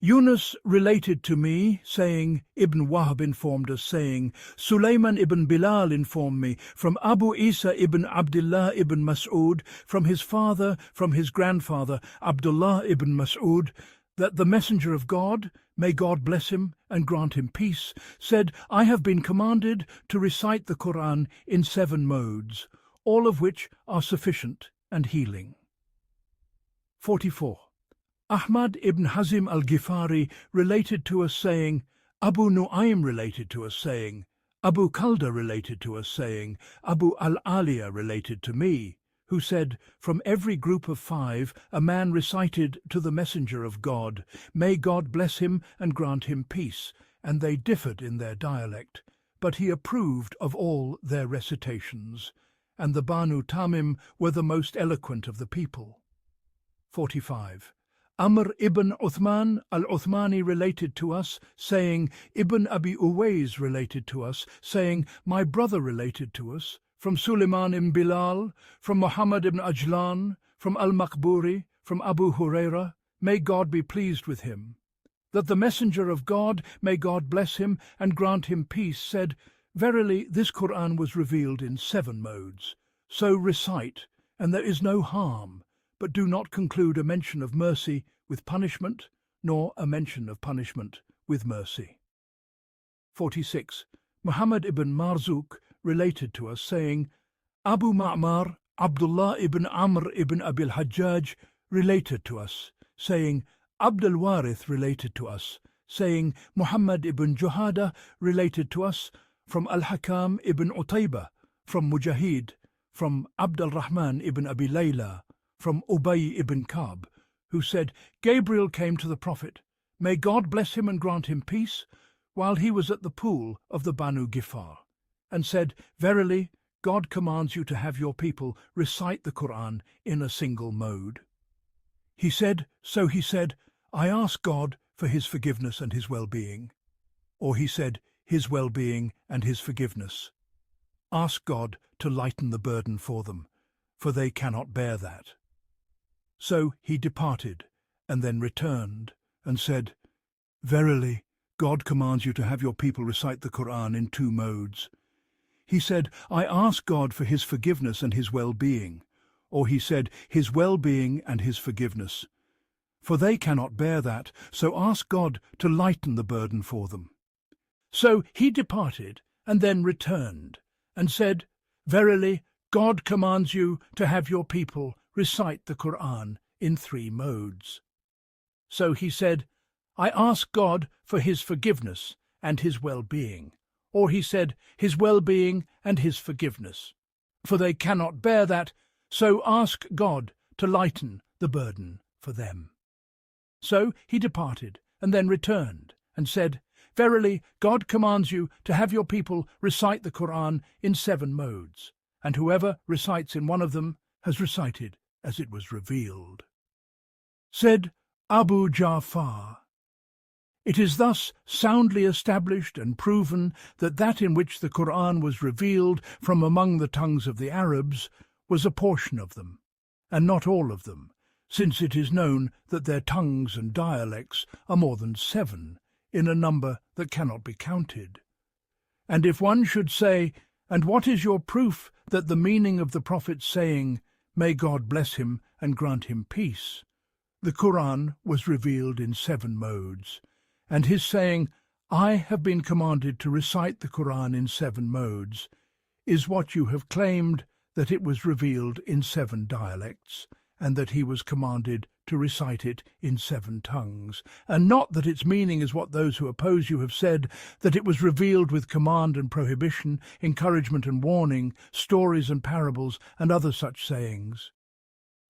Yunus related to me, saying, Ibn Wahb informed us, saying, Sulaiman ibn Bilal informed me, from Abu Isa ibn Abdullah ibn Mas'ud, from his father, from his grandfather, Abdullah ibn Mas'ud, that the Messenger of God, may God bless him and grant him peace, said, I have been commanded to recite the Qur'an in 7 modes, all of which are sufficient and healing. 44. Ahmad ibn Hazim al-Ghifari related to us, saying, Abu Nu'aym related to us, saying, Abu Kalda related to us, saying, Abu al-Aliya related to me, who said, from every group of 5 a man recited to the Messenger of God, may God bless him and grant him peace, and they differed in their dialect, but he approved of all their recitations, and the Banu Tamim were the most eloquent of the people. 45. Amr ibn Uthman al-Uthmani related to us, saying, Ibn Abi Uwais related to us, saying, my brother related to us, from Sulaiman ibn Bilal, from Muhammad ibn Ajlan, from al-Maqburi, from Abu Huraira, may God be pleased with him, that the Messenger of God, may God bless him and grant him peace, said, verily this Qur'an was revealed in 7 modes, so recite, and there is no harm, but do not conclude a mention of mercy with punishment, nor a mention of punishment with mercy. 46. Muhammad ibn Marzouk related to us, saying, Abu Ma'mar, Abdullah ibn Amr ibn Abil Hajjaj related to us, saying, Abdul Warith related to us, saying, Muhammad ibn Juhada related to us, from Al-Hakam ibn Utaybah, from Mujahid, from Abdul Rahman ibn Abi Layla, from Ubay ibn Ka'b, who said, Gabriel came to the Prophet, may God bless him and grant him peace, while he was at the pool of the Banu Gifar, and said, verily, God commands you to have your people recite the Qur'an in a single mode. He said, I ask God for his forgiveness and his well-being. Or he said, his well-being and his forgiveness. Ask God to lighten the burden for them, for they cannot bear that. So he departed, and then returned, and said, verily, God commands you to have your people recite the Qur'an in 2 modes. He said, I ask God for his forgiveness and his well-being. Or he said, his well-being and his forgiveness. For they cannot bear that, so ask God to lighten the burden for them. So he departed, and then returned, and said, verily, God commands you to have your people recite the Qur'an in 3 modes. So he said, I ask God for his forgiveness and his well-being. Or he said, his well-being and his forgiveness. For they cannot bear that, so ask God to lighten the burden for them. So he departed, and then returned, and said, Verily, God commands you to have your people recite the Qur'an in 7 modes, and whoever recites in one of them has recited as it was revealed. Said Abu Ja'far, "It is thus soundly established and proven that that in which the Qur'an was revealed from among the tongues of the Arabs was a portion of them, and not all of them, since it is known that their tongues and dialects are more than 7, in a number that cannot be counted. And if one should say, 'And what is your proof that the meaning of the Prophet's saying, may God bless him and grant him peace, the Qur'an was revealed in 7 modes, and his saying, I have been commanded to recite the Qur'an in 7 modes, is what you have claimed, that it was revealed in 7 dialects, and that he was commanded to recite it in 7 tongues, and not that its meaning is what those who oppose you have said, that it was revealed with command and prohibition, encouragement and warning, stories and parables, and other such sayings.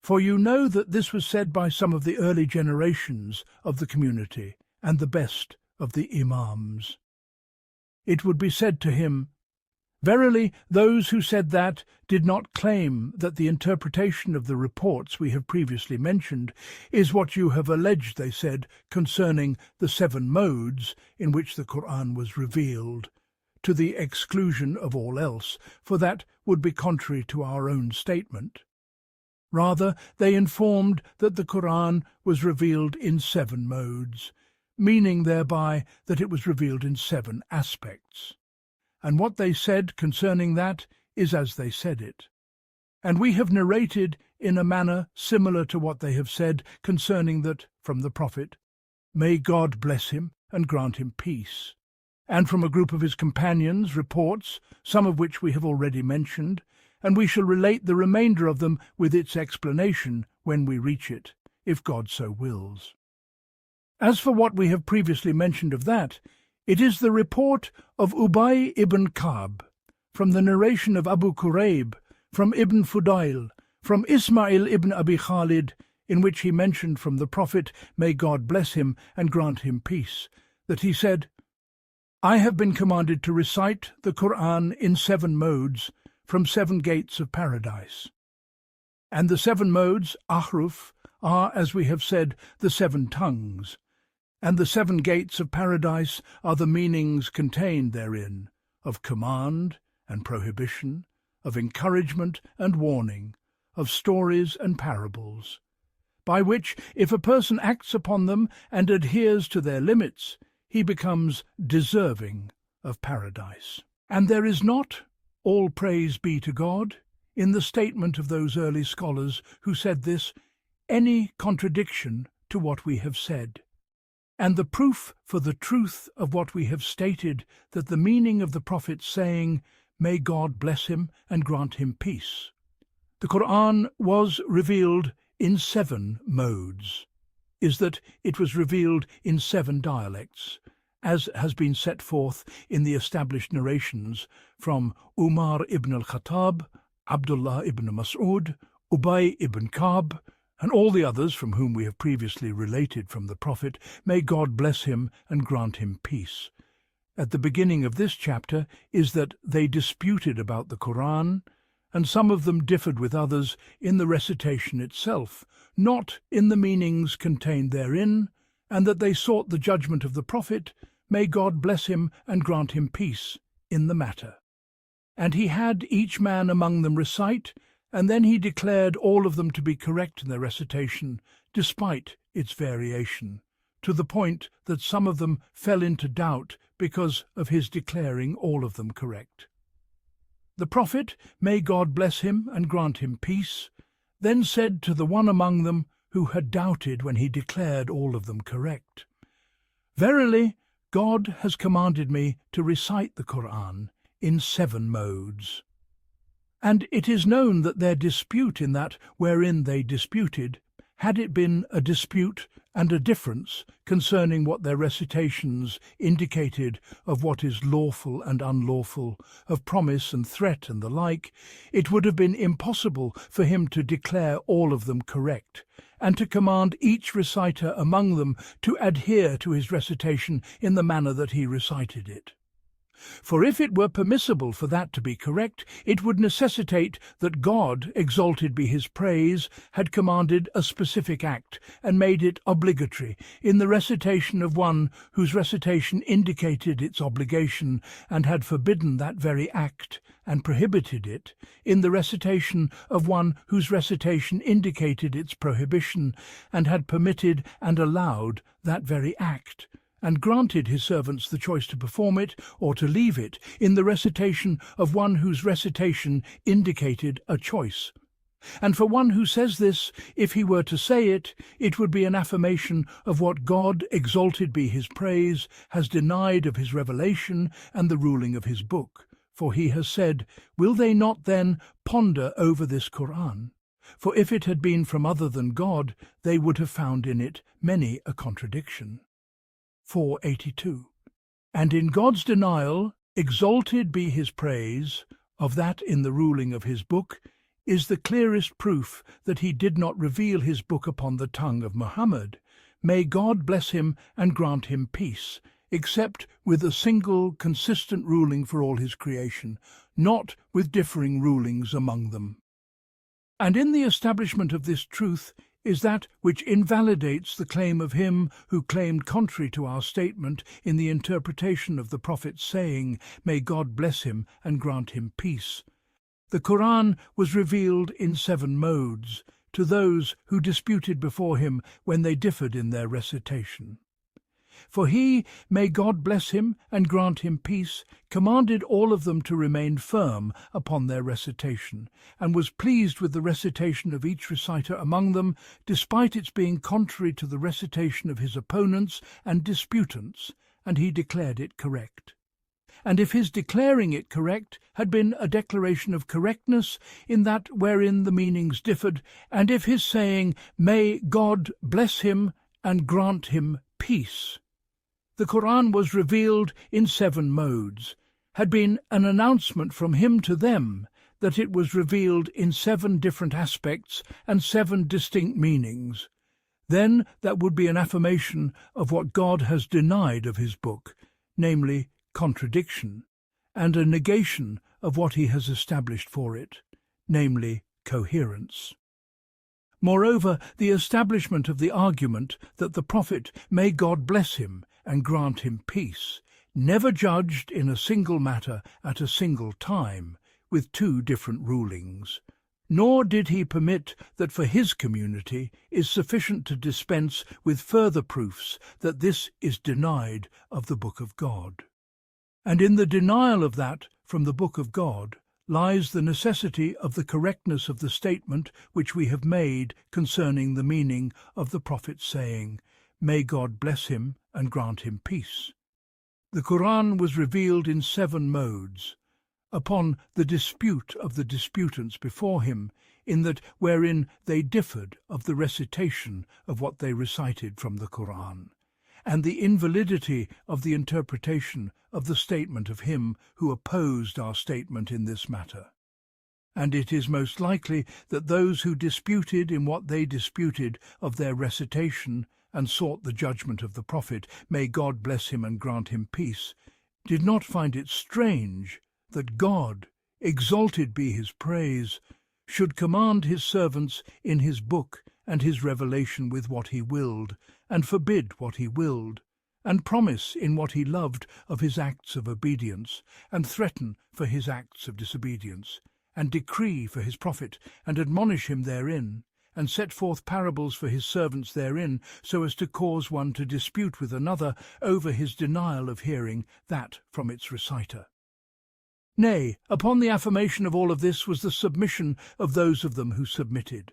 For you know that this was said by some of the early generations of the community, and the best of the imams. It would be said to him, Verily, those who said that did not claim that the interpretation of the reports we have previously mentioned is what you have alleged they said concerning the 7 modes in which the Qur'an was revealed, to the exclusion of all else, for that would be contrary to our own statement. Rather, they informed that the Qur'an was revealed in 7 modes, meaning thereby that it was revealed in 7 aspects. And what they said concerning that is as they said it. And we have narrated in a manner similar to what they have said concerning that from the Prophet, may God bless him and grant him peace, and from a group of his companions reports, some of which we have already mentioned, and we shall relate the remainder of them with its explanation when we reach it, if God so wills. As for what we have previously mentioned of that, it is the report of Ubay ibn Ka'b, from the narration of Abu Kurayb, from Ibn Fudail, from Ismail ibn Abi Khalid, in which he mentioned from the Prophet, may God bless him and grant him peace, that he said, I have been commanded to recite the Qur'an in 7 modes, from 7 gates of paradise. And the 7 modes, ahruf, are, as we have said, the 7 tongues, and the 7 gates of paradise are the meanings contained therein, of command and prohibition, of encouragement and warning, of stories and parables, by which, if a person acts upon them and adheres to their limits, he becomes deserving of paradise. And there is not, all praise be to God, in the statement of those early scholars who said this, any contradiction to what we have said. And the proof for the truth of what we have stated, that the meaning of the Prophet's saying, may God bless him and grant him peace. The Qur'an was revealed in 7 modes, is that it was revealed in 7 dialects, as has been set forth in the established narrations from Umar ibn al-Khattab, Abdullah ibn Mas'ud, Ubay ibn Ka'b, and all the others from whom we have previously related from the Prophet, may God bless him and grant him peace. At the beginning of this chapter is that they disputed about the Qur'an, and some of them differed with others in the recitation itself, not in the meanings contained therein, and that they sought the judgment of the Prophet, may God bless him and grant him peace, in the matter. And he had each man among them recite, and then he declared all of them to be correct in their recitation, despite its variation, to the point that some of them fell into doubt because of his declaring all of them correct. The Prophet, may God bless him and grant him peace, then said to the one among them who had doubted when he declared all of them correct, Verily, God has commanded me to recite the Qur'an in 7 modes. And it is known that their dispute in that wherein they disputed, had it been a dispute and a difference concerning what their recitations indicated of what is lawful and unlawful, of promise and threat and the like, it would have been impossible for him to declare all of them correct, and to command each reciter among them to adhere to his recitation in the manner that he recited it. For if it were permissible for that to be correct, it would necessitate that God, exalted be his praise, had commanded a specific act and made it obligatory in the recitation of one whose recitation indicated its obligation, and had forbidden that very act and prohibited it in the recitation of one whose recitation indicated its prohibition, and had permitted and allowed that very act, and granted his servants the choice to perform it or to leave it in the recitation of one whose recitation indicated a choice. And for one who says this, if he were to say it, it would be an affirmation of what God, exalted be his praise, has denied of his revelation and the ruling of his book. For he has said, will they not then ponder over this Qur'an? For if it had been from other than God, they would have found in it many a contradiction. 482. And in God's denial, exalted be his praise, of that in the ruling of his book, is the clearest proof that he did not reveal his book upon the tongue of Muhammad. May God bless him and grant him peace, except with a single consistent ruling for all his creation, not with differing rulings among them. And in the establishment of this truth is that which invalidates the claim of him who claimed contrary to our statement in the interpretation of the Prophet's saying, may God bless him and grant him peace. The Qur'an was revealed in 7 modes to those who disputed before him when they differed in their recitation. For he, may God bless him and grant him peace, commanded all of them to remain firm upon their recitation, and was pleased with the recitation of each reciter among them, despite its being contrary to the recitation of his opponents and disputants, and he declared it correct. And if his declaring it correct had been a declaration of correctness in that wherein the meanings differed, and if his saying, may God bless him and grant him peace, the Qur'an was revealed in 7 modes, had been an announcement from him to them that it was revealed in 7 different aspects and 7 distinct meanings, then that would be an affirmation of what God has denied of his book, namely contradiction, and a negation of what he has established for it, namely coherence. Moreover, the establishment of the argument that the Prophet, may God bless him and grant him peace, never judged in a single matter at a single time with 2 different rulings, nor did he permit that for his community is sufficient to dispense with further proofs that this is denied of the Book of God. And in the denial of that from the Book of God lies the necessity of the correctness of the statement which we have made concerning the meaning of the Prophet's saying, may God bless him and grant him peace. The Qur'an was revealed in 7 modes, upon the dispute of the disputants before him, in that wherein they differed of the recitation of what they recited from the Qur'an, and the invalidity of the interpretation of the statement of him who opposed our statement in this matter. And it is most likely that those who disputed in what they disputed of their recitation and sought the judgment of the Prophet, may God bless him and grant him peace, did not find it strange that God, exalted be his praise, should command his servants in his book and his revelation with what he willed, and forbid what he willed, and promise in what he loved of his acts of obedience, and threaten for his acts of disobedience, and decree for his prophet, and admonish him therein, and set forth parables for his servants therein, so as to cause one to dispute with another over his denial of hearing that from its reciter. Nay, upon the affirmation of all of this was the submission of those of them who submitted.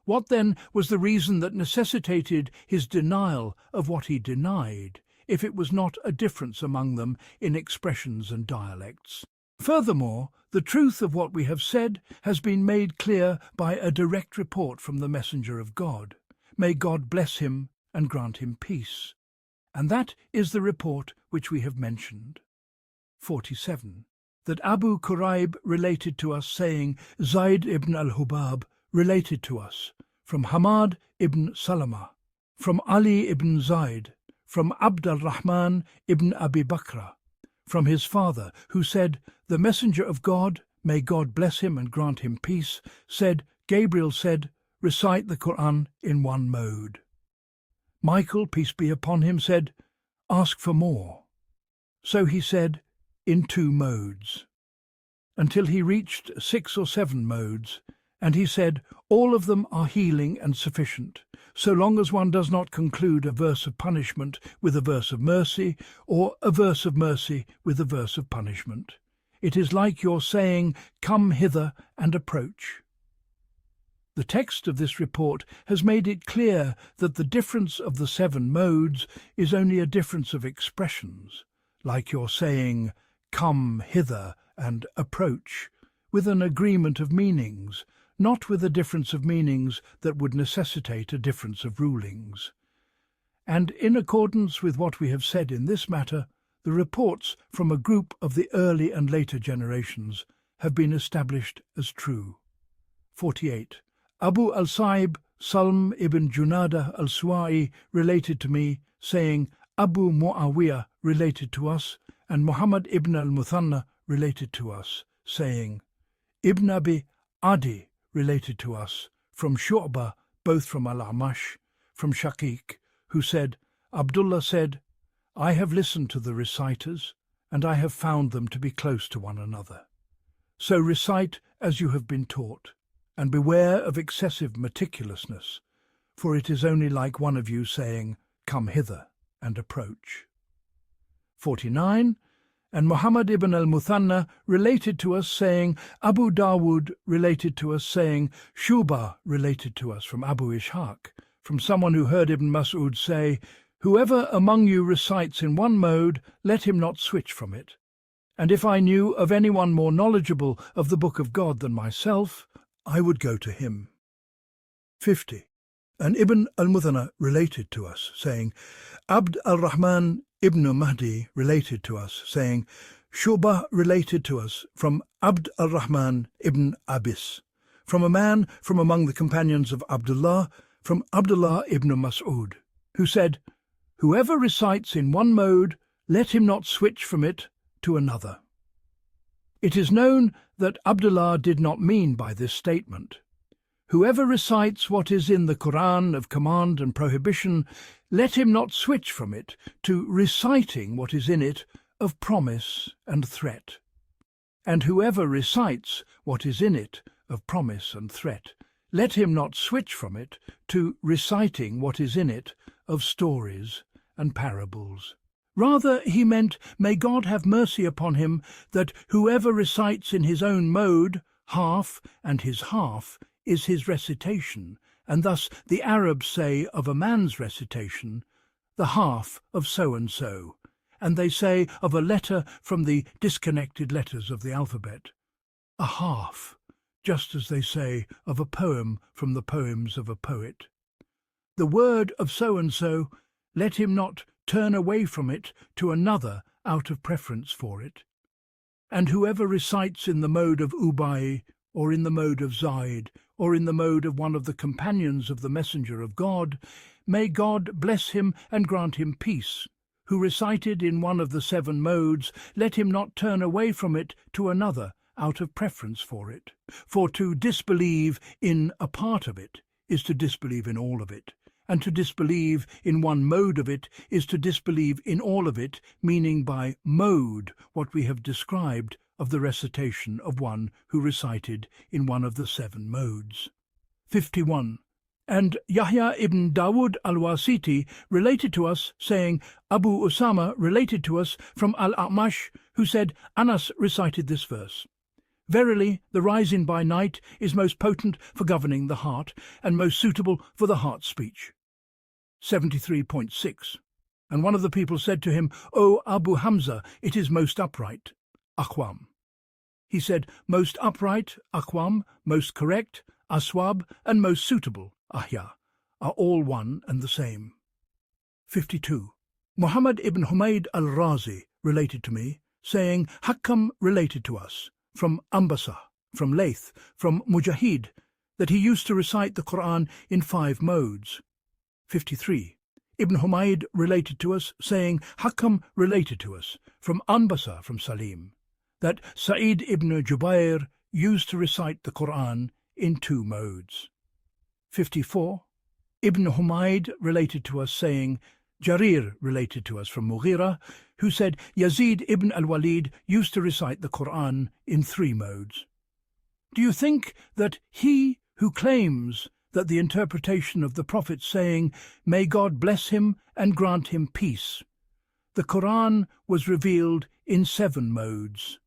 What then was the reason that necessitated his denial of what he denied, if it was not a difference among them in expressions and dialects? Furthermore, the truth of what we have said has been made clear by a direct report from the Messenger of God. May God bless him and grant him peace. And that is the report which we have mentioned. 47. That Abu Quraib related to us, saying, Zayd ibn al-Hubab related to us, from Hamad ibn Salama, from Ali ibn Zayd, from Abd al-Rahman ibn Abi Bakr, from his father, who said, "The Messenger of God, may God bless him and grant him peace, said, Gabriel said, recite the Qur'an in one mode. Michael, peace be upon him, said, ask for more. So he said, in 2 modes, until he reached 6 or 7 modes, and he said, all of them are healing and sufficient, so long as one does not conclude a verse of punishment with a verse of mercy, or a verse of mercy with a verse of punishment. It is like your saying, come hither and approach. The text of this report has made it clear that the difference of the 7 modes is only a difference of expressions, like your saying, come hither and approach, with an agreement of meanings, not with a difference of meanings that would necessitate a difference of rulings. And in accordance with what we have said in this matter, the reports from a group of the early and later generations have been established as true. 48. Abu al-Sa'ib Salm ibn Junada al-Suwa'i related to me, saying, Abu Muawiyah related to us, and Muhammad ibn al-Muthanna related to us, saying, Ibn Abi Adi related to us, from Shu'bah, both from Al-Amash, from Shaqiq, who said, Abdullah said, I have listened to the reciters, and I have found them to be close to one another. So recite as you have been taught, and beware of excessive meticulousness, for it is only like one of you saying, come hither and approach. 49. And Muhammad ibn al-Muthanna related to us, saying, Abu Dawood related to us, saying, Shubah related to us from Abu Ishaq, from someone who heard Ibn Mas'ud say, whoever among you recites in one mode, let him not switch from it. And if I knew of anyone more knowledgeable of the Book of God than myself, I would go to him. 50. And Ibn al-Muthanna related to us, saying, Abd al-Rahman ibn Mahdi related to us, saying, Shubah related to us from Abd al-Rahman ibn Abis, from a man from among the companions of Abdullah, from Abdullah ibn Mas'ud, who said, whoever recites in one mode, let him not switch from it to another. It is known that Abdullah did not mean by this statement, whoever recites what is in the Qur'an of command and prohibition, let him not switch from it to reciting what is in it of promise and threat. And whoever recites what is in it of promise and threat, let him not switch from it to reciting what is in it of stories and parables. Rather, he meant, may God have mercy upon him, that whoever recites in his own mode, half, and his half, is his recitation, and thus the Arabs say of a man's recitation, the half of so-and-so, and they say of a letter from the disconnected letters of the alphabet, a half, just as they say of a poem from the poems of a poet. The word of so-and-so, let him not turn away from it to another out of preference for it. And whoever recites in the mode of Ubay, or in the mode of Zayd, or in the mode of one of the companions of the Messenger of God, may God bless him and grant him peace, who recited in one of the 7 modes, let him not turn away from it to another out of preference for it. For to disbelieve in a part of it is to disbelieve in all of it, and to disbelieve in one mode of it is to disbelieve in all of it, meaning by mode what we have described of the recitation of one who recited in one of the 7 modes. 51. And Yahya ibn Dawood al-Wasiti related to us, saying, Abu Usama related to us from Al-Amash, who said, Anas recited this verse, Verily, the rising by night is most potent for governing the heart, and most suitable for the heart's speech. 73.6. And one of the people said to him, O Abu Hamza, it is most upright, Aqwam. He said, most upright, Aqwam, most correct, Aswab, and most suitable, Ahya, are all one and the same. 52. Muhammad ibn Humayd al-Razi related to me, saying, Hakam related to us, from Ambasa, from Layth, from Mujahid. that he used to recite the Qur'an in 5 modes. 53. Ibn Humayd related to us, saying, Hakam related to us, from Anbasa from Salim, that Sa'id ibn Jubair used to recite the Qur'an in 2 modes. 54. Ibn Humayd related to us, saying, Jarir related to us from Mughira, who said Yazid ibn al-Walid used to recite the Qur'an in 3 modes. Do you think that he who claims that the interpretation of the Prophet saying, May God bless him and grant him peace, the Qur'an was revealed in 7 modes,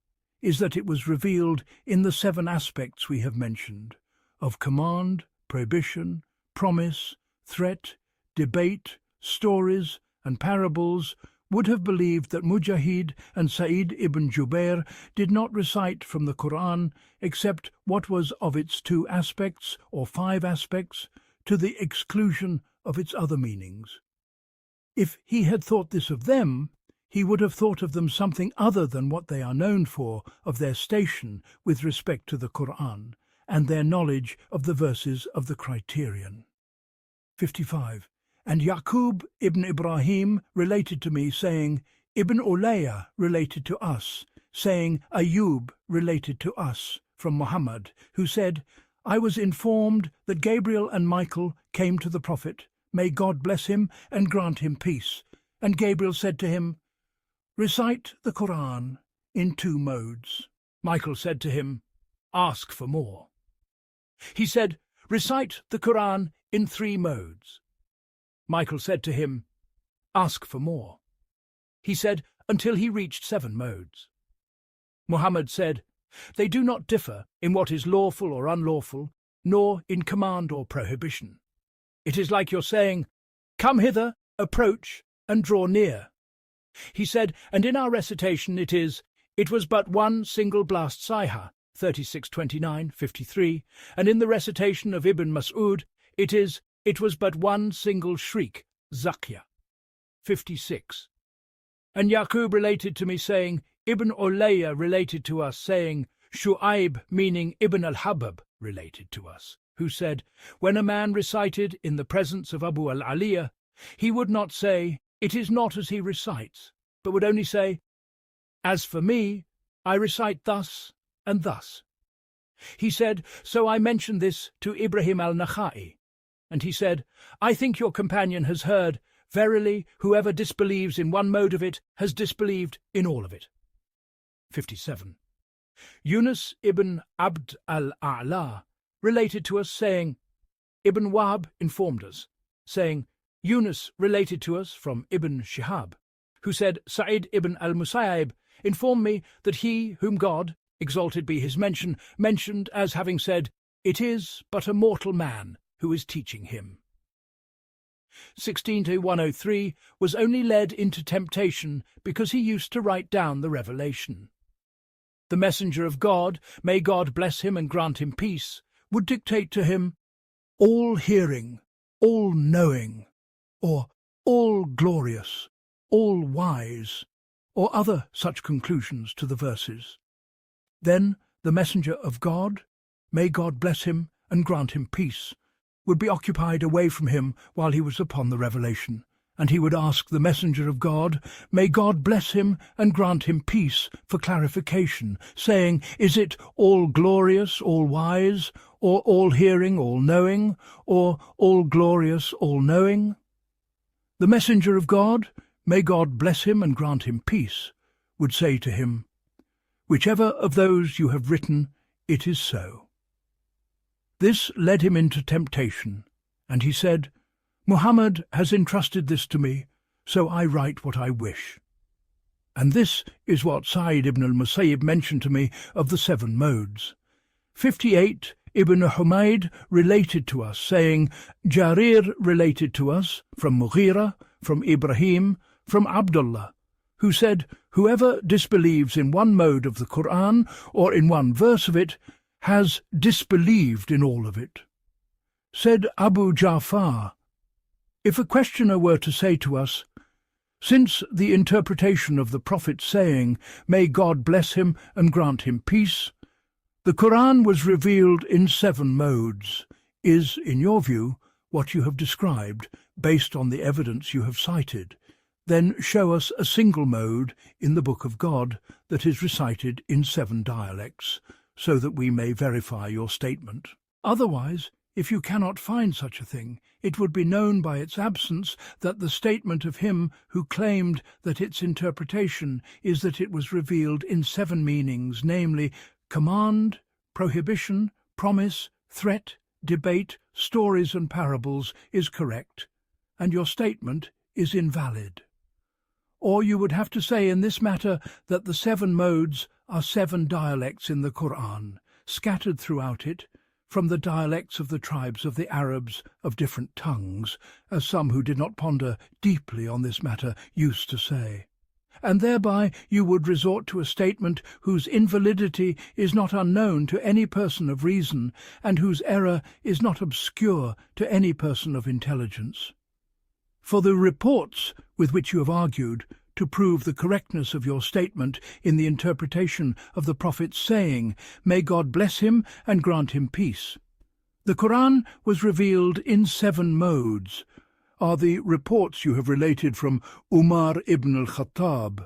is that it was revealed in the 7 aspects we have mentioned, of command, prohibition, promise, threat, debate, stories, and parables, would have believed that Mujahid and Sa'id ibn Jubair did not recite from the Qur'an except what was of its 2 aspects or 5 aspects, to the exclusion of its other meanings. If he had thought this of them, he would have thought of them something other than what they are known for of their station with respect to the Qur'an and their knowledge of the verses of the criterion. 55. And Yaqub ibn Ibrahim related to me, saying, Ibn Ulayya related to us, saying, Ayub related to us, from Muhammad, who said, I was informed that Gabriel and Michael came to the Prophet, may God bless him and grant him peace, and Gabriel said to him, Recite the Qur'an in 2 modes. Michael said to him, Ask for more. He said, Recite the Qur'an in 3 modes. Michael said to him, Ask for more. He said, until he reached 7 modes. Muhammad said, They do not differ in what is lawful or unlawful, nor in command or prohibition. It is like your saying, Come hither, approach, and draw near. He said, and in our recitation it was but 1 single blast sayha, 36:29-53, and in the recitation of Ibn Mas'ud, it was but 1 single shriek, Zakya, 56. And Yaqub related to me, saying, Ibn Ulayya related to us, saying, Shu'aib, meaning Ibn al-Habab, related to us, who said, when a man recited in the presence of Abu al-Aliyah, he would not say, It is not as he recites, but would only say, As for me, I recite thus and thus. He said, So I mentioned this to Ibrahim al-Nakhai, and he said, I think your companion has heard, verily, whoever disbelieves in 1 mode of it has disbelieved in all of it. 57. Yunus ibn Abd al-A'la related to us, saying, Ibn Wahb informed us, saying, Yunus related to us from Ibn Shihab, who said, Sa'id ibn al-Musayyib informed me that he whom God, exalted be his mentioned as having said, It is but a mortal man who is teaching him. 16-103 was only led into temptation because he used to write down the revelation. The messenger of God, may God bless him and grant him peace, would dictate to him, all hearing, all knowing, or all glorious, all wise, or other such conclusions to the verses. Then the messenger of God, may God bless him and grant him peace, would be occupied away from him while he was upon the revelation, and he would ask the messenger of God, may God bless him and grant him peace, for clarification, saying, is it all glorious, all wise, or all hearing, all knowing, or all glorious, all knowing? The messenger of God, may God bless him and grant him peace, would say to him, whichever of those you have written, it is so. This led him into temptation, and he said, Muhammad has entrusted this to me, so I write what I wish. And this is what Sa'id ibn al-Musayyib mentioned to me of the 7 modes. 58, Ibn Humayd related to us, saying, Jarir related to us, from Mughira, from Ibrahim, from Abdullah, who said, whoever disbelieves in 1 mode of the Qur'an, or in 1 verse of it, has disbelieved in all of it. Said Abu Ja'far, if a questioner were to say to us, since the interpretation of the Prophet saying, may God bless him and grant him peace, The Qur'an was revealed in 7 modes, is, in your view, what you have described, based on the evidence you have cited. Then show us a single mode in the Book of God that is recited in 7 dialects, so that we may verify your statement. Otherwise, if you cannot find such a thing, it would be known by its absence that the statement of him who claimed that its interpretation is that it was revealed in 7 meanings, namely command, prohibition, promise, threat, debate, stories and parables, is correct, and your statement is invalid. Or you would have to say in this matter that the 7 modes are 7 dialects in the Qur'an, scattered throughout it, from the dialects of the tribes of the Arabs of different tongues, as some who did not ponder deeply on this matter used to say. And thereby you would resort to a statement whose invalidity is not unknown to any person of reason, and whose error is not obscure to any person of intelligence. For the reports with which you have argued to prove the correctness of your statement in the interpretation of the Prophet's saying, "May God bless him and grant him peace," the Qur'an was revealed in 7 modes, are the reports you have related from Umar ibn al-Khattab,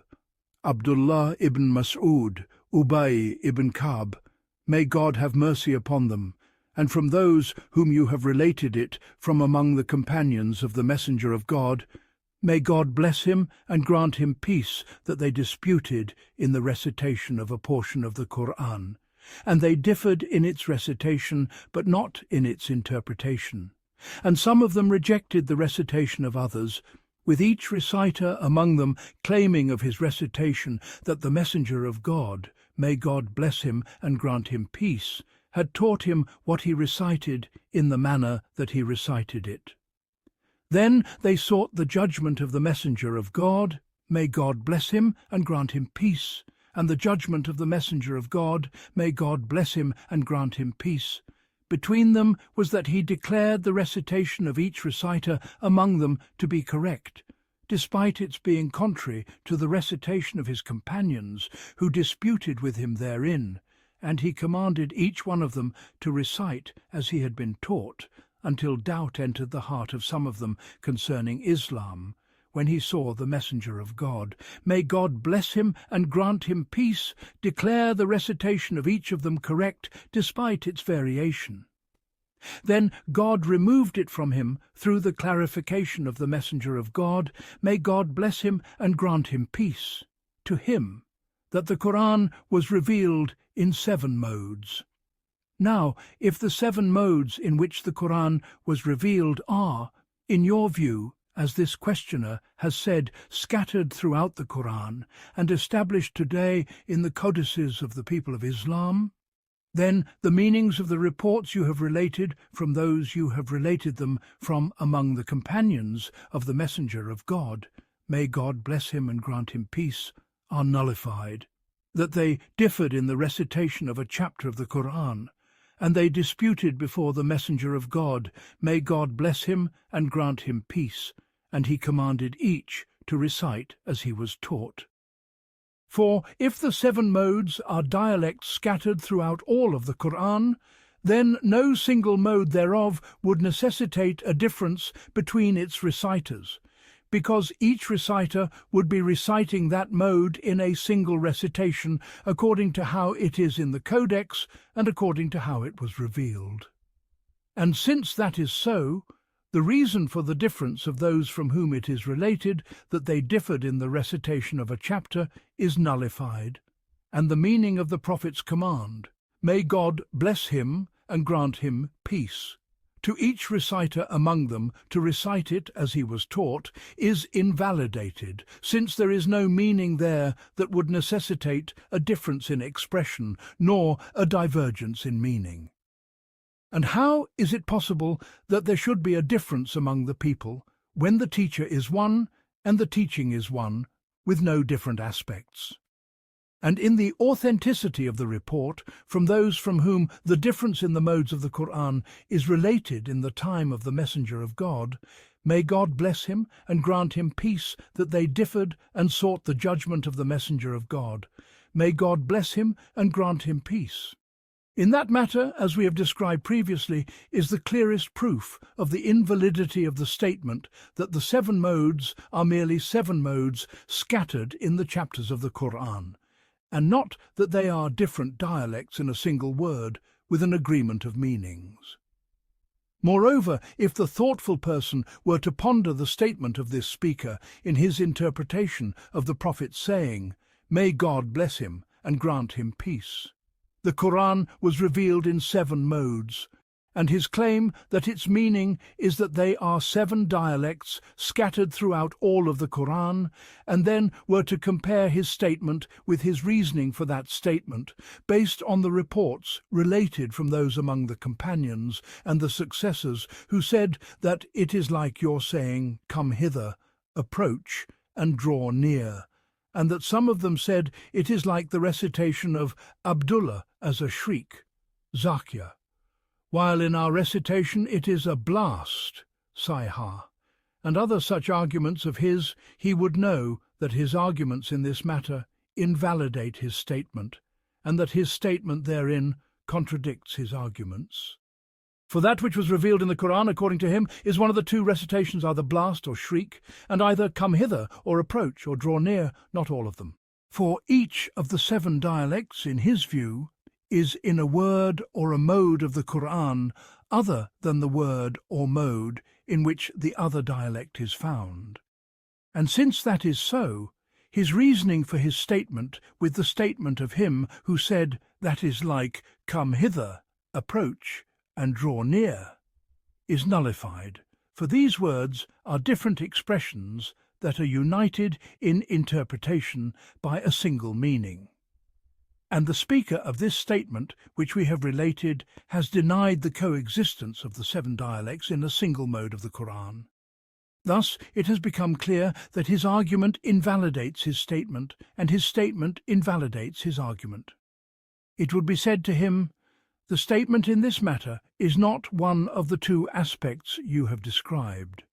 Abdullah ibn Mas'ud, Ubay ibn Ka'b, may God have mercy upon them, and from those whom you have related it from among the companions of the Messenger of God, may God bless him and grant him peace, that they disputed in the recitation of a portion of the Qur'an, and they differed in its recitation, but not in its interpretation. And some of them rejected the recitation of others, with each reciter among them claiming of his recitation that the Messenger of God, may God bless him and grant him peace, had taught him what he recited in the manner that he recited it. Then they sought the judgment of the Messenger of God, may God bless him and grant him peace, and the judgment of the Messenger of God, may God bless him and grant him peace. Between them was that he declared the recitation of each reciter among them to be correct, despite its being contrary to the recitation of his companions, who disputed with him therein, and he commanded each one of them to recite as he had been taught, until doubt entered the heart of some of them concerning Islam, when he saw the Messenger of God, may God bless him and grant him peace, declare the recitation of each of them correct, despite its variation. Then God removed it from him through the clarification of the Messenger of God, may God bless him and grant him peace, to him, that the Qur'an was revealed in 7 modes. Now, if the 7 modes in which the Qur'an was revealed are, in your view, as this questioner has said, scattered throughout the Qur'an and established today in the codices of the people of Islam, then the meanings of the reports you have related from those you have related them from among the companions of the Messenger of God, may God bless him and grant him peace, are nullified, that they differed in the recitation of a chapter of the Qur'an, and they disputed before the Messenger of God, may God bless him and grant him peace, and he commanded each to recite as he was taught. For if the 7 modes are dialects scattered throughout all of the Qur'an, then no single mode thereof would necessitate a difference between its reciters, because each reciter would be reciting that mode in a single recitation according to how it is in the Codex and according to how it was revealed. And since that is so, the reason for the difference of those from whom it is related, that they differed in the recitation of a chapter, is nullified, and the meaning of the Prophet's command, may God bless him and grant him peace, to each reciter among them to recite it as he was taught, is invalidated, since there is no meaning there that would necessitate a difference in expression, nor a divergence in meaning. And how is it possible that there should be a difference among the people, when the teacher is one and the teaching is one, with no different aspects? And in the authenticity of the report from those from whom the difference in the modes of the Qur'an is related in the time of the Messenger of God, may God bless him and grant him peace, that they differed and sought the judgment of the Messenger of God. May God bless him and grant him peace. In that matter, as we have described previously, is the clearest proof of the invalidity of the statement that the 7 modes are merely 7 modes scattered in the chapters of the Qur'an, and not that they are different dialects in a single word with an agreement of meanings. Moreover, if the thoughtful person were to ponder the statement of this speaker in his interpretation of the Prophet's saying, "May God bless him and grant him peace," the Qur'an was revealed in 7 modes, and his claim that its meaning is that they are 7 dialects scattered throughout all of the Qur'an, and then were to compare his statement with his reasoning for that statement, based on the reports related from those among the companions and the successors who said that it is like your saying, "Come hither, approach, and draw near," and that some of them said it is like the recitation of Abdullah as a shriek, Zakia, while in our recitation it is a blast, Sayha, and other such arguments of his, he would know that his arguments in this matter invalidate his statement, and that his statement therein contradicts his arguments. For that which was revealed in the Qur'an, according to him, is one of the 2 recitations, either blast or shriek, and either come hither or approach or draw near, not all of them. For each of the 7 dialects, in his view, is in a word or a mode of the Qur'an other than the word or mode in which the other dialect is found. And since that is so, his reasoning for his statement with the statement of him who said that is like come hither, approach, and draw near, is nullified, for these words are different expressions that are united in interpretation by a single meaning. And the speaker of this statement, which we have related, has denied the coexistence of the 7 dialects in a single mode of the Qur'an. Thus it has become clear that his argument invalidates his statement, and his statement invalidates his argument. It would be said to him, "The statement in this matter is not one of the 2 aspects you have described.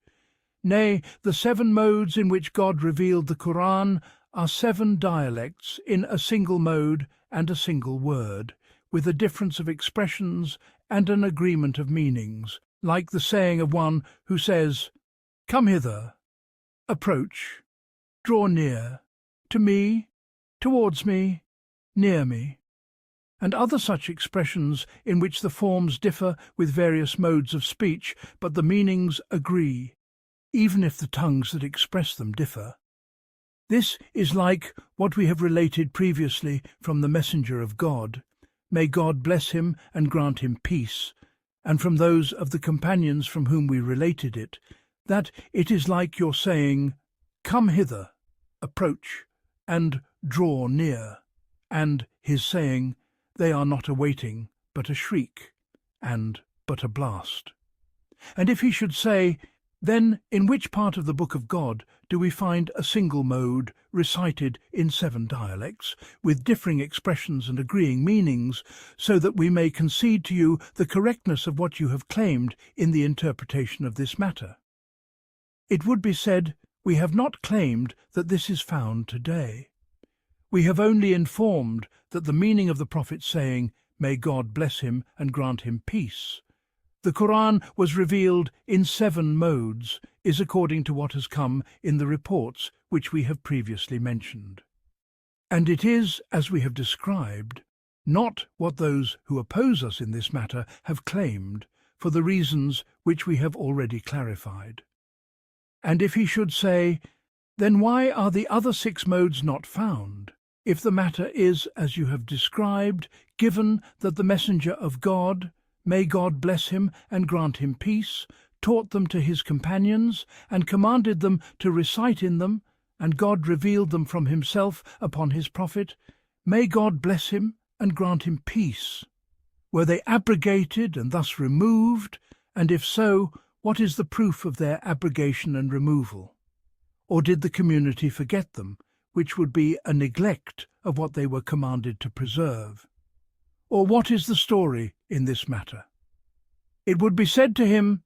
Nay, the 7 modes in which God revealed the Qur'an are 7 dialects in a single mode and a single word, with a difference of expressions and an agreement of meanings, like the saying of one who says, 'Come hither, approach, draw near, to me, towards me, near me,' and other such expressions in which the forms differ with various modes of speech, but the meanings agree, even if the tongues that express them differ. This is like what we have related previously from the Messenger of God, may God bless him and grant him peace, and from those of the companions from whom we related it, that it is like your saying, 'Come hither, approach, and draw near,' and his saying, 'They are not a waiting, but a shriek, and but a blast.' And if he should say, 'Then in which part of the Book of God do we find a single mode recited in 7 dialects, with differing expressions and agreeing meanings, so that we may concede to you the correctness of what you have claimed in the interpretation of this matter?' It would be said, we have not claimed that this is found today. We have only informed that the meaning of the Prophet's saying, 'May God bless him and grant him peace,' the Qur'an was revealed in 7 modes, is according to what has come in the reports which we have previously mentioned. And it is, as we have described, not what those who oppose us in this matter have claimed, for the reasons which we have already clarified. And if he should say, 'Then why are the other 6 modes not found, if the matter is as you have described, given that the Messenger of God, may God bless him and grant him peace, taught them to his companions, and commanded them to recite in them, and God revealed them from himself upon his Prophet, may God bless him and grant him peace? Were they abrogated and thus removed, and if so, what is the proof of their abrogation and removal? Or did the community forget them, which would be a neglect of what they were commanded to preserve? Or what is the story in this matter?' It would be said to him,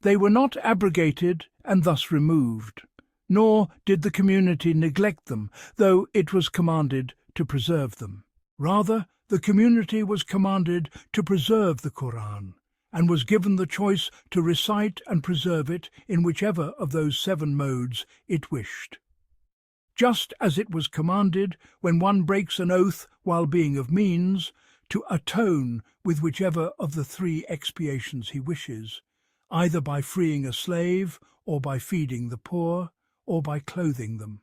'They were not abrogated and thus removed, nor did the community neglect them, though it was commanded to preserve them. Rather, the community was commanded to preserve the Qur'an and was given the choice to recite and preserve it in whichever of those 7 modes it wished. Just as it was commanded, when one breaks an oath while being of means, to atone with whichever of the 3 expiations he wishes, either by freeing a slave, or by feeding the poor, or by clothing them.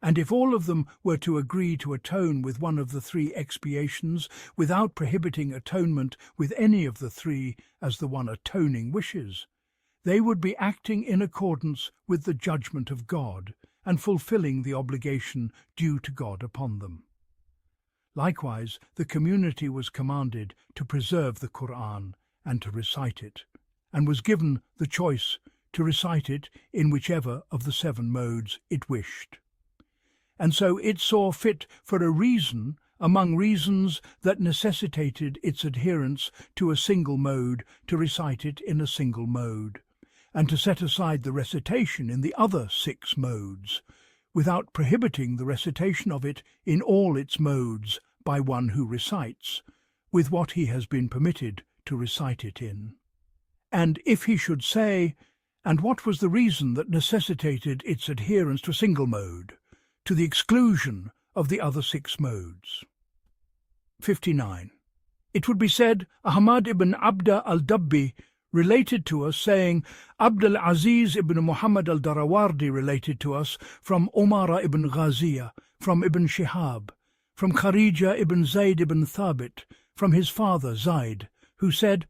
And if all of them were to agree to atone with one of the 3 expiations, without prohibiting atonement with any of the 3 as the one atoning wishes, they would be acting in accordance with the judgment of God and fulfilling the obligation due to God upon them. Likewise, the community was commanded to preserve the Qur'an and to recite it, and was given the choice to recite it in whichever of the 7 modes it wished. And so it saw fit for a reason among reasons that necessitated its adherence to a single mode to recite it in a single mode, and to set aside the recitation in the other 6 modes, without prohibiting the recitation of it in all its modes by one who recites, with what he has been permitted to recite it in. And if he should say, and what was the reason that necessitated its adherence to a single mode, to the exclusion of the other 6 modes? 59. It would be said, Ahmad ibn Abda al-Dabbi related to us, saying, Abdul Aziz ibn Muhammad al-Darawardi related to us from Umar ibn Ghaziyah, from Ibn Shihab, from Kharija ibn Zayd ibn Thabit, from his father Zayd, who said,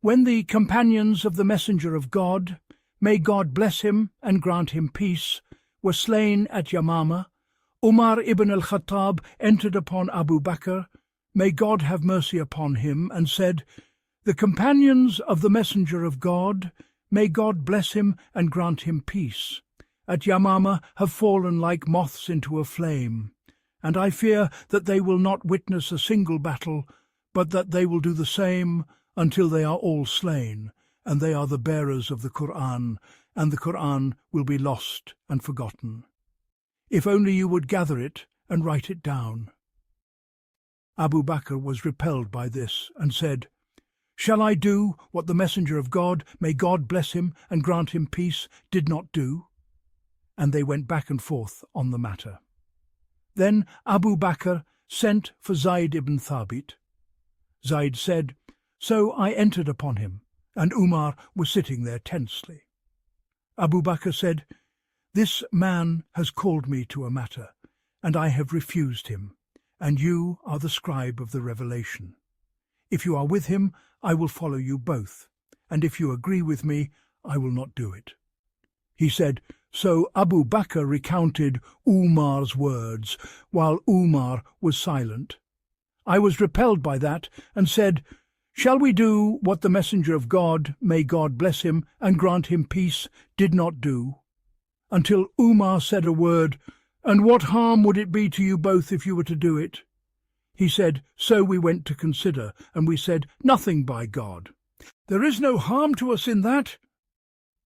when the companions of the Messenger of God, may God bless him and grant him peace, were slain at Yamama, Umar ibn al-Khattab entered upon Abu Bakr, may God have mercy upon him, and said, the companions of the Messenger of God, may God bless him and grant him peace, at Yamama have fallen like moths into a flame, and I fear that they will not witness a single battle, but that they will do the same until they are all slain, and they are the bearers of the Qur'an, and the Qur'an will be lost and forgotten. If only you would gather it and write it down. Abu Bakr was repelled by this, and said, shall I do what the Messenger of God, may God bless him and grant him peace, did not do? And they went back and forth on the matter. Then Abu Bakr sent for Zayd ibn Thabit. Zayd said, so I entered upon him, and Umar was sitting there tensely. Abu Bakr said, this man has called me to a matter, and I have refused him, and you are the scribe of the revelation. If you are with him, I will follow you both, and if you agree with me, I will not do it. He said, so Abu Bakr recounted Umar's words, while Umar was silent. I was repelled by that, and said, shall we do what the Messenger of God, may God bless him and grant him peace, did not do? Until Umar said a word, and what harm would it be to you both if you were to do it? He said, so we went to consider, and we said, nothing by God. There is no harm to us in that.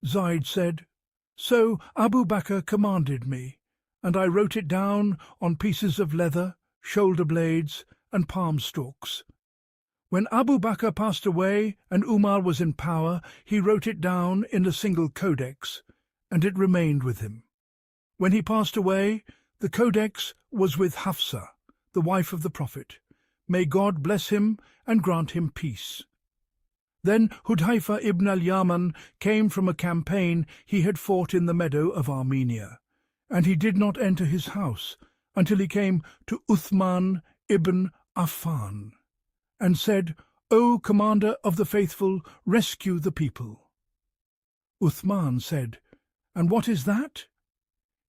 Zayd said, so Abu Bakr commanded me, and I wrote it down on pieces of leather, shoulder blades, and palm stalks. When Abu Bakr passed away and Umar was in power, he wrote it down in a single codex, and it remained with him. When he passed away, the codex was with Hafsa, the wife of the Prophet. May God bless him and grant him peace. Then Hudhaifa ibn al-Yaman came from a campaign he had fought in the meadow of Armenia, and he did not enter his house until he came to Uthman ibn Affan, and said, O Commander of the Faithful, rescue the people. Uthman said, and what is that?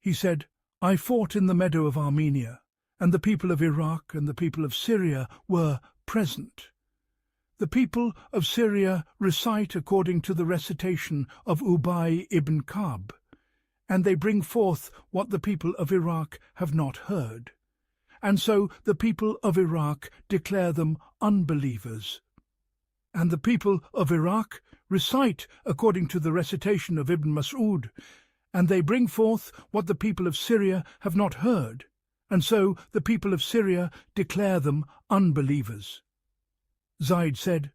He said, I fought in the meadow of Armenia, and the people of Iraq and the people of Syria were present. The people of Syria recite according to the recitation of Ubay ibn Ka'b, and they bring forth what the people of Iraq have not heard. And so the people of Iraq declare them unbelievers. And the people of Iraq recite according to the recitation of Ibn Mas'ud, and they bring forth what the people of Syria have not heard, and so the people of Syria declare them unbelievers." Zayd said,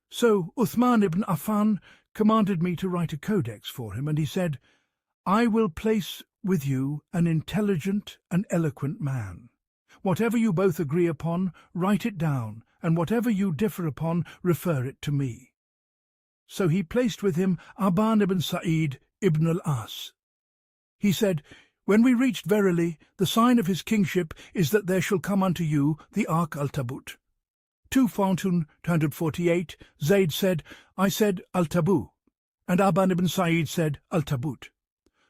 "So Uthman ibn Affan commanded me to write a codex for him, and he said, 'I will place with you an intelligent and eloquent man. Whatever you both agree upon, write it down, and whatever you differ upon, refer it to me.' So he placed with him Aban ibn Sa'id ibn al-As. He said, 'When we reached verily, the sign of his kingship is that there shall come unto you the ark al-Tabut.' 2 Fountain 248, Zayd said, 'I said al-Tabu,' and Aban ibn Sa'id said al-Tabut.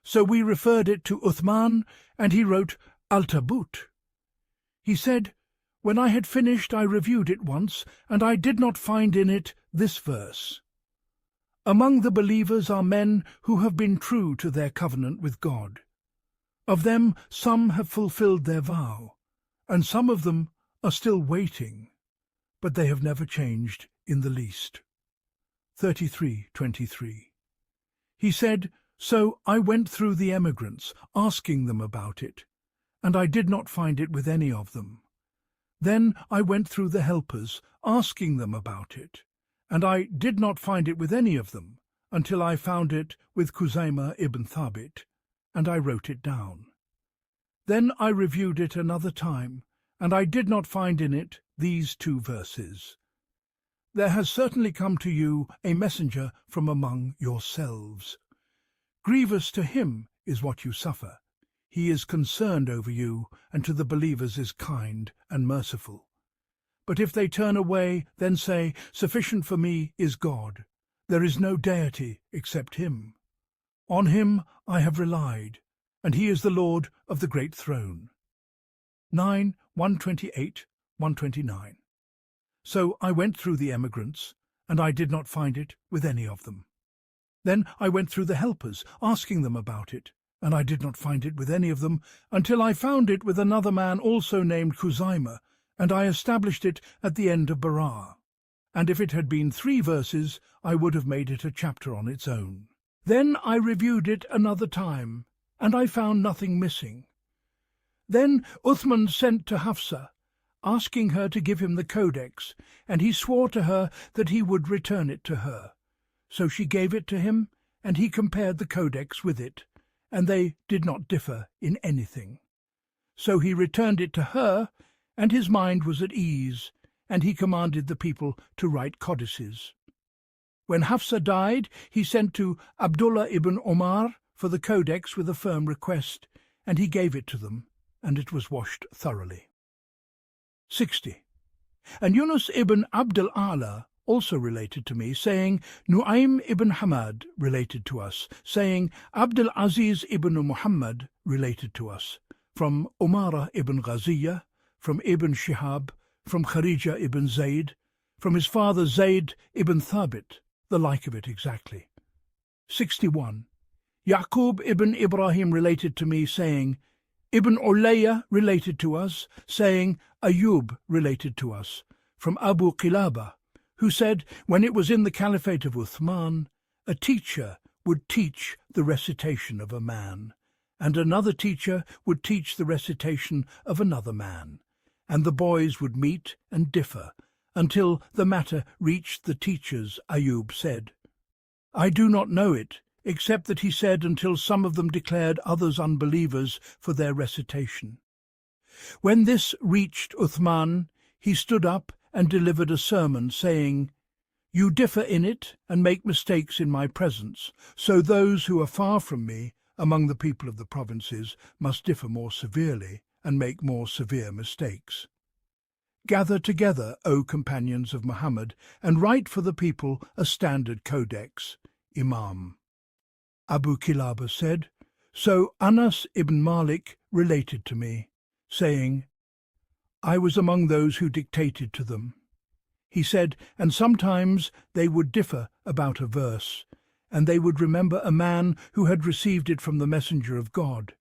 So we referred it to Uthman, and he wrote al-Tabut. He said, 'When I had finished, I reviewed it once, and I did not find in it this verse: Among the believers are men who have been true to their covenant with God. Of them some have fulfilled their vow, and some of them are still waiting, but they have never changed in the least.' 33:23. He said, 'So I went through the emigrants, asking them about it, and I did not find it with any of them. Then I went through the helpers, asking them about it, and I did not find it with any of them, until I found it with Khuzaimah ibn Thabit, and I wrote it down. Then I reviewed it another time, and I did not find in it these 2 verses. There has certainly come to you a messenger from among yourselves. Grievous to him is what you suffer. He is concerned over you, and to the believers is kind and merciful. But if they turn away, then say, Sufficient for me is God. There is no deity except him. On him I have relied, and he is the Lord of the great throne. 9, 128, 129. So I went through the emigrants, and I did not find it with any of them. Then I went through the helpers, asking them about it, and I did not find it with any of them, until I found it with another man also named Khuzaimah, and I established it at the end of Barah. And if it had been 3 verses, I would have made it a chapter on its own. Then I reviewed it another time, and I found nothing missing. Then Uthman sent to Hafsa, asking her to give him the codex, and he swore to her that he would return it to her. So she gave it to him, and he compared the codex with it, and they did not differ in anything. So he returned it to her, and his mind was at ease, and he commanded the people to write codices. When Hafsa died, he sent to Abdullah ibn Omar for the codex with a firm request, and he gave it to them, and it was washed thoroughly. 60. And Yunus ibn Abd al-A'la also related to me, saying, Nu'aym ibn Hamad related to us, saying, Abdul Aziz ibn Muhammad related to us, from Umara ibn Ghaziyah, from Ibn Shihab, from Kharija ibn Zayd, from his father Zayd ibn Thabit, the like of it exactly. 61. Yaqub ibn Ibrahim related to me, saying, Ibn Ulayya related to us, saying, Ayub related to us, from Abu Qilaba, who said, when it was in the caliphate of Uthman, a teacher would teach the recitation of a man, and another teacher would teach the recitation of another man, and the boys would meet and differ, until the matter reached the teachers. Ayub said, I do not know it, except that he said until some of them declared others unbelievers for their recitation. When this reached Uthman, he stood up and delivered a sermon, saying, You differ in it and make mistakes in my presence, so those who are far from me among the people of the provinces must differ more severely and make more severe mistakes. Gather together, O companions of Muhammad, and write for the people a standard codex. Imam. Abu Kilaba said, So Anas ibn Malik related to me, saying, I was among those who dictated to them. He said, and sometimes they would differ about a verse, and they would remember a man who had received it from the messenger of God.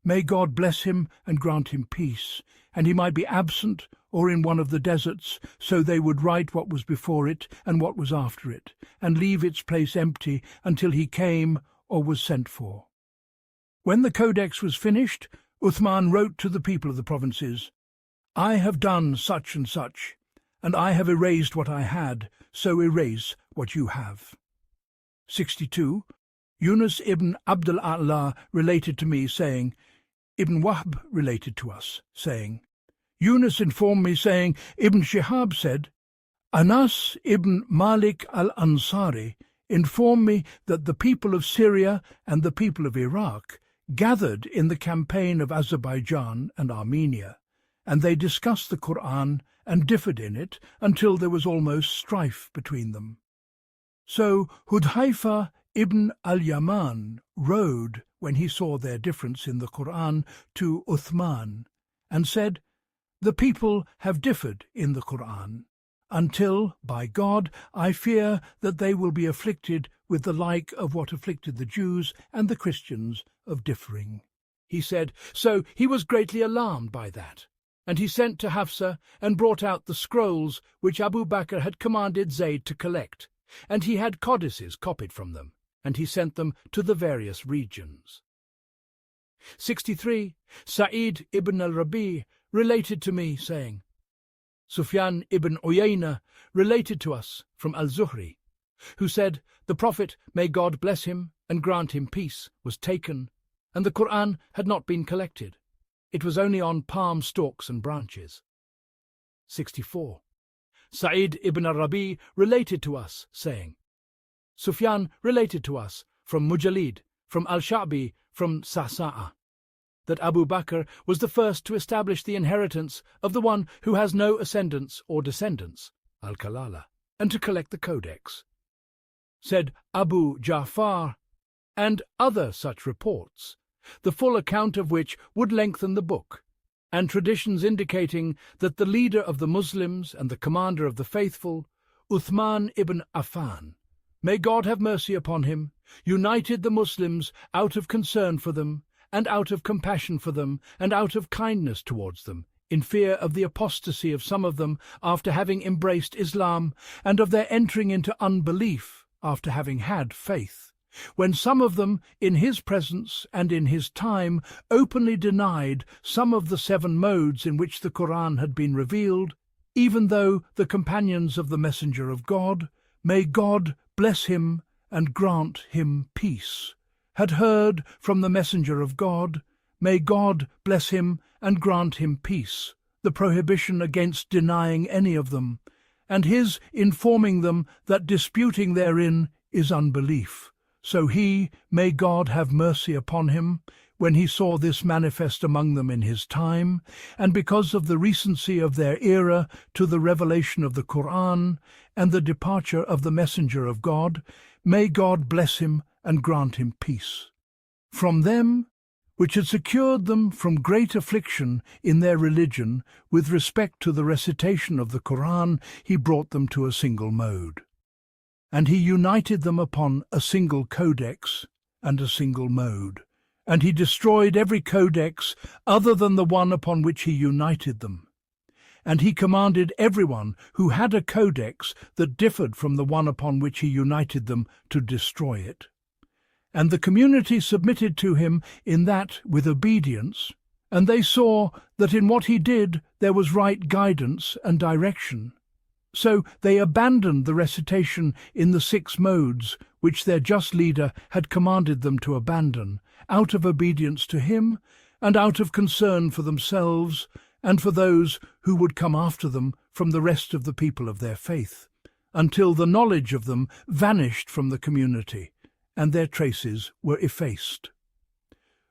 May God bless him and grant him peace, and he might be absent or in one of the deserts, so they would write what was before it and what was after it, and leave its place empty until he came or was sent for. When the codex was finished, Uthman wrote to the people of the provinces, "I have done such and such, and I have erased what I had, so erase what you have." 62. Yunus ibn Abdul A'la related to me, saying, Ibn Wahb related to us, saying, Yunus informed me, saying, Ibn Shihab said, Anas ibn Malik al-Ansari informed me that the people of Syria and the people of Iraq gathered in the campaign of Azerbaijan and Armenia, and they discussed the Qur'an and differed in it until there was almost strife between them. So Hudhaifa ibn al-Yaman rode, when he saw their difference in the Qur'an, to Uthman, and said, "The people have differed in the Qur'an, until, by God, I fear that they will be afflicted with the like of what afflicted the Jews and the Christians of differing." He said, so he was greatly alarmed by that, and he sent to Hafsa and brought out the scrolls which Abu Bakr had commanded Zayd to collect, and he had codices copied from them, and he sent them to the various regions. 63. Sa'id ibn al-Rabi related to me, saying, Sufyan ibn Uyayna related to us from al-Zuhri, who said, the Prophet, may God bless him and grant him peace, was taken, and the Qur'an had not been collected. It was only on palm stalks and branches. 64. Sa'id ibn al-Rabi related to us, saying, Sufyan related to us from Mujalid, from al-Sha'bi, from Sa'sa'a, that Abu Bakr was the first to establish the inheritance of the one who has no ascendants or descendants, al-Kalala, and to collect the codex. Said Abu Ja'far, and other such reports, the full account of which would lengthen the book, and traditions indicating that the leader of the Muslims and the commander of the faithful, Uthman ibn Affan, may God have mercy upon him, united the Muslims out of concern for them, and out of compassion for them, and out of kindness towards them, in fear of the apostasy of some of them after having embraced Islam, and of their entering into unbelief after having had faith, when some of them, in his presence and in his time, openly denied some of the 7 modes in which the Qur'an had been revealed, even though the companions of the Messenger of God, may God bless him and grant him peace, had heard from the Messenger of God, may God bless him and grant him peace, the prohibition against denying any of them, and his informing them that disputing therein is unbelief. So he, may God have mercy upon him, when he saw this manifest among them in his time, and because of the recency of their era to the revelation of the Qur'an and the departure of the Messenger of God, may God bless him and grant him peace. From them, which had secured them from great affliction in their religion with respect to the recitation of the Qur'an, he brought them to a single mode. And he united them upon a single codex and a single mode, and he destroyed every codex other than the one upon which he united them. And he commanded everyone who had a codex that differed from the one upon which he united them to destroy it. And the community submitted to him in that with obedience, and they saw that in what he did there was right guidance and direction. So they abandoned the recitation in the 6 modes which their just leader had commanded them to abandon, out of obedience to him, and out of concern for themselves, and for those who would come after them from the rest of the people of their faith, until the knowledge of them vanished from the community, and their traces were effaced.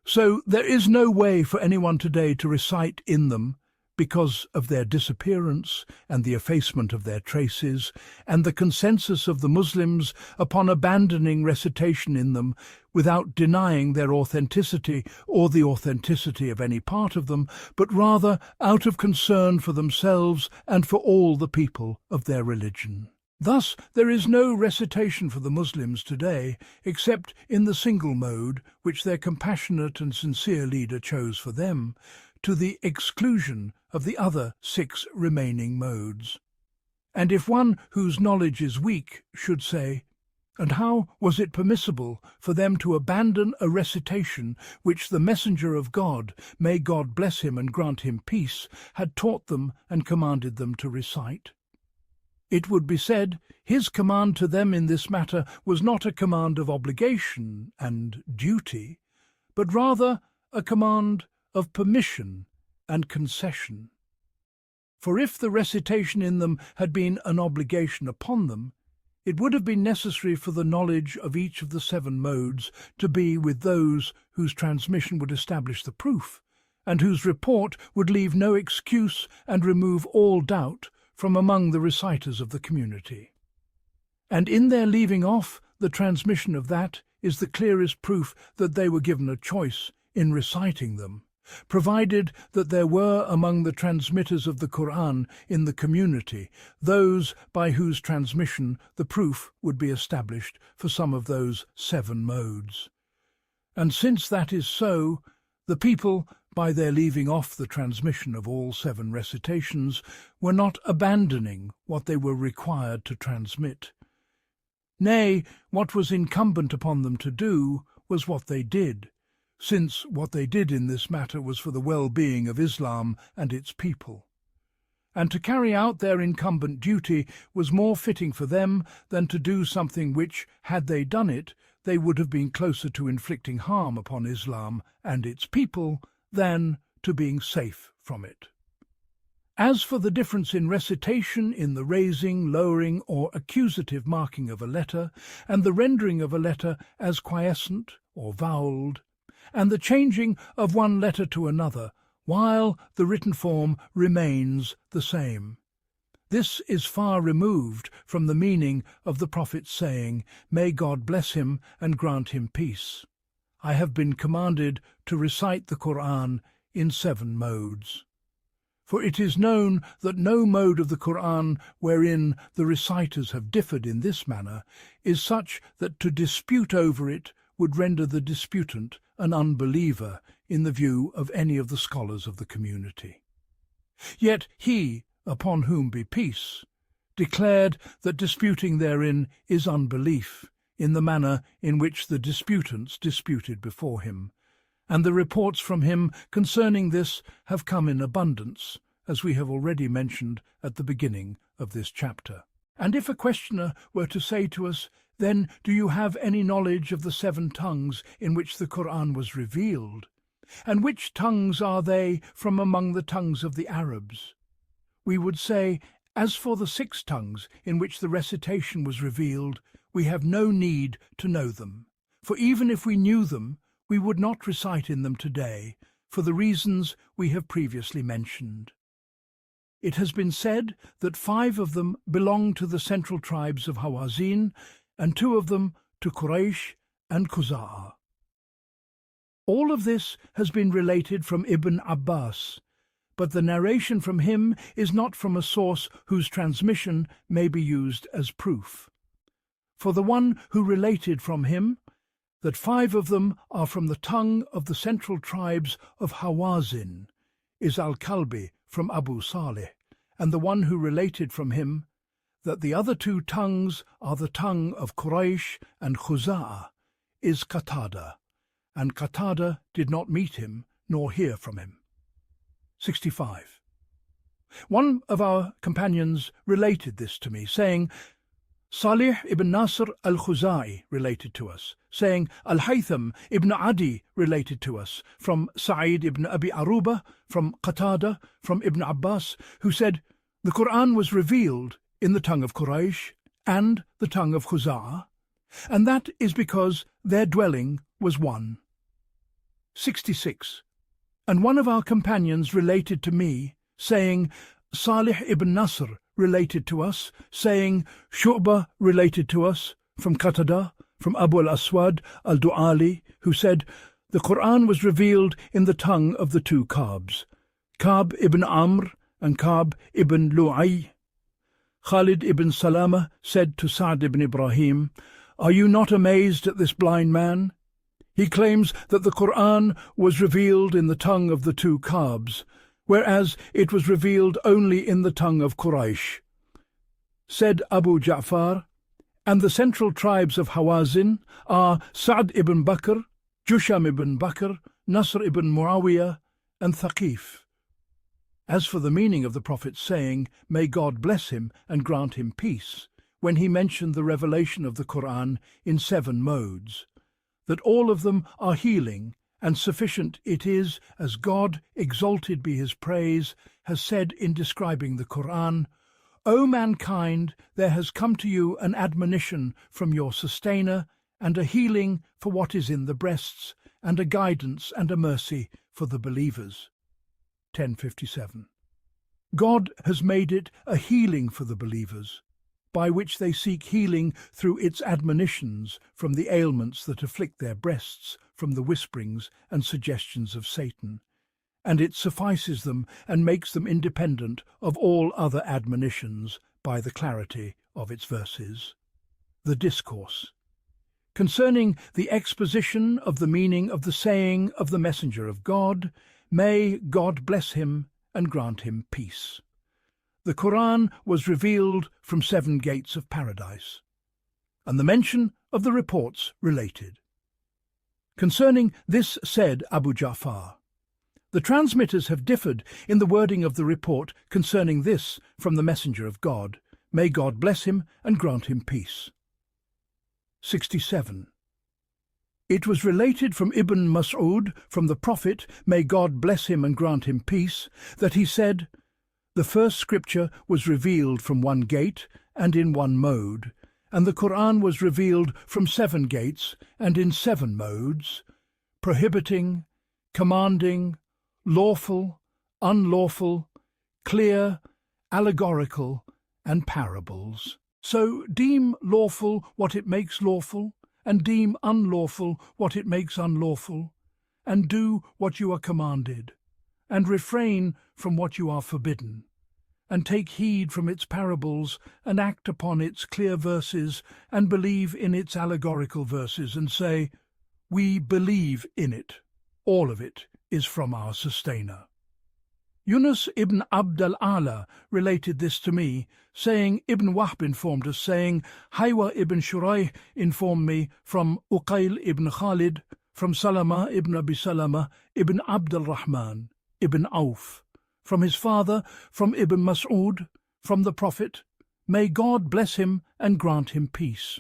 So there is no way for anyone today to recite in them, because of their disappearance and the effacement of their traces, and the consensus of the Muslims upon abandoning recitation in them without denying their authenticity or the authenticity of any part of them, but rather out of concern for themselves and for all the people of their religion. Thus there is no recitation for the Muslims today except in the single mode which their compassionate and sincere leader chose for them, to the exclusion of the other 6 remaining modes. And if one whose knowledge is weak should say, And how was it permissible for them to abandon a recitation which the messenger of God, may God bless him and grant him peace, had taught them and commanded them to recite? It would be said, his command to them in this matter was not a command of obligation and duty, but rather a command of permission and concession. For if the recitation in them had been an obligation upon them, it would have been necessary for the knowledge of each of the 7 modes to be with those whose transmission would establish the proof, and whose report would leave no excuse and remove all doubt from among the reciters of the community. And in their leaving off the transmission of that is the clearest proof that they were given a choice in reciting them, provided that there were among the transmitters of the Qur'an in the community those by whose transmission the proof would be established for some of those 7 modes. And since that is so, the people, by their leaving off the transmission of all 7 recitations, were not abandoning what they were required to transmit. Nay, what was incumbent upon them to do was what they did, since what they did in this matter was for the well-being of Islam and its people. And to carry out their incumbent duty was more fitting for them than to do something which, had they done it, they would have been closer to inflicting harm upon Islam and its people than to being safe from it. As for the difference in recitation in the raising, lowering, or accusative marking of a letter, and the rendering of a letter as quiescent or vowelled, and the changing of one letter to another, while the written form remains the same, this is far removed from the meaning of the Prophet's saying, "May God bless him and grant him peace. I have been commanded to recite the Qur'an in 7 modes." For it is known that no mode of the Qur'an wherein the reciters have differed in this manner is such that to dispute over it would render the disputant an unbeliever in the view of any of the scholars of the community. Yet he, upon whom be peace, declared that disputing therein is unbelief, in the manner in which the disputants disputed before him, and the reports from him concerning this have come in abundance, as we have already mentioned at the beginning of this chapter. And if a questioner were to say to us, "Then do you have any knowledge of the 7 tongues in which the Qur'an was revealed? And which tongues are they from among the tongues of the Arabs?" We would say, as for the 6 tongues in which the recitation was revealed, we have no need to know them, for even if we knew them, we would not recite in them today, for the reasons we have previously mentioned. It has been said that 5 of them belong to the central tribes of Hawazin, and 2 of them to Quraysh and Khuza'ah. All of this has been related from Ibn Abbas, but the narration from him is not from a source whose transmission may be used as proof. For the one who related from him that 5 of them are from the tongue of the central tribes of Hawazin is Al-Kalbi from Abu Salih, and the one who related from him that the other 2 tongues are the tongue of Quraysh and Khuza'ah is Qatada, and Qatada did not meet him nor hear from him. 65. One of our companions related this to me, saying, Salih ibn Nasr al-Khuzai related to us, saying, Al-Haytham ibn Adi related to us, from Sa'id ibn Abi Aruba, from Qatada, from Ibn Abbas, who said, the Qur'an was revealed in the tongue of Quraysh and the tongue of Khuza'ah, and that is because their dwelling was one. 66. And one of our companions related to me, saying, Salih ibn Nasr related to us, saying, Shu'bah related to us, from Qatada, from Abu al-Aswad al-Du'ali, who said, the Qur'an was revealed in the tongue of the 2 Kabs, Kab ibn Amr and Kab ibn Lu'ay. Khalid ibn Salama said to Sa'd ibn Ibrahim, Are you not amazed at this blind man? He claims that the Qur'an was revealed in the tongue of the 2 Kabs, whereas it was revealed only in the tongue of Quraysh. Said Abu Ja'far, And the central tribes of Hawazin are Sa'd ibn Bakr, Jusham ibn Bakr, Nasr ibn Muawiyah, and Thaqif. As for the meaning of the Prophet's saying, "May God bless him and grant him peace," when he mentioned the revelation of the Qur'an in 7 modes, that all of them are healing and sufficient it is, as God, exalted be his praise, has said in describing the Qur'an, "O mankind, there has come to you an admonition from your sustainer, and a healing for what is in the breasts, and a guidance and a mercy for the believers." 10:57. God has made it a healing for the believers, by which they seek healing through its admonitions from the ailments that afflict their breasts, from the whisperings and suggestions of Satan, and it suffices them and makes them independent of all other admonitions by the clarity of its verses. The Discourse. Concerning the exposition of the meaning of the saying of the Messenger of God, "May God bless him and grant him peace." The Qur'an was revealed from 7 gates of paradise, and the mention of the reports related. Concerning this said Abu Ja'far, "The transmitters have differed in the wording of the report concerning this from the Messenger of God, may God bless him and grant him peace." 67. It was related from Ibn Mas'ud, from the Prophet, may God bless him and grant him peace, that he said, "The first scripture was revealed from 1 gate and in 1 mode, and the Qur'an was revealed from 7 gates and in 7 modes, prohibiting, commanding, lawful, unlawful, clear, allegorical, and parables. So deem lawful what it makes lawful, and deem unlawful what it makes unlawful, and do what you are commanded, and refrain from what you are forbidden, and take heed from its parables, and act upon its clear verses, and believe in its allegorical verses, and say, we believe in it. All of it is from our sustainer." Yunus ibn Abd al-Ala related this to me, saying, Ibn Wahb informed us, saying, Haywa ibn Shuraih informed me from Uqayl ibn Khalid, from Salama ibn Abi Salama ibn Abd al-Rahman ibn Auf, from his father, from Ibn Mas'ud, from the Prophet, may God bless him and grant him peace.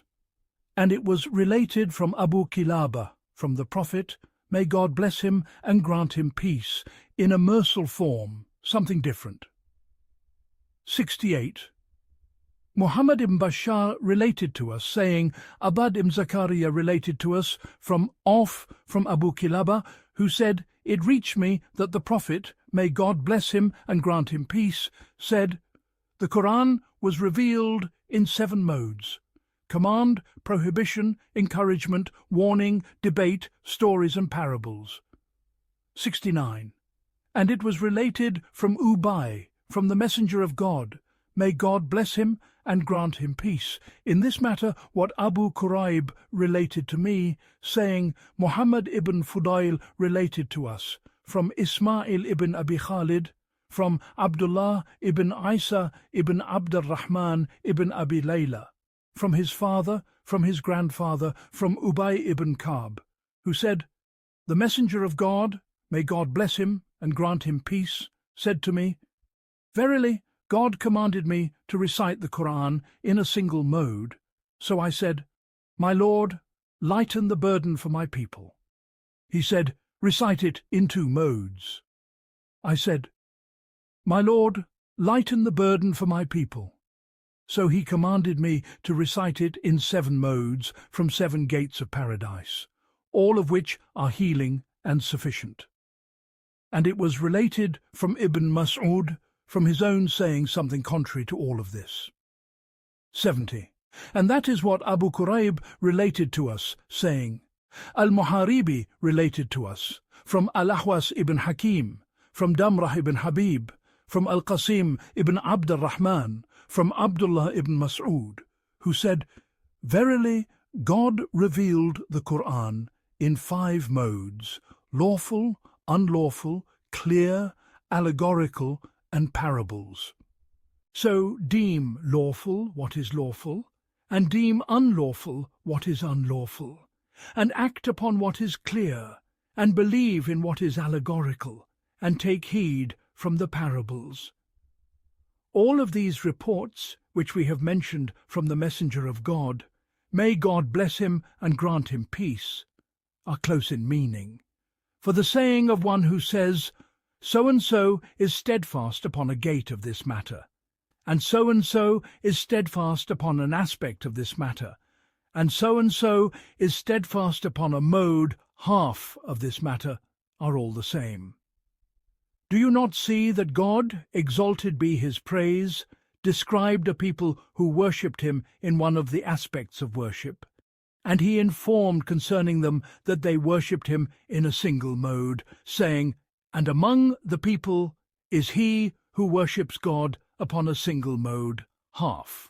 And it was related from Abu Kilaba, from the Prophet, may God bless him and grant him peace, in a merciful form, something different. 68. Muhammad ibn Bashar related to us, saying, Abad ibn Zakaria related to us from Abu Kilaba, who said, it reached me that the Prophet, may God bless him and grant him peace, said, the Qur'an was revealed in 7 modes: command, prohibition, encouragement, warning, debate, stories and parables. 69. And it was related from Ubay, from the Messenger of God, may God bless him and grant him peace, in this matter what Abu Quraib related to me, saying, Muhammad ibn Fudail related to us, from Ismail ibn Abi Khalid, from Abdullah ibn Isa ibn Abd al-Rahman ibn Abi Layla, from his father, from his grandfather, from Ubay ibn Ka'b, who said, the Messenger of God, may God bless him and grant him peace, said to me, verily, God commanded me to recite the Qur'an in a single mode, so I said, my Lord, lighten the burden for my people. He said, recite it in 2 modes. I said, my Lord, lighten the burden for my people. So he commanded me to recite it in 7 modes from 7 gates of paradise, all of which are healing and sufficient. And it was related from Ibn Mas'ud, from his own saying something contrary to all of this. 70. And that is what Abu Quraib related to us, saying, Al-Muharibi related to us, from Al-Ahwas ibn Hakim, from Damrah ibn Habib, from Al-Qasim ibn Abd al-Rahman, from Abdullah ibn Mas'ud, who said, verily, God revealed the Qur'an in 5 modes, lawful, unlawful, clear, allegorical, and parables. So deem lawful what is lawful, and deem unlawful what is unlawful, and act upon what is clear, and believe in what is allegorical, and take heed from the parables. All of these reports, which we have mentioned from the messenger of God, may God bless him and grant him peace, are close in meaning. For the saying of one who says, so-and-so is steadfast upon a gate of this matter, and so is steadfast upon an aspect of this matter, and so is steadfast upon a mode, half of this matter, are all the same. Do you not see that God, exalted be his praise, described a people who worshipped him in one of the aspects of worship, and he informed concerning them that they worshipped him in a single mode, saying, and among the people is he who worships God upon a single mode, half,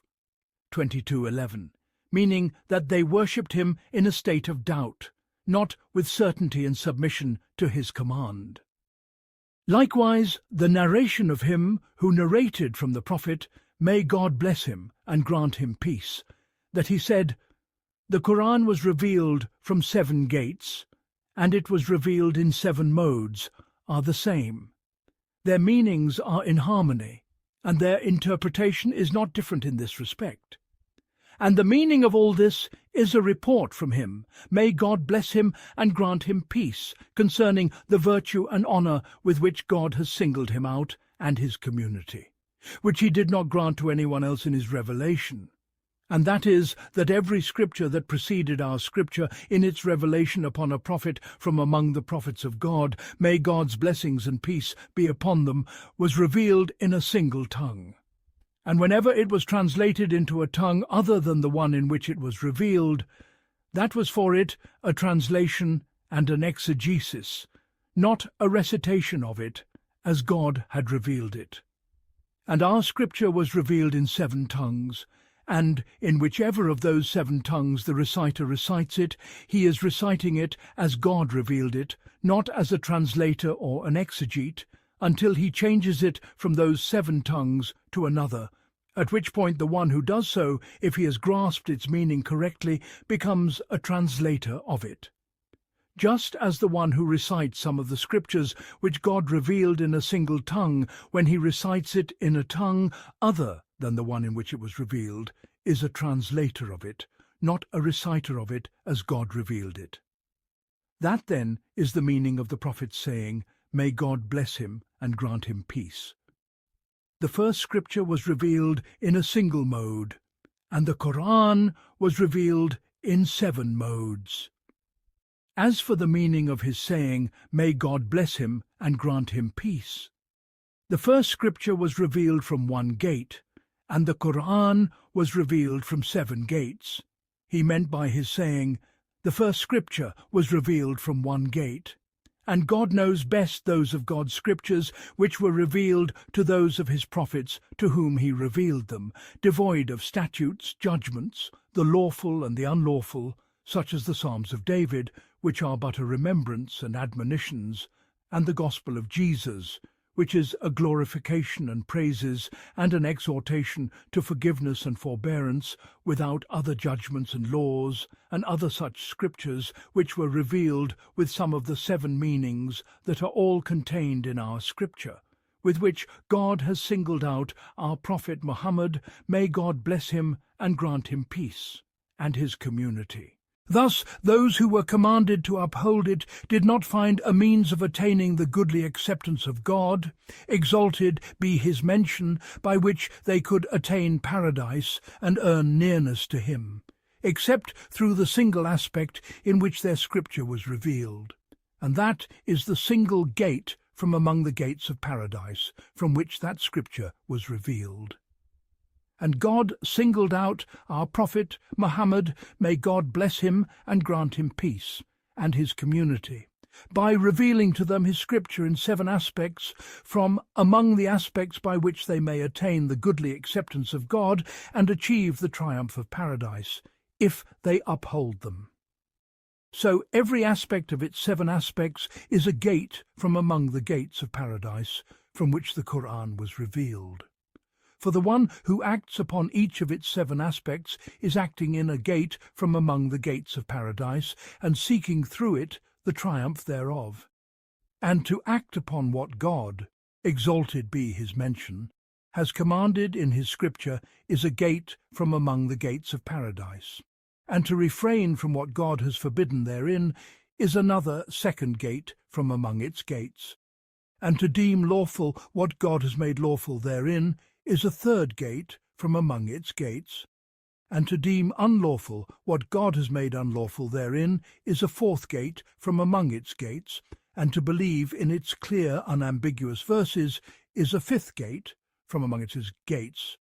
22:11, meaning that they worshipped him in a state of doubt, not with certainty and submission to his command. Likewise, the narration of him who narrated from the prophet, may God bless him and grant him peace, that he said, the Qur'an was revealed from 7 gates, and it was revealed in 7 modes, are the same. Their meanings are in harmony, and their interpretation is not different in this respect. And the meaning of all this is a report from him, may God bless him and grant him peace, concerning the virtue and honour with which God has singled him out and his community, which he did not grant to anyone else in his revelation. And that is, that every scripture that preceded our scripture in its revelation upon a prophet from among the prophets of God, may God's blessings and peace be upon them, was revealed in a single tongue. And whenever it was translated into a tongue other than the one in which it was revealed, that was for it a translation and an exegesis, not a recitation of it, as God had revealed it. And our scripture was revealed in 7 tongues, and in whichever of those 7 tongues the reciter recites it, he is reciting it as God revealed it, not as a translator or an exegete, until he changes it from those 7 tongues to another, at which point the one who does so, if he has grasped its meaning correctly, becomes a translator of it. Just as the one who recites some of the scriptures which God revealed in a single tongue, when he recites it in a tongue other than the one in which it was revealed, is a translator of it, not a reciter of it as God revealed it. That, then, is the meaning of the prophet's saying, may God bless him and grant him peace. The first scripture was revealed in a single mode, and the Qur'an was revealed in 7 modes. As for the meaning of his saying, may God bless him and grant him peace, the first scripture was revealed from 1 gate, and the Qur'an was revealed from 7 gates. He meant by his saying, the first scripture was revealed from 1 gate, and God knows best those of God's scriptures which were revealed to those of his prophets to whom he revealed them, devoid of statutes, judgments, the lawful and the unlawful, such as the Psalms of David, which are but a remembrance and admonitions, and the Gospel of Jesus, which is a glorification and praises and an exhortation to forgiveness and forbearance, without other judgments and laws, and other such scriptures which were revealed with some of the 7 meanings that are all contained in our scripture, with which God has singled out our prophet Muhammad, may God bless him and grant him peace, and his community. Thus, those who were commanded to uphold it did not find a means of attaining the goodly acceptance of God, exalted be his mention, by which they could attain paradise and earn nearness to him, except through the single aspect in which their scripture was revealed, and that is the single gate from among the gates of paradise, from which that scripture was revealed. And God singled out our prophet Muhammad, may God bless him and grant him peace, and his community, by revealing to them his scripture in 7 aspects, from among the aspects by which they may attain the goodly acceptance of God and achieve the triumph of paradise, if they uphold them. So every aspect of its 7 aspects is a gate from among the gates of paradise, from which the Qur'an was revealed. For the one who acts upon each of its 7 aspects is acting in a gate from among the gates of paradise, and seeking through it the triumph thereof. And to act upon what God, exalted be his mention, has commanded in his scripture is a gate from among the gates of paradise. And to refrain from what God has forbidden therein is another 2nd gate from among its gates. And to deem lawful what God has made lawful therein is a 3rd gate from among its gates. And to deem unlawful what God has made unlawful therein is a 4th gate from among its gates. And to believe in its clear, unambiguous verses is a 5th gate from among its gates.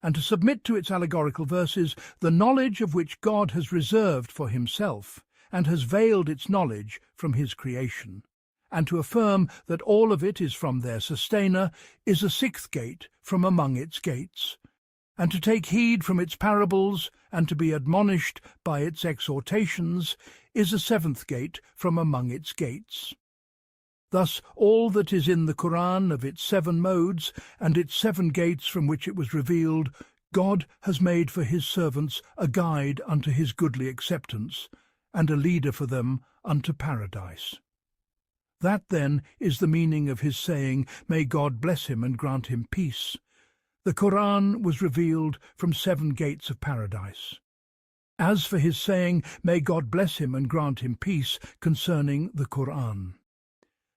And to submit to its allegorical verses the knowledge of which God has reserved for himself, and has veiled its knowledge from his creation, and to affirm that all of it is from their sustainer, is a 6th gate from among its gates. And to take heed from its parables, and to be admonished by its exhortations, is a 7th gate from among its gates. Thus all that is in the Qur'an of its 7 modes, and its 7 gates from which it was revealed, God has made for his servants a guide unto his goodly acceptance, and a leader for them unto paradise. That, then, is the meaning of his saying, "May God bless him and grant him peace." The Qur'an was revealed from 7 gates of paradise. As for his saying, "May God bless him and grant him peace," concerning the Qur'an,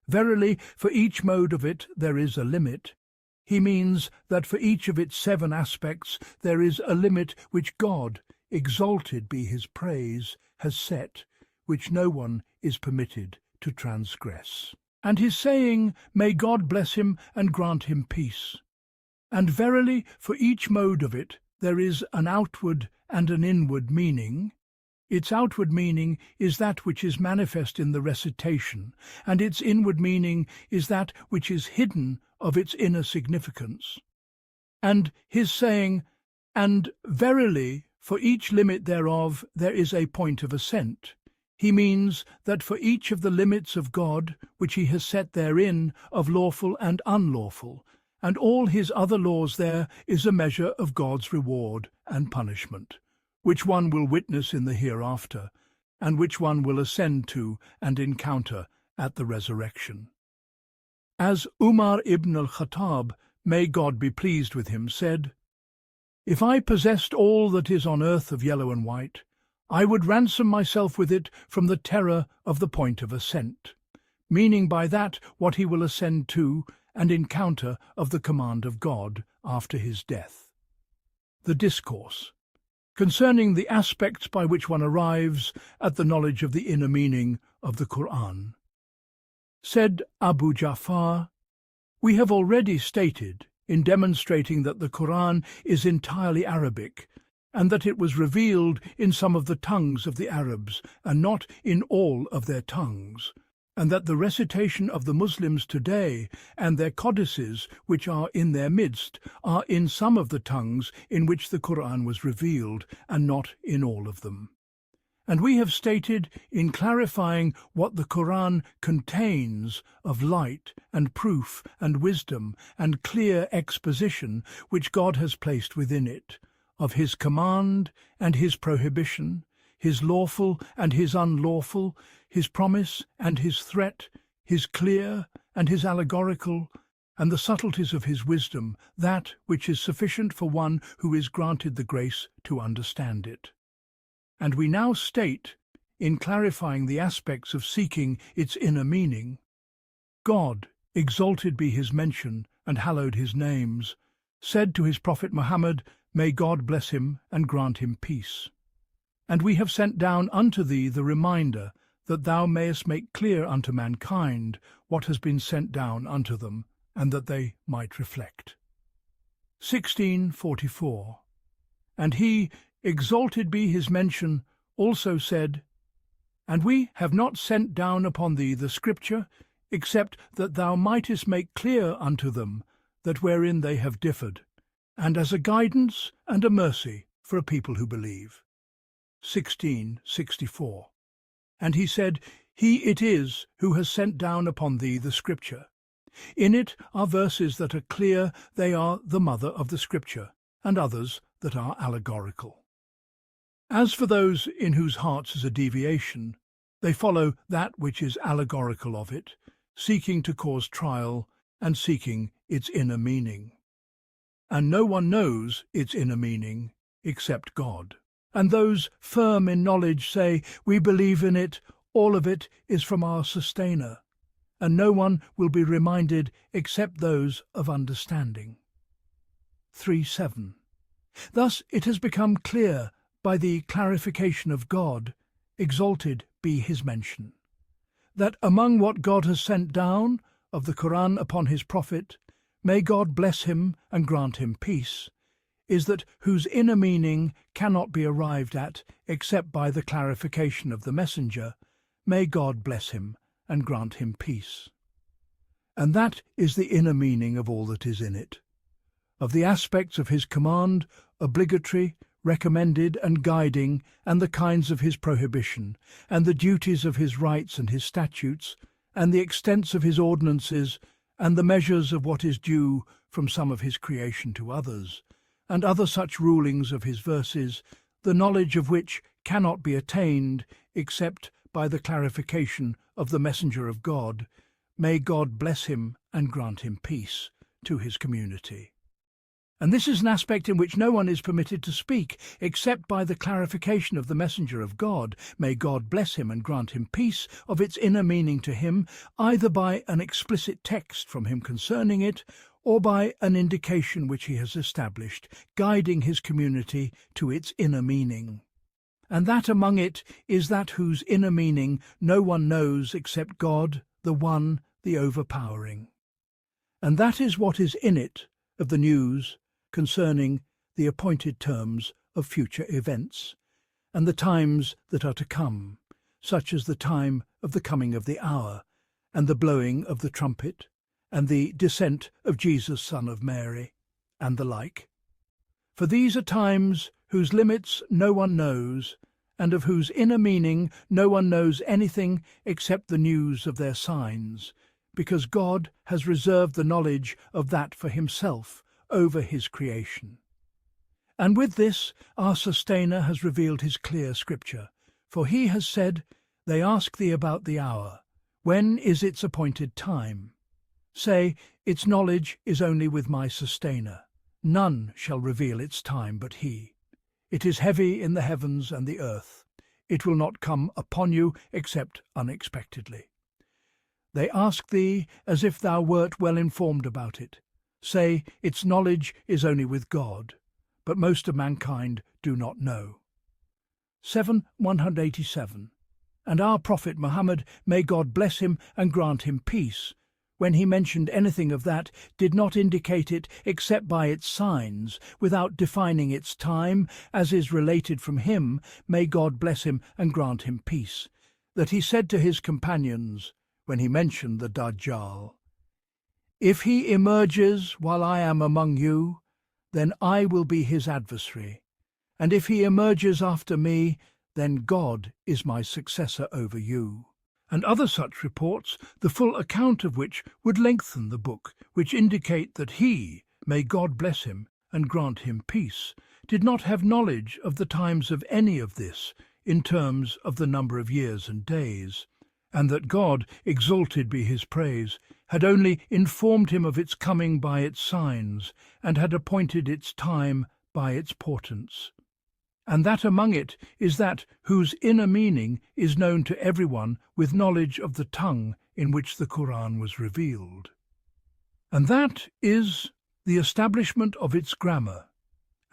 verily, for each mode of it there is a limit. He means that for each of its 7 aspects there is a limit which God, exalted be his praise, has set, which no one is permitted to transgress. And his saying, "May God bless him and grant him peace." And verily, for each mode of it there is an outward and an inward meaning. Its outward meaning is that which is manifest in the recitation, and its inward meaning is that which is hidden of its inner significance. And his saying, "And verily, for each limit thereof there is a point of assent," he means that for each of the limits of God, which he has set therein, of lawful and unlawful, and all his other laws, there is a measure of God's reward and punishment, which one will witness in the hereafter, and which one will ascend to and encounter at the resurrection. As Umar ibn al-Khattab, may God be pleased with him, said, "If I possessed all that is on earth of yellow and white, I would ransom myself with it from the terror of the point of ascent," meaning by that what he will ascend to and encounter of the command of God after his death. The Discourse concerning the aspects by which one arrives at the knowledge of the inner meaning of the Qur'an. Said Abu Ja'far, "We have already stated, in demonstrating that the Qur'an is entirely Arabic, and that it was revealed in some of the tongues of the Arabs, and not in all of their tongues, and that the recitation of the Muslims today, and their codices which are in their midst, are in some of the tongues in which the Qur'an was revealed, and not in all of them. And we have stated, in clarifying what the Qur'an contains of light and proof and wisdom and clear exposition which God has placed within it, of his command and his prohibition, his lawful and his unlawful, his promise and his threat, his clear and his allegorical, and the subtleties of his wisdom, that which is sufficient for one who is granted the grace to understand it. And we now state, in clarifying the aspects of seeking its inner meaning, God, exalted be his mention and hallowed his names, said to his prophet Muhammad, "May God bless him and grant him peace. And we have sent down unto thee the reminder, that thou mayest make clear unto mankind what has been sent down unto them, and that they might reflect." 1644. And he, exalted be his mention, also said, "And we have not sent down upon thee the Scripture, except that thou mightest make clear unto them that wherein they have differed, and as a guidance and a mercy for a people who believe." 1664. And he said, "He it is who has sent down upon thee the Scripture. In it are verses that are clear they are the mother of the Scripture, and others that are allegorical. As for those in whose hearts is a deviation, they follow that which is allegorical of it, seeking to cause trial and seeking its inner meaning. And no one knows its inner meaning except God. And those firm in knowledge say, "We believe in it, all of it is from our sustainer," and no one will be reminded except those of understanding. 3:7. Thus it has become clear by the clarification of God, exalted be his mention, that among what God has sent down of the Qur'an upon his prophet, may God bless him and grant him peace, is that whose inner meaning cannot be arrived at except by the clarification of the messenger, may God bless him and grant him peace. And that is the inner meaning of all that is in it, of the aspects of his command, obligatory, recommended and guiding, and the kinds of his prohibition, and the duties of his rights and his statutes, and the extents of his ordinances, and the measures of what is due from some of his creation to others, and other such rulings of his verses, the knowledge of which cannot be attained except by the clarification of the messenger of God. May God bless him and grant him peace to his community. And this is an aspect in which no one is permitted to speak except by the clarification of the messenger of God. May God bless him and grant him peace of its inner meaning to him, either by an explicit text from him concerning it, or by an indication which he has established, guiding his community to its inner meaning. And that among it is that whose inner meaning no one knows except God, the One, the Overpowering. And that is what is in it of the news concerning the appointed terms of future events, and the times that are to come, such as the time of the coming of the hour, and the blowing of the trumpet, and the descent of Jesus, son of Mary, and the like. For these are times whose limits no one knows, and of whose inner meaning no one knows anything except the news of their signs, because God has reserved the knowledge of that for himself over his creation. And with this our Sustainer has revealed his clear scripture, for he has said, "They ask thee about the hour. When is its appointed time? Say, its knowledge is only with my Sustainer. None shall reveal its time but he. It is heavy in the heavens and the earth. It will not come upon you except unexpectedly. They ask thee as if thou wert well informed about it. Say, its knowledge is only with God, but most of mankind do not know." 7:187. And our Prophet Muhammad, may God bless him and grant him peace, when he mentioned anything of that, did not indicate it except by its signs, without defining its time, as is related from him, may God bless him and grant him peace, that he said to his companions, when he mentioned the Dajjal, "If he emerges while I am among you, then I will be his adversary, and if he emerges after me, then God is my successor over you." And other such reports, the full account of which would lengthen the book, which indicate that he, may God bless him and grant him peace, did not have knowledge of the times of any of this in terms of the number of years and days, and that God, exalted be his praise, had only informed him of its coming by its signs, and had appointed its time by its portents. And that among it is that whose inner meaning is known to everyone with knowledge of the tongue in which the Qur'an was revealed. And that is the establishment of its grammar,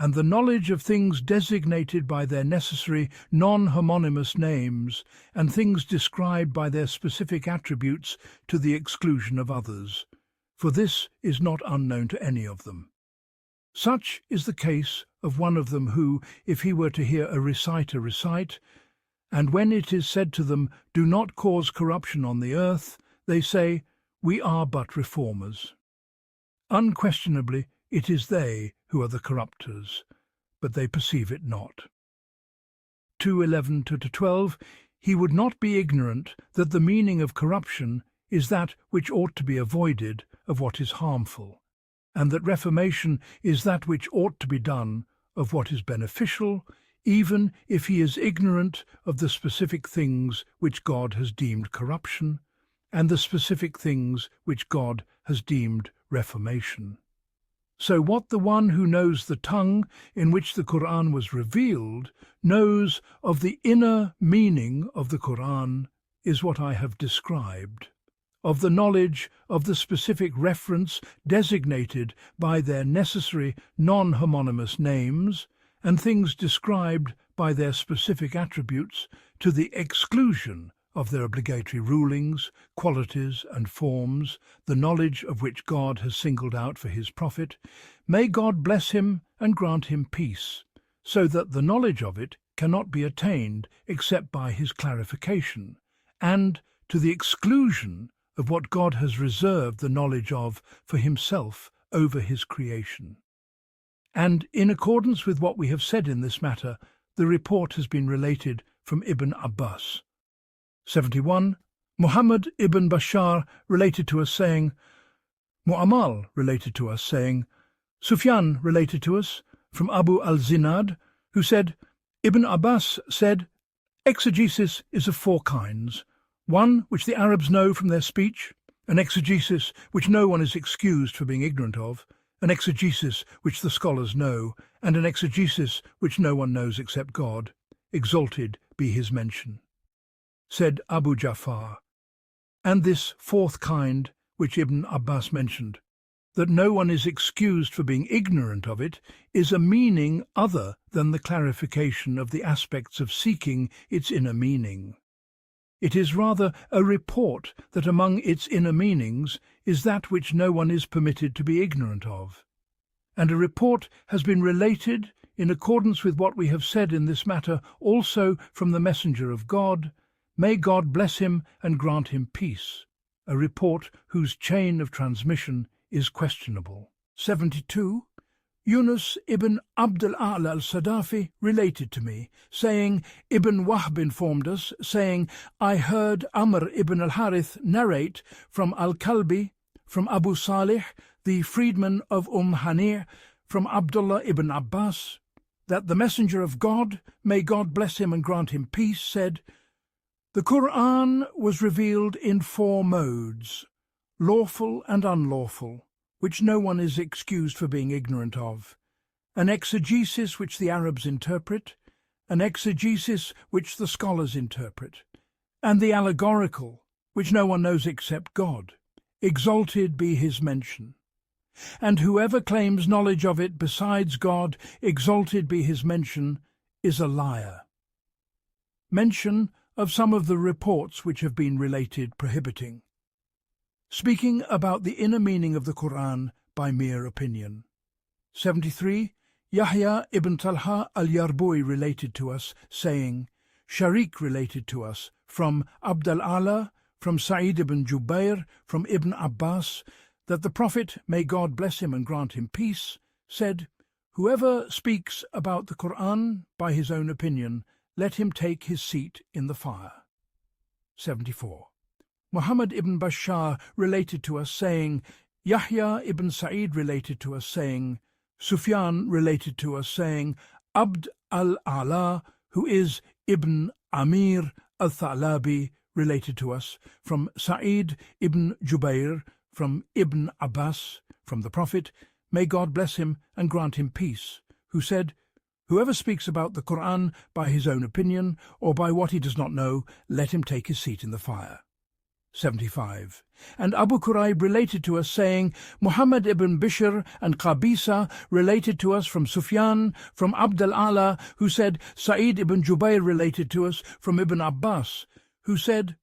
and the knowledge of things designated by their necessary non-homonymous names, and things described by their specific attributes to the exclusion of others, for this is not unknown to any of them. Such is the case of one of them who, if he were to hear a reciter recite, and when it is said to them, "Do not cause corruption on the earth," they say, "We are but reformers." Unquestionably, it is they who are the corrupters, but they perceive it not. 2:11-12. He would not be ignorant that the meaning of corruption is that which ought to be avoided of what is harmful, and that reformation is that which ought to be done of what is beneficial, even if he is ignorant of the specific things which God has deemed corruption, and the specific things which God has deemed reformation. So what the one who knows the tongue in which the Qur'an was revealed knows of the inner meaning of the Qur'an is what I have described, of the knowledge of the specific reference designated by their necessary non-homonymous names, and things described by their specific attributes to the exclusion of their obligatory rulings, qualities and forms, the knowledge of which God has singled out for his prophet. May God bless him and grant him peace, so that the knowledge of it cannot be attained except by his clarification, and to the exclusion of what God has reserved the knowledge of for himself over his creation. And in accordance with what we have said in this matter, the report has been related from Ibn Abbas. 71. Muhammad ibn Bashar related to us saying, Mu'amal related to us saying, Sufyan related to us from Abu al-Zinad, who said, Ibn Abbas said, exegesis is of four kinds. One which the Arabs know from their speech, an exegesis which no one is excused for being ignorant of, an exegesis which the scholars know, and an exegesis which no one knows except God. Exalted be his mention. Said Abu Ja'far, and this fourth kind which Ibn Abbas mentioned, that no one is excused for being ignorant of it, is a meaning other than the clarification of the aspects of seeking its inner meaning. It is rather a report that among its inner meanings is that which no one is permitted to be ignorant of. And a report has been related in accordance with what we have said in this matter also from the Messenger of God. May God bless him and grant him peace, a report whose chain of transmission is questionable. 72. Yunus ibn Abd al-A'la al-Sadafi related to me, saying, Ibn Wahb informed us, saying, I heard Amr ibn al-Harith narrate from al-Kalbi, from Abu Salih, the freedman of Hani', from Abdullah ibn Abbas, that the Messenger of God, may God bless him and grant him peace, said, the Qur'an was revealed in four modes, lawful and unlawful, which no one is excused for being ignorant of, an exegesis which the Arabs interpret, an exegesis which the scholars interpret, and the allegorical, which no one knows except God. Exalted be his mention. And whoever claims knowledge of it besides God, exalted be his mention, is a liar. Mention of some of the reports which have been related prohibiting. Speaking about the inner meaning of the Qur'an by mere opinion. 73. Yahya ibn Talha al-Yarbu'i related to us, saying, Sharik related to us, from Abd al-Ala, from Sa'id ibn Jubair, from Ibn Abbas, that the Prophet, may God bless him and grant him peace, said, whoever speaks about the Qur'an by his own opinion, let him take his seat in the fire. 74. Muhammad ibn Bashar related to us, saying, Yahya ibn Sa'id related to us, saying, Sufyan related to us, saying, Abd al-A'la, who is Ibn Amir al-Thalabi, related to us, from Sa'id ibn Jubair, from Ibn Abbas, from the Prophet, may God bless him and grant him peace, who said, whoever speaks about the Qur'an by his own opinion, or by what he does not know, let him take his seat in the fire. 75. And Abu Quraib related to us, saying, Muhammad ibn Bishr and Qabisa related to us from Sufyan, from Abd al-Ala, who said, Sa'id ibn Jubair related to us from Ibn Abbas, who said,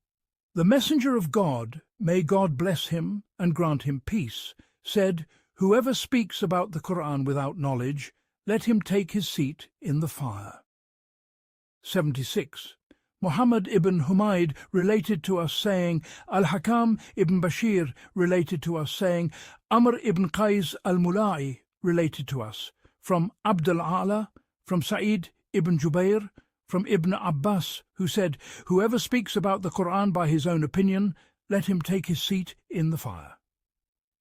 the Messenger of God, may God bless him and grant him peace, said, whoever speaks about the Qur'an without knowledge, let him take his seat in the fire. 76. Muhammad ibn Humayd related to us, saying, Al-Hakam ibn Bashir related to us, saying, Amr ibn Qais al-Mula'i related to us, from Abd al-A'la, from Sa'id ibn Jubair, from Ibn Abbas, who said, whoever speaks about the Qur'an by his own opinion, let him take his seat in the fire.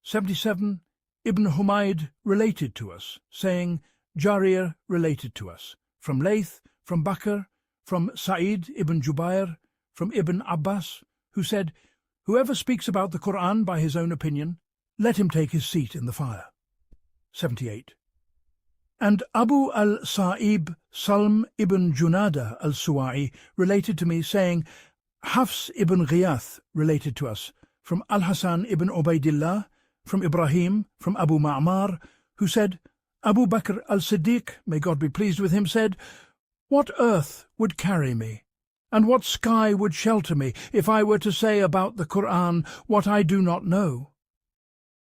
77. Ibn Humayd related to us, saying, Jarir related to us, from Layth, from Bakr, from Sa'id ibn Jubair, from Ibn Abbas, who said, Whoever speaks about the Qur'an by his own opinion, let him take his seat in the fire. 78. And Abu al-Sa'ib Salm ibn Junada al-Suwa'i related to me, saying, Hafs ibn Ghiyath related to us, from Al-Hasan ibn Ubaidillah, from Ibrahim, from Abu Ma'mar, who said, Abu Bakr al-Siddiq, may God be pleased with him, said, What earth would carry me, and what sky would shelter me, if I were to say about the Qur'an what I do not know?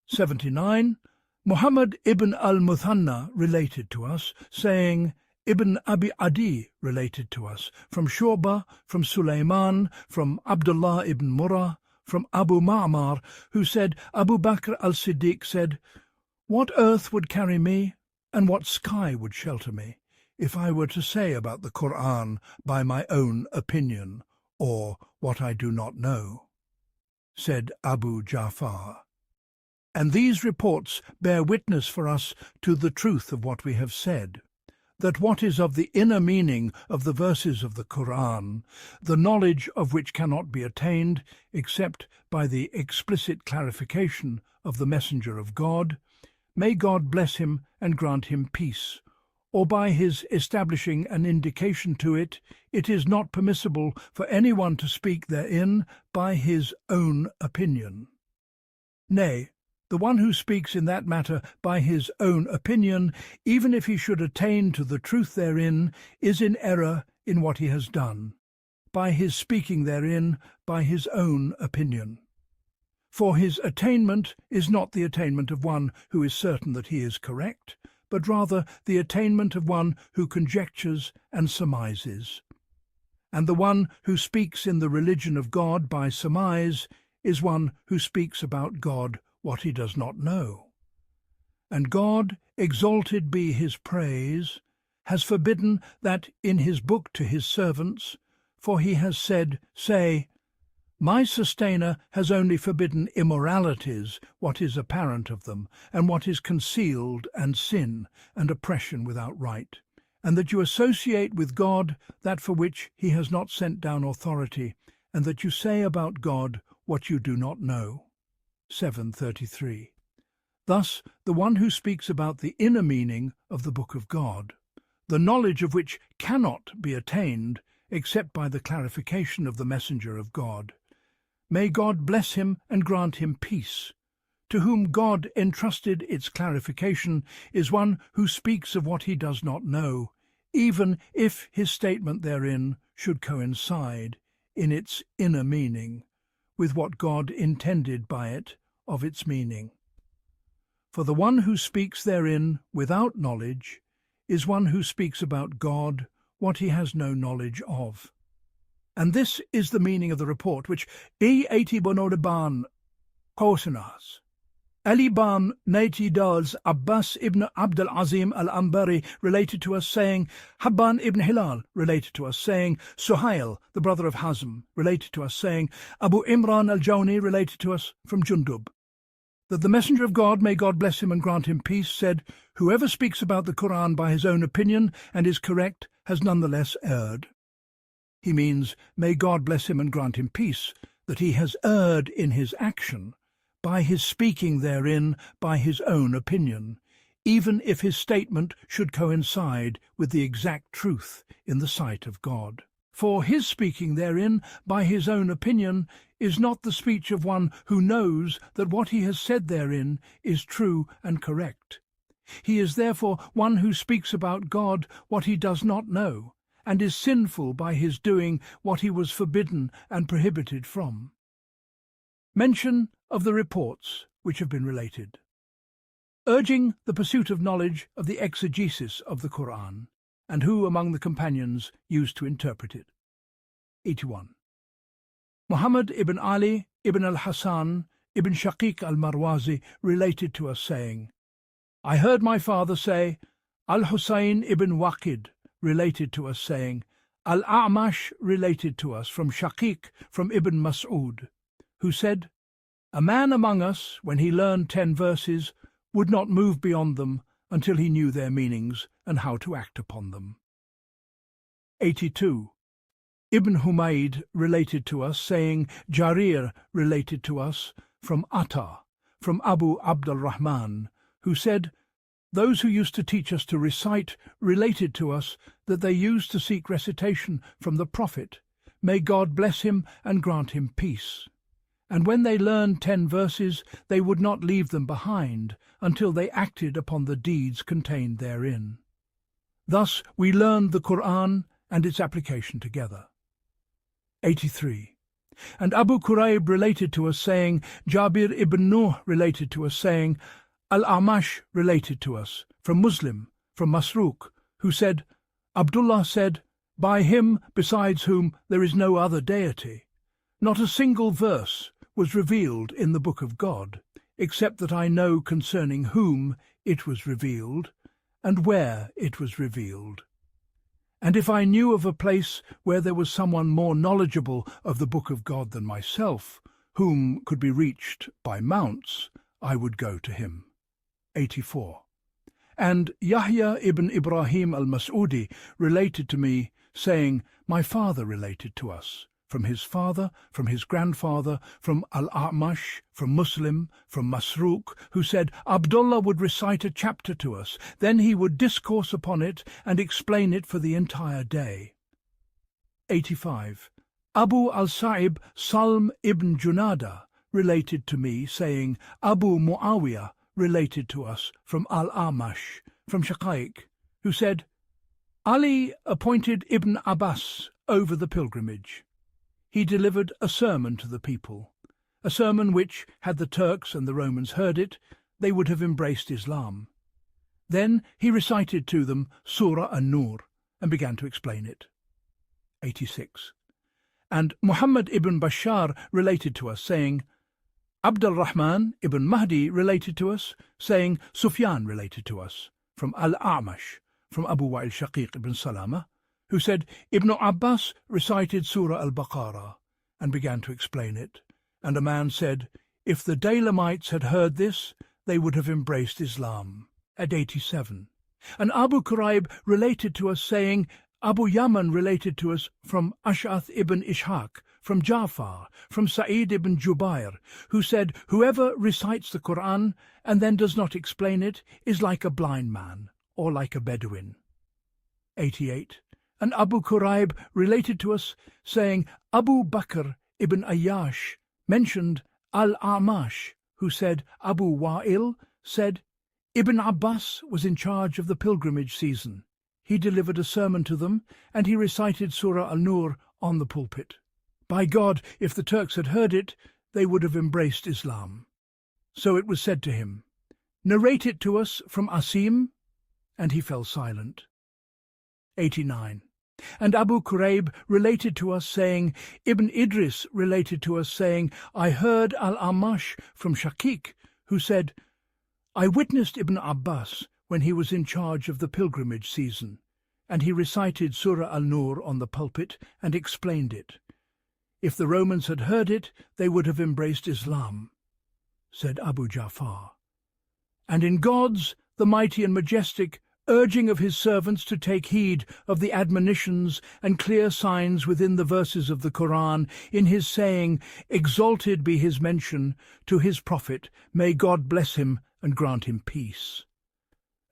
79. Muhammad ibn al-Muthanna related to us, saying, Ibn Abi Adi related to us, from Shu'bah, from Sulaiman, from Abdullah ibn Murrah, from Abu Ma'mar, who said, Abu Bakr al-Siddiq said, What earth would carry me, and what sky would shelter me, if I were to say about the Qur'an by my own opinion, or what I do not know? Said Abu Ja'far. And these reports bear witness for us to the truth of what we have said, that what is of the inner meaning of the verses of the Qur'an, the knowledge of which cannot be attained except by the explicit clarification of the Messenger of God, may God bless him and grant him peace, or by his establishing an indication to it, it is not permissible for anyone to speak therein by his own opinion. Nay, the one who speaks in that matter by his own opinion, even if he should attain to the truth therein, is in error in what he has done, by his speaking therein by his own opinion. For his attainment is not the attainment of one who is certain that he is correct, but rather the attainment of one who conjectures and surmises. And the one who speaks in the religion of God by surmise is one who speaks about God what he does not know. And God, exalted be his praise, has forbidden that in his book to his servants, for he has said, Say, My sustainer has only forbidden immoralities, what is apparent of them, and what is concealed, and sin, and oppression without right, and that you associate with God that for which he has not sent down authority, and that you say about God what you do not know. 7:33. Thus, the one who speaks about the inner meaning of the Book of God, the knowledge of which cannot be attained except by the clarification of the Messenger of God, may God bless him and grant him peace. To whom God entrusted its clarification is one who speaks of what he does not know, even if his statement therein should coincide in its inner meaning with what God intended by it of its meaning. For the one who speaks therein without knowledge is one who speaks about God what he has no knowledge of. And this is the meaning of the report which E80 Bonodiban Qawsinas. Ali Bam Naiti Dals Abbas ibn Abdul Azim al-Ambari related to us, saying, Habban ibn Hilal related to us, saying, Suhail, the brother of Hazm, related to us, saying, Abu Imran al-Jawni related to us from Jundub, that the Messenger of God, may God bless him and grant him peace, said, Whoever speaks about the Qur'an by his own opinion and is correct has nonetheless erred. He means, may God bless him and grant him peace, that he has erred in his action, by his speaking therein by his own opinion, even if his statement should coincide with the exact truth in the sight of God. For his speaking therein by his own opinion is not the speech of one who knows that what he has said therein is true and correct. He is therefore one who speaks about God what he does not know, and is sinful by his doing what he was forbidden and prohibited from. Mention of the reports which have been related. Urging the pursuit of knowledge of the exegesis of the Qur'an, and who among the companions used to interpret it. 81. Muhammad ibn Ali ibn al-Hasan ibn Shaqiq al-Marwazi related to us, saying, I heard my father say, Al-Husayn ibn Waqid related to us, saying, Al-A'mash related to us from Shaqiq from Ibn Mas'ud, who said, "A man among us, when he learned 10 verses, would not move beyond them until he knew their meanings and how to act upon them." 82. Ibn Humayd related to us, saying, Jarir related to us from Atta, from Abu Abdul Rahman, who said, "Those who used to teach us to recite related to us that they used to seek recitation from the Prophet, may God bless him and grant him peace. And when they learned 10 verses, they would not leave them behind until they acted upon the deeds contained therein. Thus we learned the Qur'an and its application together." 83. And Abu Kurayb related to us, saying, Jabir ibn Nuh related to us, saying, Al-Amash related to us, from Muslim, from Masruq, who said, Abdullah said, "By him besides whom there is no other deity, not a single verse was revealed in the book of God, except that I know concerning whom it was revealed, and where it was revealed. And if I knew of a place where there was someone more knowledgeable of the book of God than myself, whom could be reached by mounts, I would go to him." 84. And Yahya ibn Ibrahim al-Mas'udi related to me, saying, "My father related to us, from his father, from his grandfather, from Al-Amash, from Muslim, from Masruq, who said, Abdullah would recite a chapter to us, then he would discourse upon it and explain it for the entire day." 85. Abu al-Sa'ib Salm ibn Junada related to me, saying, Abu Muawiyah related to us from Al-Amash, from Shaqaiq, who said, Ali appointed Ibn Abbas over the pilgrimage. He delivered a sermon to the people, a sermon which, had the Turks and the Romans heard it, they would have embraced Islam. Then he recited to them Surah An-Nur and began to explain it. 86. And Muhammad ibn Bashar related to us, saying, Abdul Rahman ibn Mahdi related to us, saying, Sufyan related to us, from Al-Amash, from Abu Wa'il Shaqiq ibn Salama, who said, Ibn Abbas recited Surah Al-Baqarah and began to explain it. And a man said, if the Daylamites had heard this, they would have embraced Islam. At 87. And Abu Kurayb related to us, saying, Abu Yaman related to us from Ash'ath ibn Ishaq, from Ja'far, from Sa'id ibn Jubair, who said, whoever recites the Qur'an and then does not explain it is like a blind man or like a Bedouin. 88. And Abu Kurayb related to us, saying, Abu Bakr ibn Ayyash mentioned Al-Amash, who said, Abu Wa'il said, Ibn Abbas was in charge of the pilgrimage season. He delivered a sermon to them, and he recited Surah Al-Nur on the pulpit. By God, if the Turks had heard it, they would have embraced Islam. So it was said to him, narrate it to us from Asim, and he fell silent. 89. And Abu Kurayb related to us, saying, Ibn Idris related to us, saying, I heard Al-Amash from Shaqiq, who said, I witnessed Ibn Abbas when he was in charge of the pilgrimage season, and he recited Surah Al-Nur on the pulpit and explained it. If the Romans had heard it, they would have embraced Islam, said Abu Ja'far. And in God's, the mighty and majestic, urging of his servants to take heed of the admonitions and clear signs within the verses of the Qur'an, in his saying, exalted be his mention, to his prophet, may God bless him and grant him peace.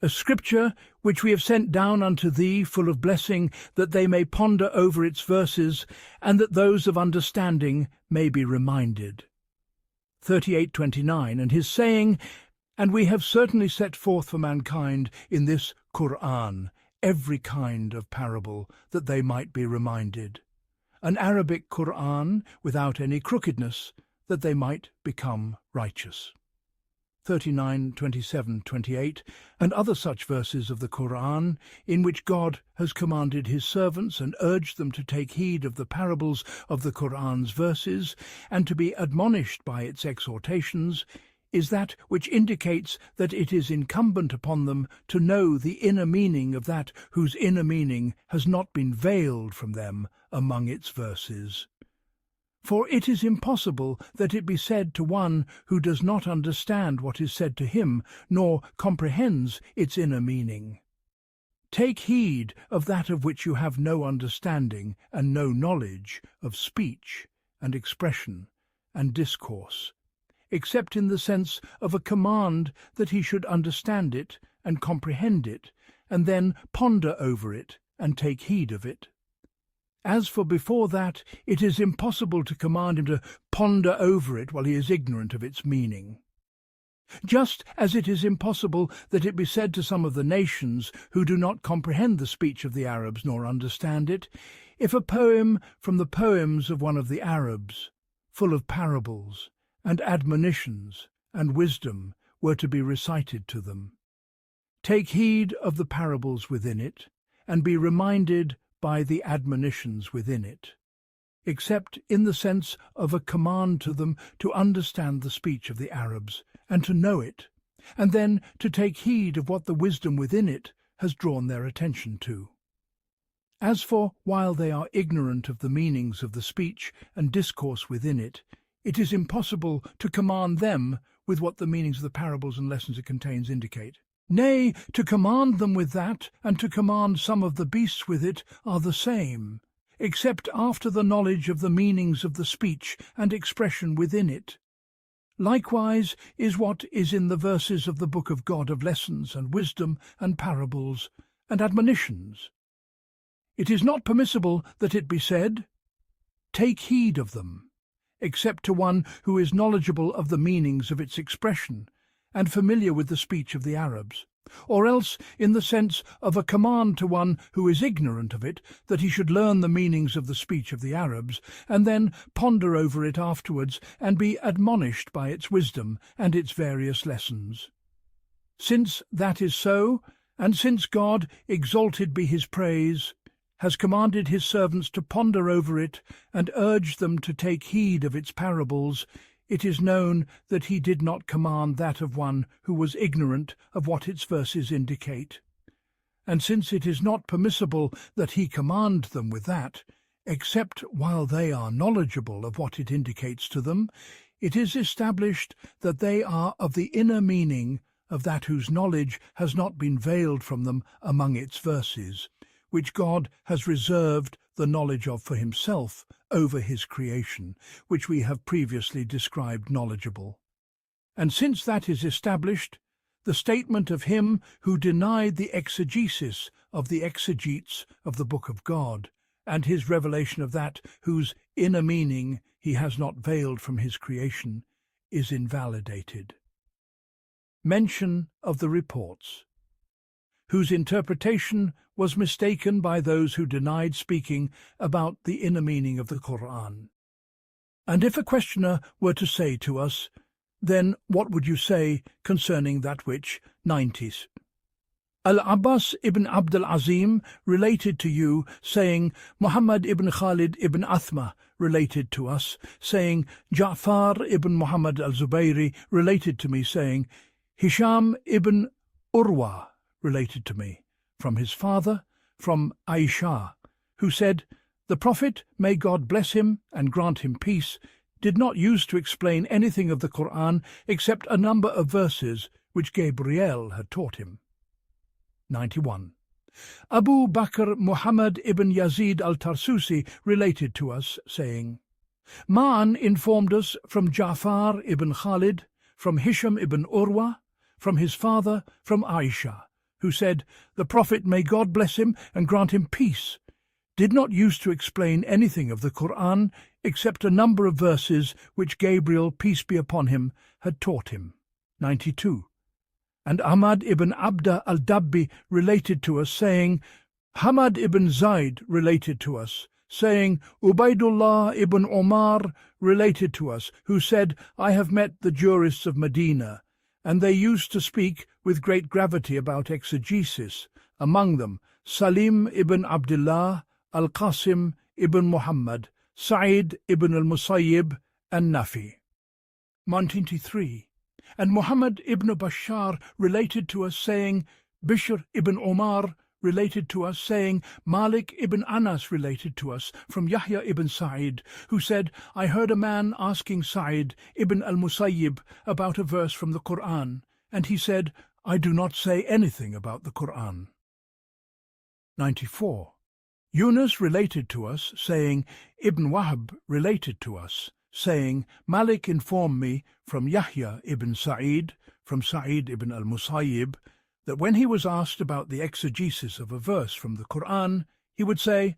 A scripture which we have sent down unto thee, full of blessing, that they may ponder over its verses, and that those of understanding may be reminded. 38:29, and his saying, and we have certainly set forth for mankind in this Qur'an every kind of parable, that they might be reminded. An Arabic Qur'an without any crookedness, that they might become righteous. 39, 27, 28, and other such verses of the Qur'an, in which God has commanded his servants and urged them to take heed of the parables of the Qur'an's verses, and to be admonished by its exhortations, is that which indicates that it is incumbent upon them to know the inner meaning of that whose inner meaning has not been veiled from them among its verses. For it is impossible that it be said to one who does not understand what is said to him, nor comprehends its inner meaning. Take heed of that of which you have no understanding and no knowledge of speech and expression and discourse, except in the sense of a command that he should understand it and comprehend it, and then ponder over it and take heed of it. As for before that, it is impossible to command him to ponder over it while he is ignorant of its meaning. Just as it is impossible that it be said to some of the nations who do not comprehend the speech of the Arabs nor understand it, if a poem from the poems of one of the Arabs, full of parables and admonitions and wisdom, were to be recited to them. Take heed of the parables within it, and be reminded by the admonitions within it, except in the sense of a command to them to understand the speech of the Arabs, and to know it, and then to take heed of what the wisdom within it has drawn their attention to. As for while they are ignorant of the meanings of the speech and discourse within it, it is impossible to command them with what the meanings of the parables and lessons it contains indicate. Nay, to command them with that, and to command some of the beasts with it, are the same, except after the knowledge of the meanings of the speech and expression within it. Likewise is what is in the verses of the Book of God of lessons and wisdom and parables and admonitions. It is not permissible that it be said, "Take heed of them," except to one who is knowledgeable of the meanings of its expression, and familiar with the speech of the Arabs, or else in the sense of a command to one who is ignorant of it, that he should learn the meanings of the speech of the Arabs, and then ponder over it afterwards, and be admonished by its wisdom and its various lessons. Since that is so, and since God, exalted be his praise, has commanded his servants to ponder over it, and urged them to take heed of its parables, it is known that he did not command that of one who was ignorant of what its verses indicate. And since it is not permissible that he command them with that, except while they are knowledgeable of what it indicates to them, it is established that they are of the inner meaning of that whose knowledge has not been veiled from them among its verses, which God has reserved the knowledge of for himself over his creation, which we have previously described knowledgeable. And since that is established, the statement of him who denied the exegesis of the exegetes of the Book of God, and his revelation of that whose inner meaning he has not veiled from his creation, is invalidated. Mention of the reports, whose interpretation was mistaken by those who denied speaking about the inner meaning of the Qur'an. And if a questioner were to say to us, "Then what would you say concerning that which 90s? Al-Abbas ibn Abdul Azim related to you, saying, Muhammad ibn Khalid ibn Athma related to us, saying, Ja'far ibn Muhammad al-Zubayri related to me, saying, Hisham ibn Urwa related to me, from his father, from Aisha, who said, The Prophet, may God bless him and grant him peace, did not use to explain anything of the Qur'an except a number of verses which Gabriel had taught him. 91. Abu Bakr Muhammad ibn Yazid al-Tarsusi related to us, saying, Ma'an informed us from Ja'far ibn Khalid, from Hisham ibn Urwa, from his father, from Aisha, who said, The Prophet, may God bless him and grant him peace, did not use to explain anything of the Qur'an except a number of verses which Gabriel, peace be upon him, had taught him. 92. And Ahmad ibn Abda al-Dabbi related to us, saying, Hamad ibn Zayd related to us, saying, Ubaidullah ibn Omar related to us, who said, I have met the jurists of Medina, and they used to speak with great gravity about exegesis, among them Salim ibn Abdullah, Al-Qasim ibn Muhammad, Sa'id ibn al-Musayyib, and Nafi. 123. And Muhammad ibn Bashar related to us, saying, Bishr ibn Omar related to us, saying, Malik ibn Anas related to us from Yahya ibn Sa'id, who said, I heard a man asking Sa'id ibn al-Musayyib about a verse from the Qur'an, and he said, I do not say anything about the Qur'an. 94. Yunus related to us, saying, Ibn Wahb related to us, saying, Malik informed me from Yahya ibn Sa'id, from Sa'id ibn al-Musayyib, that when he was asked about the exegesis of a verse from the Qur'an, he would say,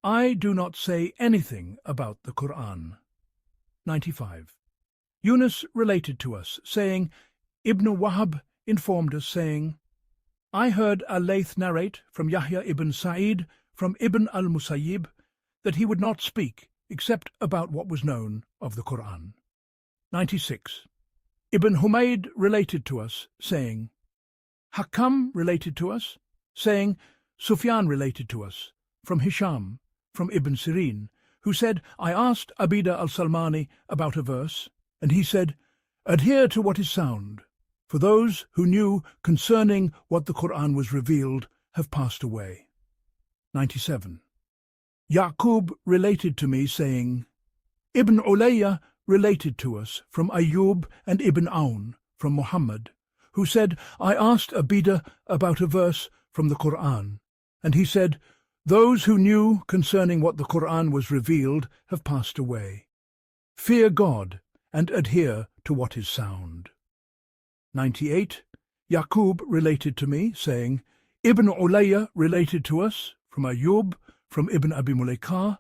I do not say anything about the Qur'an. 95. Yunus related to us, saying, Ibn Wahb informed us, saying, I heard al-Layth narrate from Yahya ibn Sa'id, from Ibn al-Musayyib, that he would not speak except about what was known of the Qur'an. 96. Ibn Humayd related to us, saying, Hakam related to us, saying, Sufyan related to us, from Hisham, from Ibn Sirin, who said, I asked Abida al-Salmani about a verse, and he said, Adhere to what is sound, for those who knew concerning what the Qur'an was revealed have passed away. 97. Yaqub related to me, saying, Ibn Ulayya related to us from Ayyub and Ibn Aun, from Muhammad, who said, I asked Abida about a verse from the Qur'an, and he said, Those who knew concerning what the Qur'an was revealed have passed away. Fear God and adhere to what is sound. 98. Yaqub related to me, saying, Ibn Ulayya related to us from Ayyub, from Ibn Abi Mulaykah,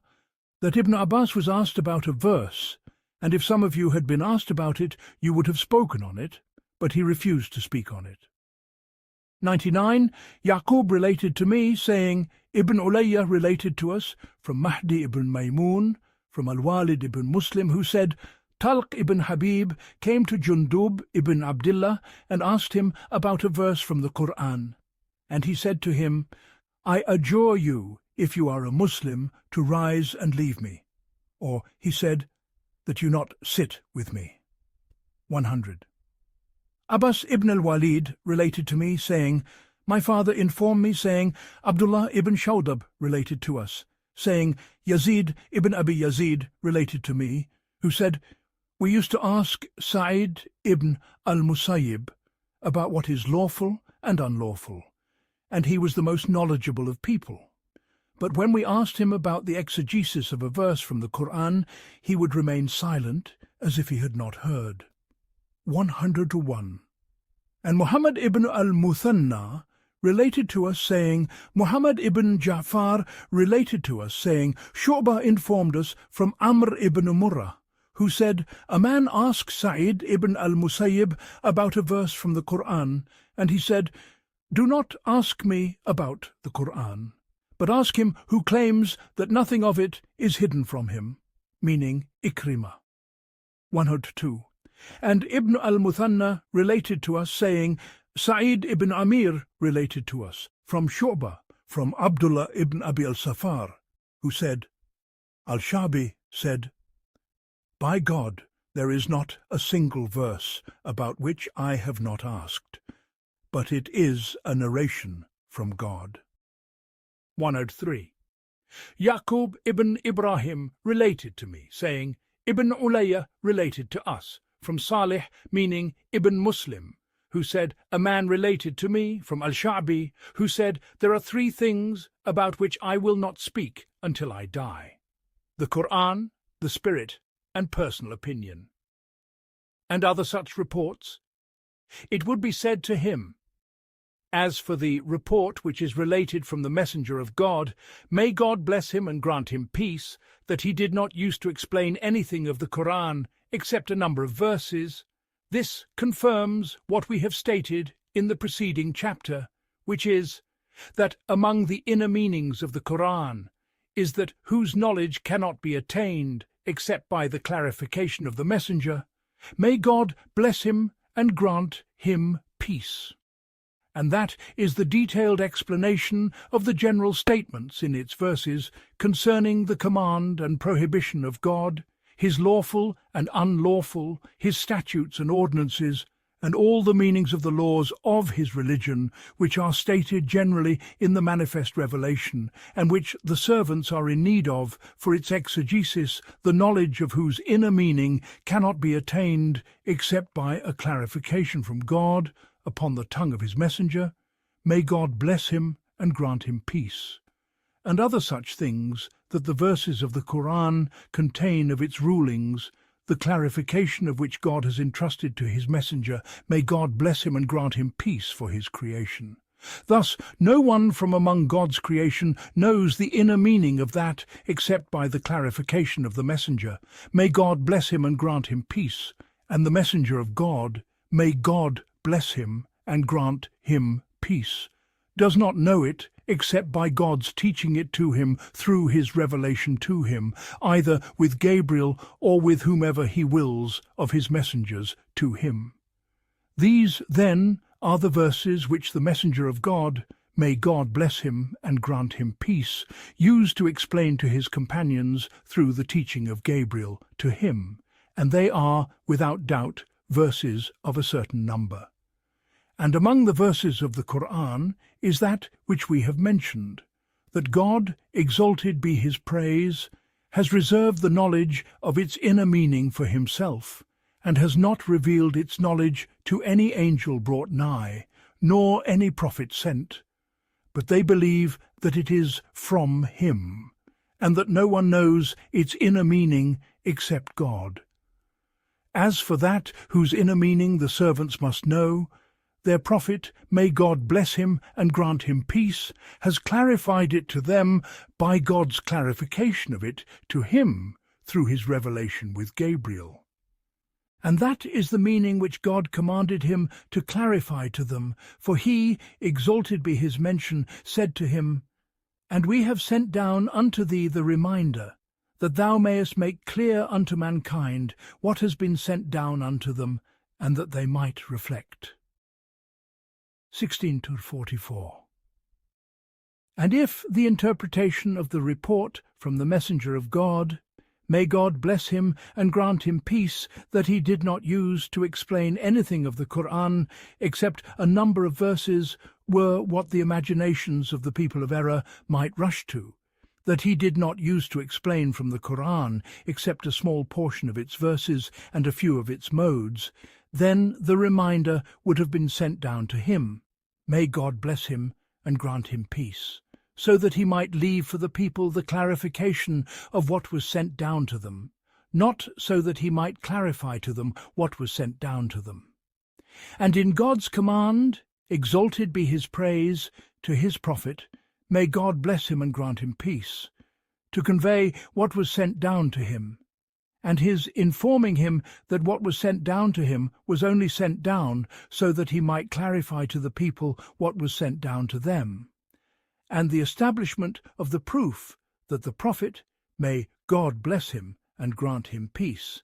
that Ibn Abbas was asked about a verse, and if some of you had been asked about it, you would have spoken on it, but he refused to speak on it. 99. Yaqub related to me, saying, Ibn Ulayya related to us from Mahdi ibn Maymun, from Al-Walid ibn Muslim, who said, Talq ibn Habib came to Jundub ibn Abdullah and asked him about a verse from the Qur'an, and he said to him, I adjure you, if you are a Muslim, to rise and leave me. Or, he said, that you not sit with me. 100. Abbas ibn al-Walid related to me, saying, My father informed me, saying, Abdullah ibn Shawdab related to us, saying, Yazid ibn Abi Yazid related to me, who said, We used to ask Sa'id ibn al-Musayyib about what is lawful and unlawful, and he was the most knowledgeable of people. But when we asked him about the exegesis of a verse from the Qur'an, he would remain silent, as if he had not heard. 101. And Muhammad ibn al-Muthanna related to us, saying, Muhammad ibn Ja'far related to us, saying, Shu'bah informed us from Amr ibn Murrah, who said, A man asked Sa'id ibn al-Musayyib about a verse from the Qur'an, and he said, Do not ask me about the Qur'an, but ask him who claims that nothing of it is hidden from him, meaning Ikrimah. 102. And Ibn al-Muthanna related to us, saying, Sa'id ibn Amir related to us, from Shu'bah, from Abdullah ibn Abi al-Safar, who said, Al-Shabi said, By God, there is not a single verse about which I have not asked, but it is a narration from God. 103. Yaqub ibn Ibrahim related to me, saying, Ibn Ulayya related to us, from Salih, meaning Ibn Muslim, who said, A man related to me, from Al-Sha'bi, who said, There are 3 things about which I will not speak until I die: the Qur'an, the spirit, and personal opinion. And other such reports. It would be said to him, As for the report which is related from the messenger of God, may God bless him and grant him peace, that he did not use to explain anything of the Qur'an except a number of verses, this confirms what we have stated in the preceding chapter, which is, that among the inner meanings of the Qur'an is that whose knowledge cannot be attained except by the clarification of the messenger. May God bless him and grant him peace. And that is the detailed explanation of the general statements in its verses concerning the command and prohibition of God, his lawful and unlawful, his statutes and ordinances, and all the meanings of the laws of his religion, which are stated generally in the manifest revelation, and which the servants are in need of for its exegesis, the knowledge of whose inner meaning cannot be attained except by a clarification from God upon the tongue of his messenger, may God bless him and grant him peace, and other such things that the verses of the Qur'an contain of its rulings, the clarification of which God has entrusted to his messenger, may God bless him and grant him peace for his creation. Thus, no one from among God's creation knows the inner meaning of that except by the clarification of the messenger. May God bless him and grant him peace, and the messenger of God, may God bless him and grant him peace, does not know it except by God's teaching it to him through his revelation to him, either with Gabriel or with whomever he wills of his messengers to him. These, then, are the verses which the messenger of God, may God bless him and grant him peace, used to explain to his companions through the teaching of Gabriel to him, and they are, without doubt, verses of a certain number. And among the verses of the Qur'an is that which we have mentioned, that God, exalted be his praise, has reserved the knowledge of its inner meaning for himself, and has not revealed its knowledge to any angel brought nigh, nor any prophet sent. But they believe that it is from him, and that no one knows its inner meaning except God. As for that whose inner meaning the servants must know, their prophet, may God bless him and grant him peace, has clarified it to them by God's clarification of it to him through his revelation with Gabriel. And that is the meaning which God commanded him to clarify to them, for he, exalted be his mention, said to him, "And we have sent down unto thee the reminder, that thou mayest make clear unto mankind what has been sent down unto them, and that they might reflect." 16-44. And if the interpretation of the report from the messenger of God, may God bless him and grant him peace, that he did not use to explain anything of the Qur'an except a number of verses, were what the imaginations of the people of error might rush to, that he did not use to explain from the Qur'an except a small portion of its verses and a few of its modes, then the reminder would have been sent down to him, may God bless him and grant him peace, so that he might leave for the people the clarification of what was sent down to them, not so that he might clarify to them what was sent down to them. And in God's command, exalted be his praise, to his prophet, may God bless him and grant him peace, to convey what was sent down to him, and his informing him that what was sent down to him was only sent down so that he might clarify to the people what was sent down to them, and the establishment of the proof that the prophet, may God bless him and grant him peace,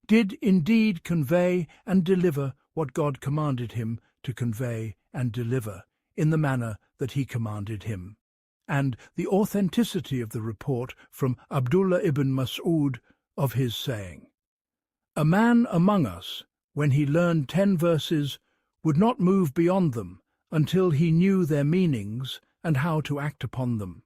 did indeed convey and deliver what God commanded him to convey and deliver in the manner that he commanded him, and the authenticity of the report from Abdullah ibn Mas'ud of his saying, "A man among us, when he learned 10 verses, would not move beyond them until he knew their meanings and how to act upon them,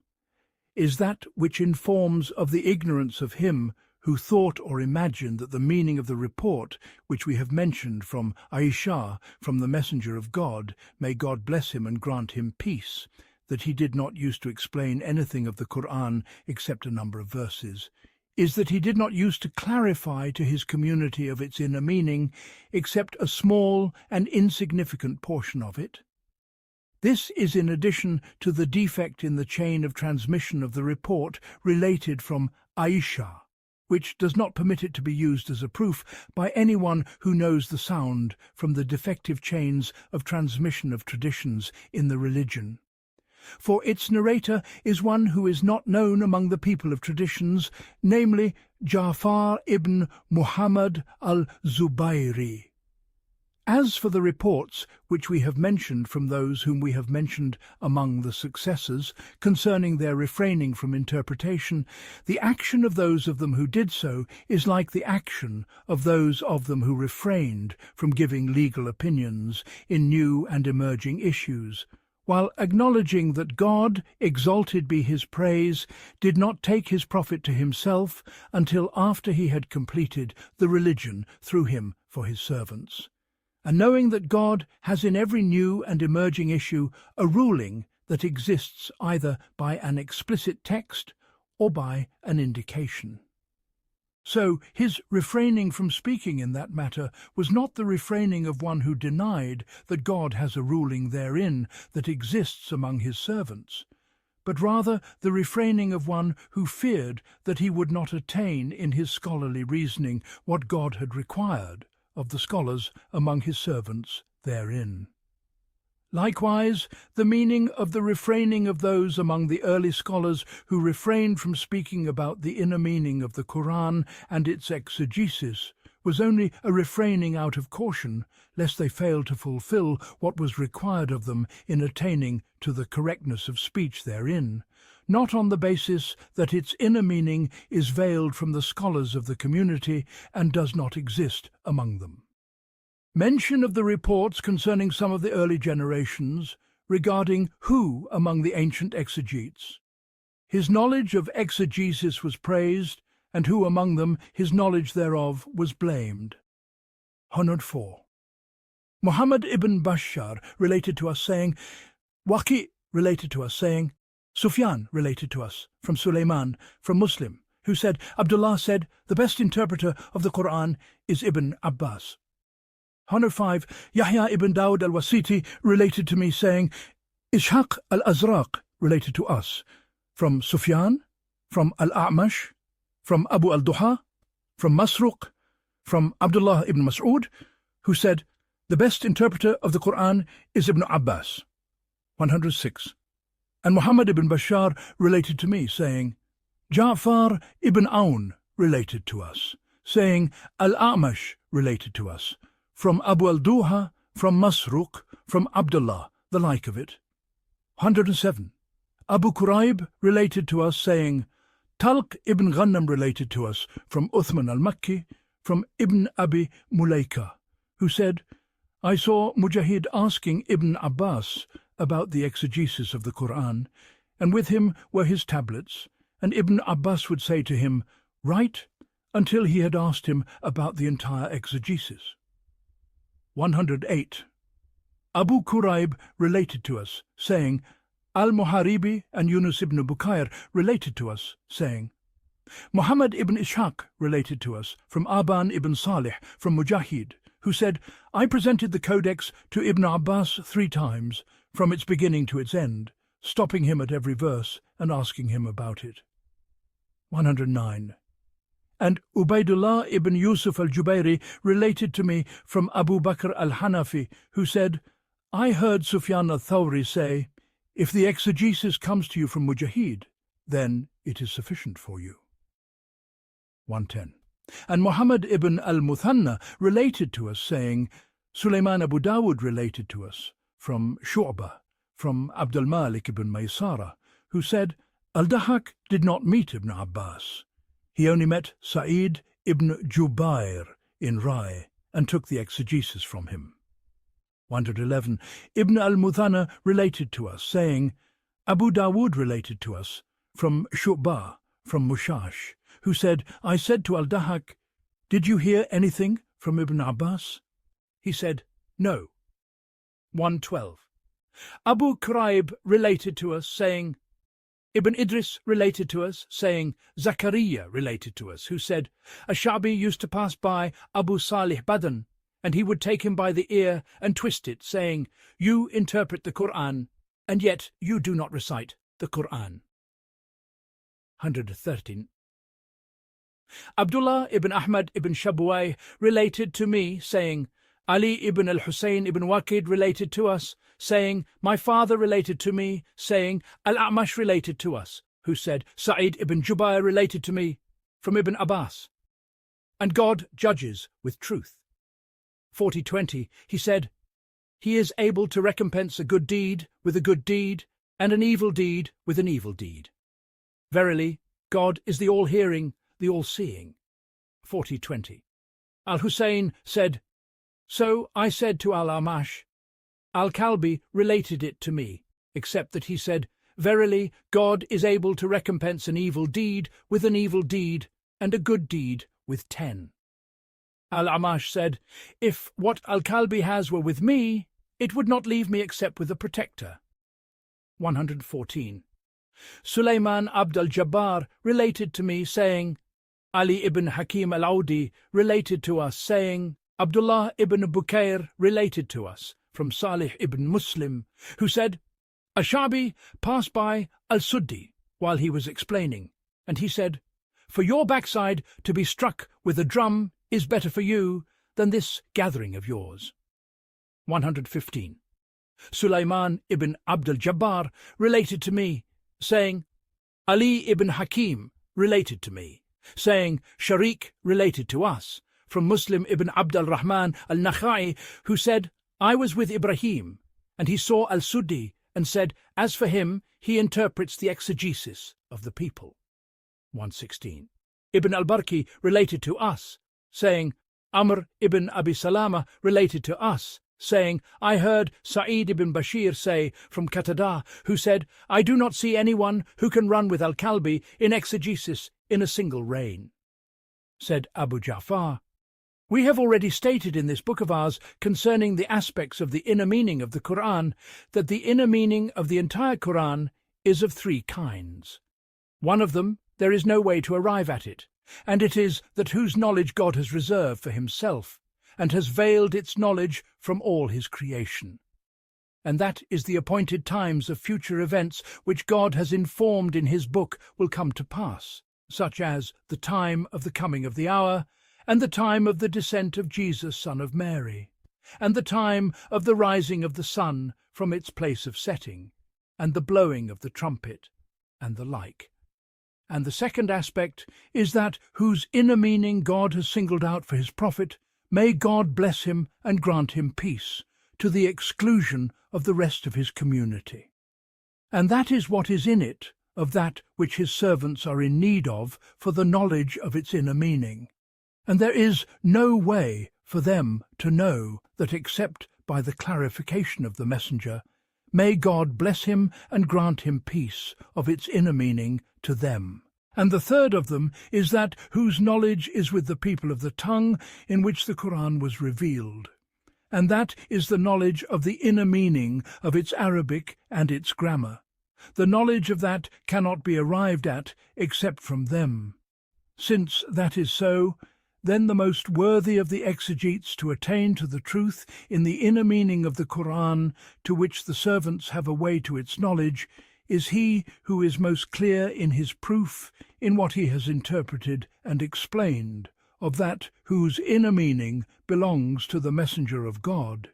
is that which informs of the ignorance of him who thought or imagined that the meaning of the report which we have mentioned from Aisha, from the messenger of God, may God bless him and grant him peace, that he did not use to explain anything of the Qur'an except a number of verses, is that he did not use to clarify to his community of its inner meaning except a small and insignificant portion of it. This is in addition to the defect in the chain of transmission of the report related from Aisha, which does not permit it to be used as a proof by anyone who knows the sound from the defective chains of transmission of traditions in the religion. For its narrator is one who is not known among the people of traditions, namely Ja'far ibn Muhammad al-Zubayri. As for the reports which we have mentioned from those whom we have mentioned among the successors, concerning their refraining from interpretation, the action of those of them who did so is like the action of those of them who refrained from giving legal opinions in new and emerging issues, while acknowledging that God, exalted be his praise, did not take his prophet to himself until after he had completed the religion through him for his servants. And knowing that God has in every new and emerging issue a ruling that exists either by an explicit text or by an indication. So his refraining from speaking in that matter was not the refraining of one who denied that God has a ruling therein that exists among his servants, but rather the refraining of one who feared that he would not attain in his scholarly reasoning what God had required of the scholars among his servants therein. Likewise, the meaning of the refraining of those among the early scholars who refrained from speaking about the inner meaning of the Qur'an and its exegesis was only a refraining out of caution, lest they fail to fulfill what was required of them in attaining to the correctness of speech therein, not on the basis that its inner meaning is veiled from the scholars of the community and does not exist among them. Mention of the reports concerning some of the early generations regarding who among the ancient exegetes his knowledge of exegesis was praised, and who among them his knowledge thereof was blamed. 104. Muhammad ibn Bashar related to us, saying, Waqi related to us, saying, Sufyan related to us, from Sulaiman, from Muslim, who said, Abdullah said, the best interpreter of the Qur'an is Ibn Abbas. 105. Yahya ibn Dawud al-Wasiti related to me, saying, Ishaq al-Azraq related to us, from Sufyan, from Al-A'mash, from Abu al-Duha, from Masruq, from Abdullah ibn Mas'ud, who said, the best interpreter of the Qur'an is Ibn Abbas. 106. And Muhammad ibn Bashar related to me, saying, Ja'far ibn Aun related to us, saying, Al-A'mash related to us, from Abu al-Duha, from Masruq, from Abdullah, the like of it. 107. Abu Quraib related to us, saying, Talq ibn Ghanam related to us, from Uthman al-Makki, from Ibn Abi Mulaika, who said, I saw Mujahid asking Ibn Abbas about the exegesis of the Qur'an, and with him were his tablets, and Ibn Abbas would say to him, Write, until he had asked him about the entire exegesis. 108. Abu Quraib related to us, saying, Al-Muharibi and Yunus ibn Bukayr related to us, saying, Muhammad ibn Ishaq related to us, from Aban ibn Salih, from Mujahid, who said, I presented the codex to Ibn Abbas 3 times, from its beginning to its end, stopping him at every verse and asking him about it. 109. And Ubaydullah ibn Yusuf al-Jubayri related to me from Abu Bakr al-Hanafi, who said, I heard Sufyan al-Thawri say, if the exegesis comes to you from Mujahid, then it is sufficient for you. 110. And Muhammad ibn al-Muthanna related to us, saying, Sulaiman Abu Dawud related to us, from Shu'bah, from Abdul Malik ibn Maysara, who said, Al-Dahak did not meet Ibn Abbas. He only met Sa'id ibn Jubair in Rai, and took the exegesis from him. 111. Ibn al-Muthanna related to us, saying, Abu Dawud related to us, from Shu'bah, from Mushash, who said, I said to Al-Dahak, Did you hear anything from Ibn Abbas? He said, No. 112. Abu Quraib related to us, saying, Ibn Idris related to us, saying, Zakaria related to us, who said, Ash-Sha'bi used to pass by Abu Salih Badan, and he would take him by the ear and twist it, saying, You interpret the Qur'an, and yet you do not recite the Qur'an. 113. Abdullah ibn Ahmad ibn Shabuway related to me, saying, Ali ibn al-Husayn ibn Waqid related to us, saying, My father related to me, saying, Al-A'mash related to us, who said, Sa'id ibn Jubair related to me, from Ibn Abbas. And God judges with truth. 40:20, he said, "He is able to recompense a good deed with a good deed, and an evil deed with an evil deed. Verily, God is the all-hearing, the all-seeing." 40:20. Al-Hussein said, "So I said to Al-Amash, Al-Kalbi related it to me, except that he said, Verily, God is able to recompense an evil deed with an evil deed, and a good deed with 10. Al-Amash said, If what Al-Kalbi has were with me, it would not leave me except with a protector. 114. Sulaiman Abd al-Jabbar related to me, saying, Ali ibn Hakim al-Audi related to us, saying, Abdullah ibn Bukair related to us, from Salih ibn Muslim, who said, Ashabi passed by al-Suddi while he was explaining, and he said, For your backside to be struck with a drum is better for you than this gathering of yours. 115. Sulaiman ibn Abd al-Jabbar related to me, saying, Ali ibn Hakim related to me, saying, Sharik related to us, from Muslim ibn Abd al-Rahman al-Nakhai, who said, I was with Ibrahim, and he saw al-Suddi, and said, As for him, he interprets the exegesis of the people. 116. Ibn al-Barki related to us, saying, Amr ibn Abi Salama related to us, saying, I heard Sa'id ibn Bashir say from Qatada, who said, I do not see anyone who can run with al-Kalbi in exegesis in a single reign. Said Abu Ja'far, We have already stated in this book of ours concerning the aspects of the inner meaning of the Qur'an that the inner meaning of the entire Qur'an is of 3 kinds. One of them there is no way to arrive at it, and it is that whose knowledge God has reserved for himself, and has veiled its knowledge from all his creation. And that is the appointed times of future events which God has informed in his book will come to pass, such as the time of the coming of the hour, and the time of the descent of Jesus, son of Mary, and the time of the rising of the sun from its place of setting, and the blowing of the trumpet, and the like. And the second aspect is that whose inner meaning God has singled out for his prophet, may God bless him and grant him peace, to the exclusion of the rest of his community. And that is what is in it of that which his servants are in need of for the knowledge of its inner meaning. And there is no way for them to know that except by the clarification of the messenger, may God bless him and grant him peace of its inner meaning to them. And the third of them is that whose knowledge is with the people of the tongue in which the Qur'an was revealed, and that is the knowledge of the inner meaning of its Arabic and its grammar. The knowledge of that cannot be arrived at except from them. Since that is so, then the most worthy of the exegetes to attain to the truth in the inner meaning of the Qur'an, to which the servants have a way to its knowledge, is he who is most clear in his proof in what he has interpreted and explained, of that whose inner meaning belongs to the messenger of God.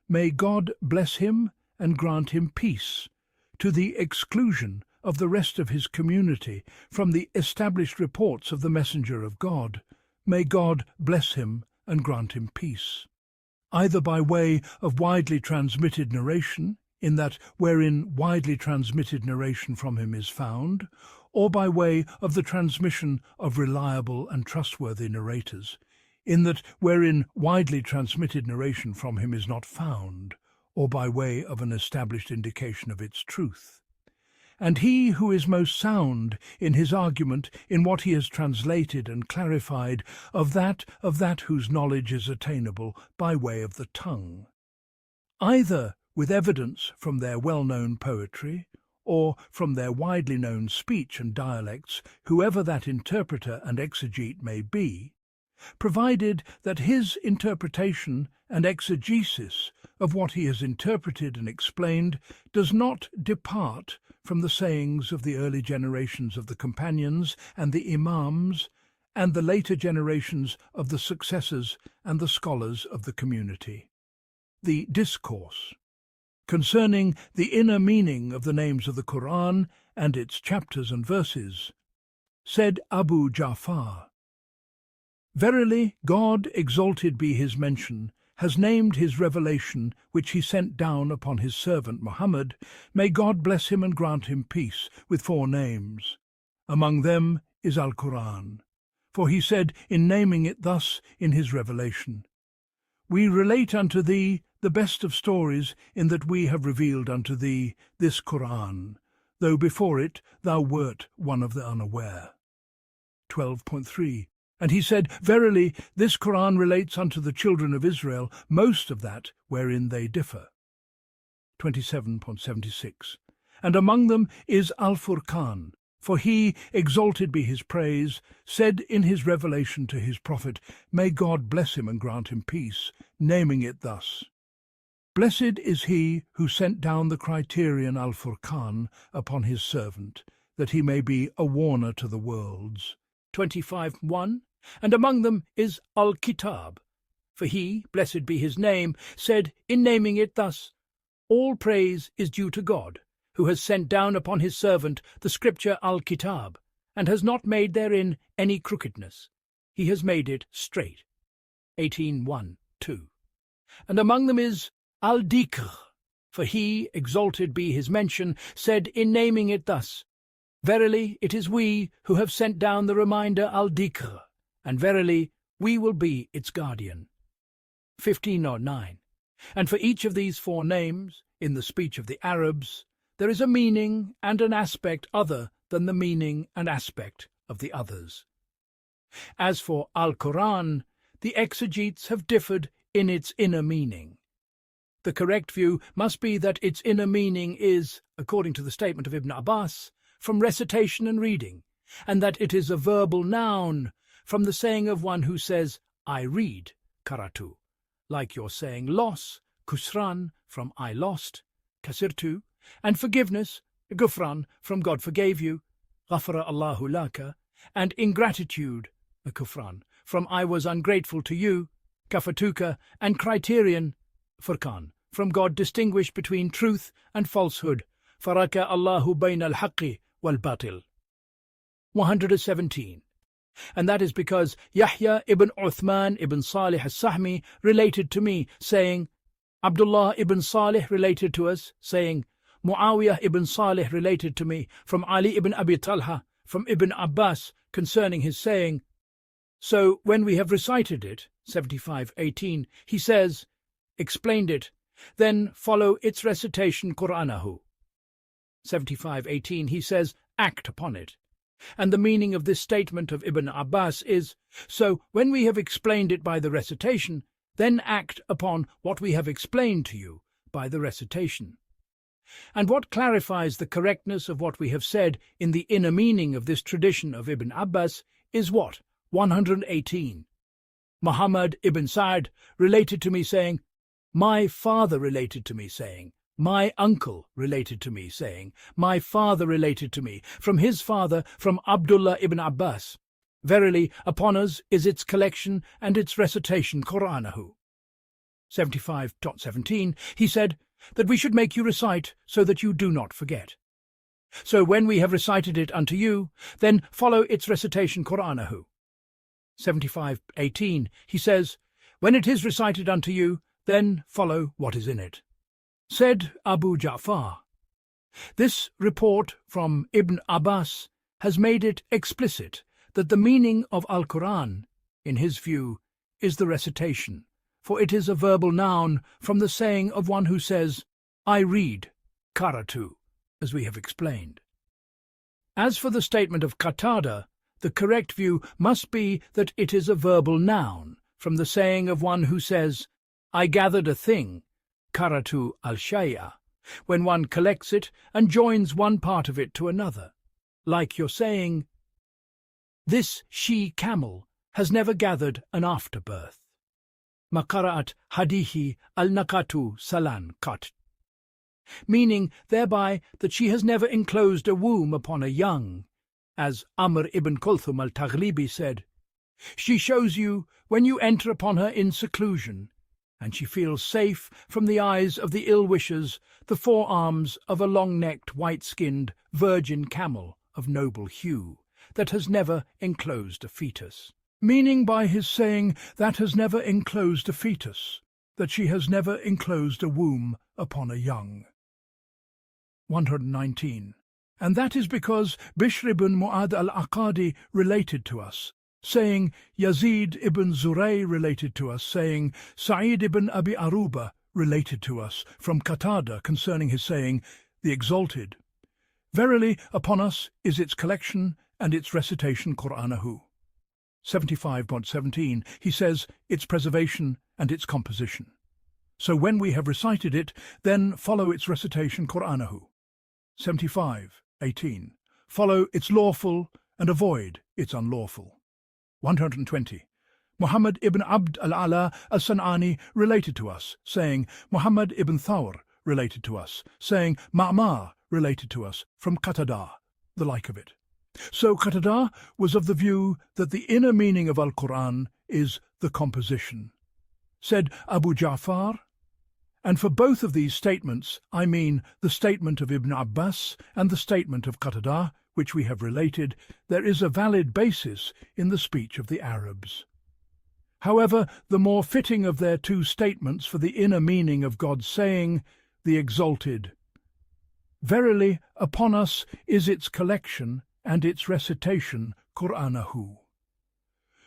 May God bless him and grant him peace, to the exclusion of the rest of his community from the established reports of the messenger of God. May God bless him and grant him peace. Either by way of widely transmitted narration, in that wherein widely transmitted narration from him is found, or by way of the transmission of reliable and trustworthy narrators, in that wherein widely transmitted narration from him is not found, or by way of an established indication of its truth. And he who is most sound in his argument in what he has translated and clarified of that whose knowledge is attainable by way of the tongue, either with evidence from their well-known poetry, or from their widely known speech and dialects, whoever that interpreter and exegete may be, provided that his interpretation and exegesis of what he has interpreted and explained does not depart from the sayings of the early generations of the companions and the imams, and the later generations of the successors and the scholars of the community. The discourse concerning the inner meaning of the names of the Qur'an and its chapters and verses. Said Abu Ja'far, Verily God, exalted be his mention, has named his revelation, which he sent down upon his servant Muhammad, may God bless him and grant him peace, with 4 names. Among them is Al-Qur'an, for he said in naming it thus in his revelation, "We relate unto thee the best of stories, in that we have revealed unto thee this Qur'an, though before it thou wert one of the unaware." 12.3. And he said, "Verily, this Qur'an relates unto the children of Israel most of that wherein they differ." 27.76. And among them is Al-Furqan, for he, exalted be his praise, said in his revelation to his prophet, may God bless him and grant him peace, naming it thus, "Blessed is he who sent down the criterion Al-Furqan upon his servant, that he may be a warner to the worlds." 25.1. And among them is Al-Kitab, for he, blessed be his name, said in naming it thus, "All praise is due to God, who has sent down upon his servant the scripture Al-Kitab, and has not made therein any crookedness. He has made it straight." 18.1.2. And among them is Al-Dhikr, for he, exalted be his mention, said in naming it thus, "Verily it is we who have sent down the reminder Al-Dhikr, and verily we will be its guardian." 15.9. And for each of these 4 names, in the speech of the Arabs, there is a meaning and an aspect other than the meaning and aspect of the others. As for Al-Qur'an, the exegetes have differed in its inner meaning. The correct view must be that its inner meaning is, according to the statement of Ibn Abbas, from recitation and reading, and that it is a verbal noun, from the saying of one who says, "I read," karatu, like your saying loss, kusran, from I lost, kasirtu, and forgiveness, gufran, from God forgave you, ghafara Allahu laka, and ingratitude, kufran, from I was ungrateful to you, kafatuka, and criterion, furqan, from God distinguished between truth and falsehood, faraka Allahu bayna al-haqqi wal-batil. 117. And that is because Yahya ibn Uthman ibn Salih as-Sahmi related to me, saying, Abdullah ibn Salih related to us, saying, Muawiyah ibn Salih related to me, from Ali ibn Abi Talha, from Ibn Abbas, concerning his saying, so when we have recited it, 75:18, he says, explained it, then follow its recitation Qur'anahu. 75:18, he says, act upon it. And the meaning of this statement of Ibn Abbas is, so when we have explained it by the recitation, then act upon what we have explained to you by the recitation. And what clarifies the correctness of what we have said in the inner meaning of this tradition of Ibn Abbas is what? 118. Muhammad ibn Sa'd related to me saying, my father related to me saying, my uncle related to me saying, my father related to me, from his father, from Abdullah ibn Abbas. Verily, upon us is its collection and its recitation Qur'anahu. 75:17, he said, that we should make you recite so that you do not forget. So when we have recited it unto you, then follow its recitation Qur'anahu. 75:18, he says, when it is recited unto you, then follow what is in it. Said Abu Ja'far, this report from Ibn Abbas has made it explicit that the meaning of Al-Qur'an, in his view, is the recitation, for it is a verbal noun from the saying of one who says, I read, karatu, as we have explained. As for the statement of Qatada, the correct view must be that it is a verbal noun, from the saying of one who says, I gathered a thing, karatu al-shay'a, when one collects it and joins one part of it to another, like you're saying, this she-camel has never gathered an afterbirth. Maqara'at hadihi al-nakatu salan kat, meaning thereby that she has never enclosed a womb upon a young, as Amr ibn Kulthum al-Taghlibi said, she shows you when you enter upon her in seclusion, and she feels safe from the eyes of the ill-wishers, the forearms of a long-necked, white-skinned, virgin camel of noble hue, that has never enclosed a fetus. Meaning by his saying, that has never enclosed a fetus, that she has never enclosed a womb upon a young. 119. And that is because Bishr ibn Mu'ad al-Aqadi related to us, saying, Yazid ibn Zuray related to us, saying, Sa'id ibn Abi Aruba related to us, from Qatada concerning his saying, the Exalted. Verily, upon us is its collection and its recitation Qur'anahu. 75.17, he says, its preservation and its composition. So when we have recited it, then follow its recitation Qur'anahu. 75.18, follow its lawful and avoid its unlawful. 120. Muhammad ibn Abd al-Ala al-San'ani related to us, saying, Muhammad ibn Thawr related to us, saying, Ma'mar related to us, from Qatada, the like of it. So Qatada was of the view that the inner meaning of Al-Qur'an is the composition. Said Abu Ja'far, and for both of these statements, I mean the statement of Ibn Abbas and the statement of Qatada, which we have related, there is a valid basis in the speech of the Arabs. However, the more fitting of their two statements for the inner meaning of God's saying, the Exalted. Verily, upon us is its collection and its recitation, Qur'anahu.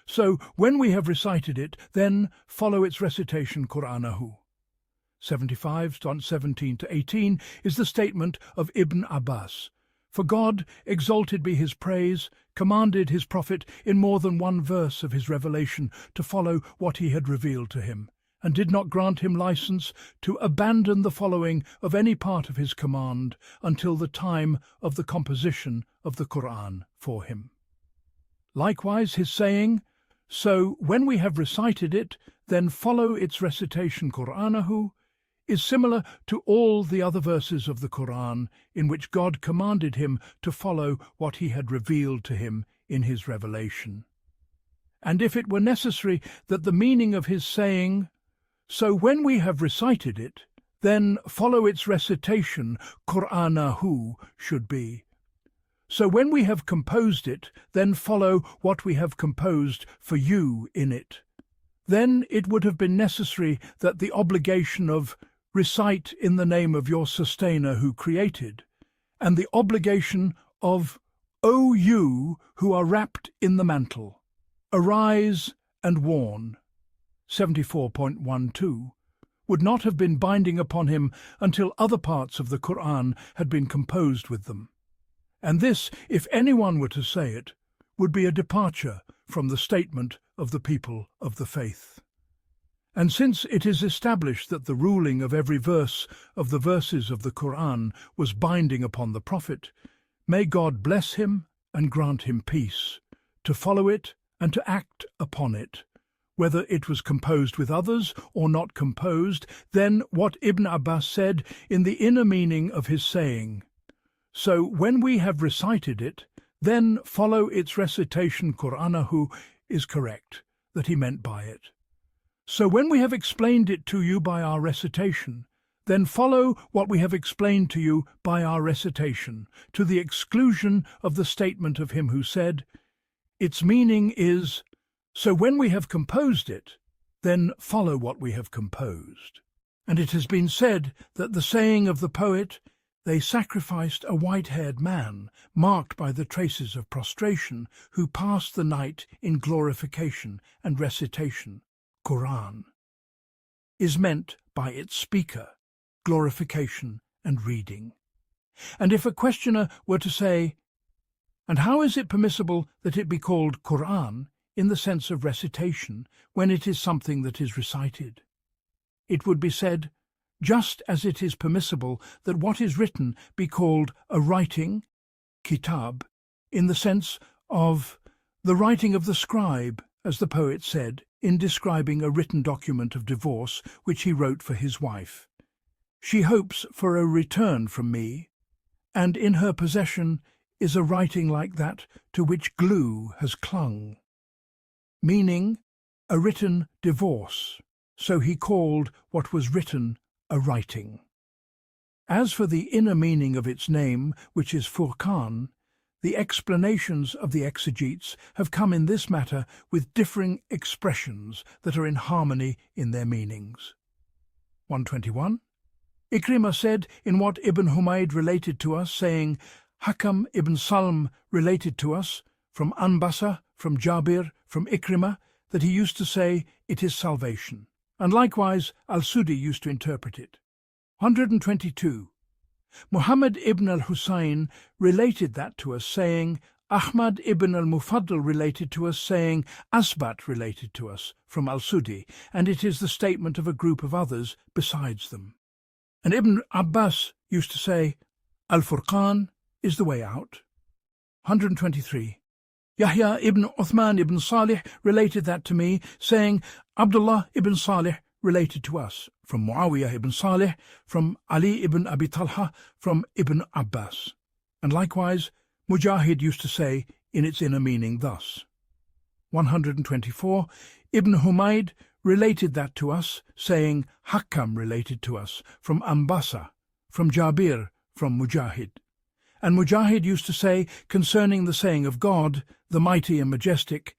So, when we have recited it, then follow its recitation, Qur'anahu. 75.17-18 is the statement of Ibn Abbas. For God, exalted be his praise, commanded his prophet in more than one verse of his revelation to follow what he had revealed to him, and did not grant him license to abandon the following of any part of his command until the time of the composition of the Qur'an for him. Likewise his saying, so when we have recited it, then follow its recitation Qur'anahu, is similar to all the other verses of the Qur'an in which God commanded him to follow what he had revealed to him in his revelation. And if it were necessary that the meaning of his saying, so when we have recited it, then follow its recitation, Qur'anahu, should be, so when we have composed it, then follow what we have composed for you in it. Then it would have been necessary that the obligation of recite in the name of your sustainer who created, and the obligation of, O you who are wrapped in the mantle, arise and warn, 74.12, would not have been binding upon him until other parts of the Qur'an had been composed with them. And this, if anyone were to say it, would be a departure from the statement of the people of the faith. And since it is established that the ruling of every verse of the verses of the Qur'an was binding upon the Prophet, may God bless him and grant him peace, to follow it and to act upon it, whether it was composed with others or not composed, then what Ibn Abbas said in the inner meaning of his saying, so when we have recited it, then follow its recitation Qur'anahu, is correct, that he meant by it. So when we have explained it to you by our recitation, then follow what we have explained to you by our recitation, to the exclusion of the statement of him who said, its meaning is, so when we have composed it, then follow what we have composed. And it has been said that the saying of the poet, they sacrificed a white-haired man, marked by the traces of prostration, who passed the night in glorification and recitation, Qur'an, is meant by its speaker, glorification and reading. And if a questioner were to say, and how is it permissible that it be called Qur'an in the sense of recitation when it is something that is recited? It would be said, just as it is permissible that what is written be called a writing, kitab, in the sense of the writing of the scribe, as the poet said, in describing a written document of divorce which he wrote for his wife. She hopes for a return from me, and in her possession is a writing like that to which glue has clung, meaning a written divorce, so he called what was written a writing. As for the inner meaning of its name, which is Furqan, the explanations of the exegetes have come in this matter with differing expressions that are in harmony in their meanings. 121. Ikrimah said in what Ibn Humayd related to us, saying, Hakam ibn Salm related to us, from Anbasa, from Jabir, from Ikrimah, that he used to say, it is salvation. And likewise Al-Sudi used to interpret it. 122. Muhammad ibn al-Husayn related that to us, saying, Ahmad ibn al-Mufaddal related to us, saying, Asbat related to us, from Al-Sudi, and it is the statement of a group of others besides them. And Ibn Abbas used to say, Al-Furqan is the way out. 123. Yahya ibn Uthman ibn Salih related that to me, saying, Abdullah ibn Salih related to us, from Muawiyah ibn Salih, from Ali ibn Abi Talha, from Ibn Abbas. And likewise, Mujahid used to say in its inner meaning thus. 124. Ibn Humayd related that to us, saying, Hakam related to us, from Anbasa, from Jabir, from Mujahid. And Mujahid used to say, concerning the saying of God, the mighty and majestic,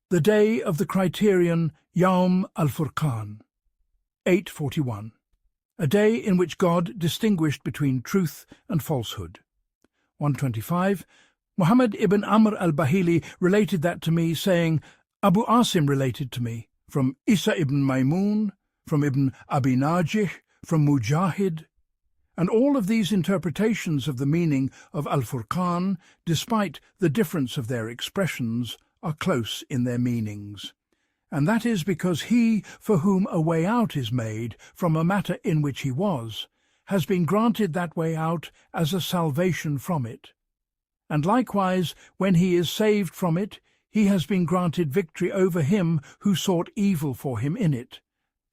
the day of the criterion Yawm al-Furqan. 841. A day in which God distinguished between truth and falsehood. 125. Muhammad ibn Amr al-Bahili related that to me, saying, Abu Asim related to me, from Isa ibn Maymun, from Ibn Abi Najih, from Mujahid. And all of these interpretations of the meaning of Al-Furqan, despite the difference of their expressions, are close in their meanings. And that is because he for whom a way out is made from a matter in which he was, has been granted that way out as a salvation from it. And likewise, when he is saved from it, he has been granted victory over him who sought evil for him in it,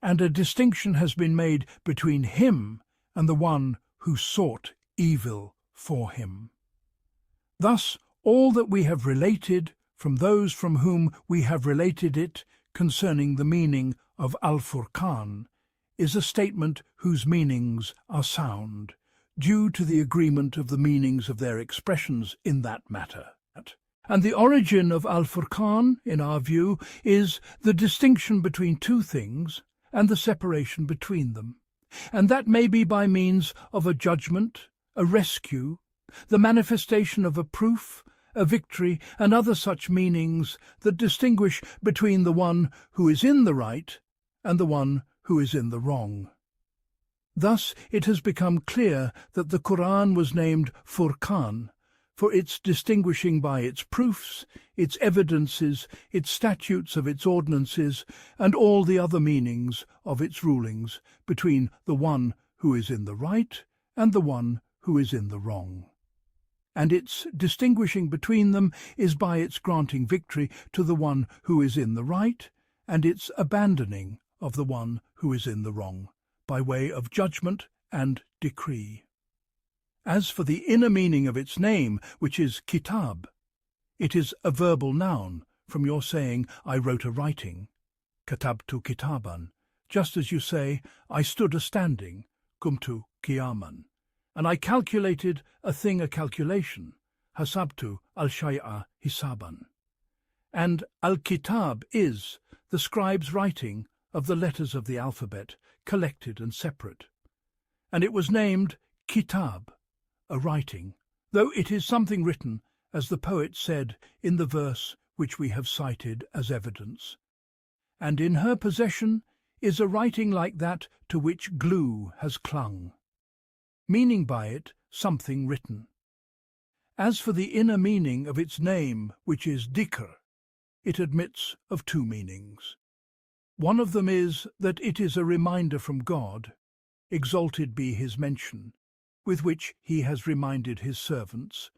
and a distinction has been made between him and the one who sought evil for him. Thus, all that we have related from those from whom we have related it concerning the meaning of Al-Furqan is a statement whose meanings are sound, due to the agreement of the meanings of their expressions in that matter. And the origin of Al-Furqan, in our view, is the distinction between two things and the separation between them, and that may be by means of a judgment, a rescue, the manifestation of a proof, a victory, and other such meanings that distinguish between the one who is in the right and the one who is in the wrong. Thus it has become clear that the Qur'an was named Furqan, for its distinguishing by its proofs, its evidences, its statutes of its ordinances, and all the other meanings of its rulings, between the one who is in the right and the one who is in the wrong. And its distinguishing between them is by its granting victory to the one who is in the right, and its abandoning of the one who is in the wrong, by way of judgment and decree. As for the inner meaning of its name, which is kitab, it is a verbal noun, from your saying, I wrote a writing, katabtu kitaban, just as you say, I stood a standing, kumtu qiyaman, and I calculated a thing a calculation, hasabtu al-shay'a hisaban. And al-kitab is the scribe's writing of the letters of the alphabet, collected and separate. And it was named kitab, a writing, though it is something written, as the poet said in the verse which we have cited as evidence. And in her possession is a writing like that to which glue has clung, meaning by it something written. As for the inner meaning of its name, which is dhikr, it admits of two meanings. One of them is that it is a reminder from God, exalted be his mention, with which he has reminded his servants,